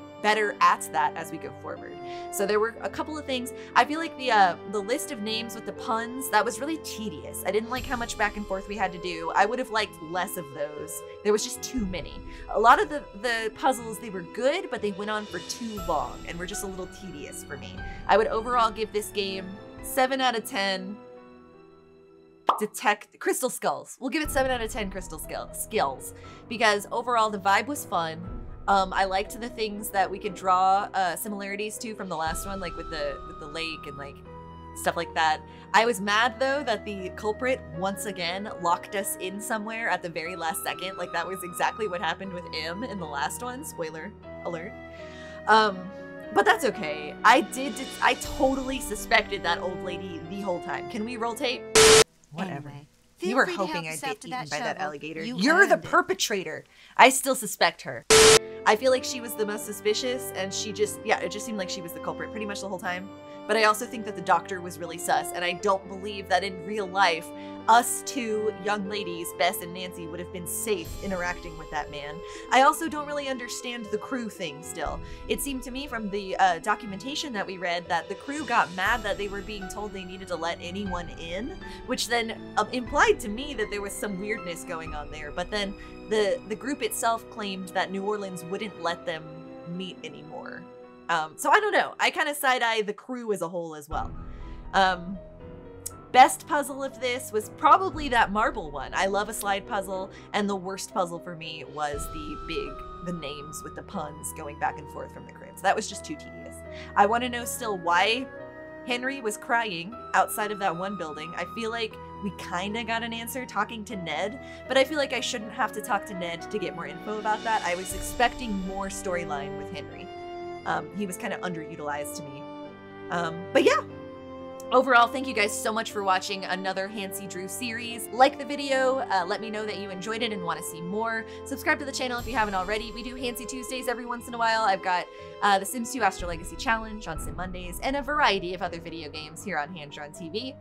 as we go forward. So there were a couple of things. I feel like the list of names with the puns, that was really tedious. I didn't like how much back and forth we had to do. I would have liked less of those. There was just too many. A lot of the puzzles, they were good, but they went on for too long and were just a little tedious for me. I would overall give this game 7 out of 10 crystal skulls. We'll give it 7 out of 10 crystal skills because overall the vibe was fun. I liked the things that we could draw similarities to from the last one, like with the lake and like stuff like that. I was mad though that the culprit once again locked us in somewhere at the very last second. Like that was exactly what happened with M in the last one. Spoiler alert. But that's okay. I totally suspected that old lady the whole time. Can we roll tape? Whatever. Anyway, You were hoping I'd get eaten by that alligator. You're the perpetrator. I still suspect her. I feel like she was the most suspicious, and she just, yeah, it just seemed like she was the culprit pretty much the whole time. But I also think that the doctor was really sus, and I don't believe that in real life, us two young ladies, Bess and Nancy, would have been safe interacting with that man. I also don't really understand the crew thing still. It seemed to me from the documentation that we read that the crew got mad that they were being told they needed to let anyone in, which then implied to me that there was some weirdness going on there. But then the group itself claimed that New Orleans wouldn't let them meet anymore. So I don't know. I kind of side-eye the crew as a whole as well. Best puzzle of this was probably that marble one. I love a slide puzzle, and the worst puzzle for me was the names with the puns going back and forth from the crib. So that was just too tedious. I want to know still why Henry was crying outside of that one building. I feel like we kind of got an answer talking to Ned, but I feel like I shouldn't have to talk to Ned to get more info about that. I was expecting more storyline with Henry. He was kind of underutilized to me. But yeah. Overall, thank you guys so much for watching another HANCY Drew series. Like the video, let me know that you enjoyed it and want to see more. Subscribe to the channel if you haven't already. We do HANCY Tuesdays every once in a while. I've got the Sims 2 Astro Legacy Challenge on Sim Mondays and a variety of other video games here on Hand Drawn TV.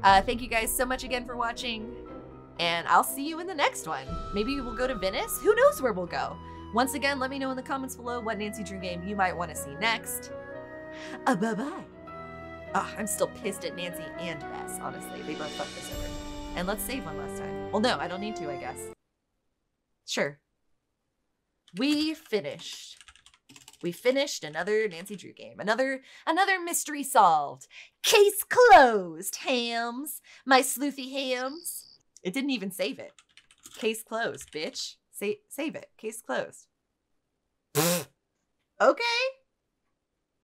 Thank you guys so much again for watching, and I'll see you in the next one. Maybe we'll go to Venice? Who knows where we'll go? Once again, let me know in the comments below what Nancy Drew game you might want to see next. Bye-bye. Oh, I'm still pissed at Nancy and Bess, honestly. They both fucked us over. And let's save one last time. Well, no, I don't need to, I guess. Sure. We finished. We finished another Nancy Drew game. Another mystery solved. Case closed, hams. My sleuthy hams. It didn't even save it. Case closed, bitch. Save it. Case closed. Okay.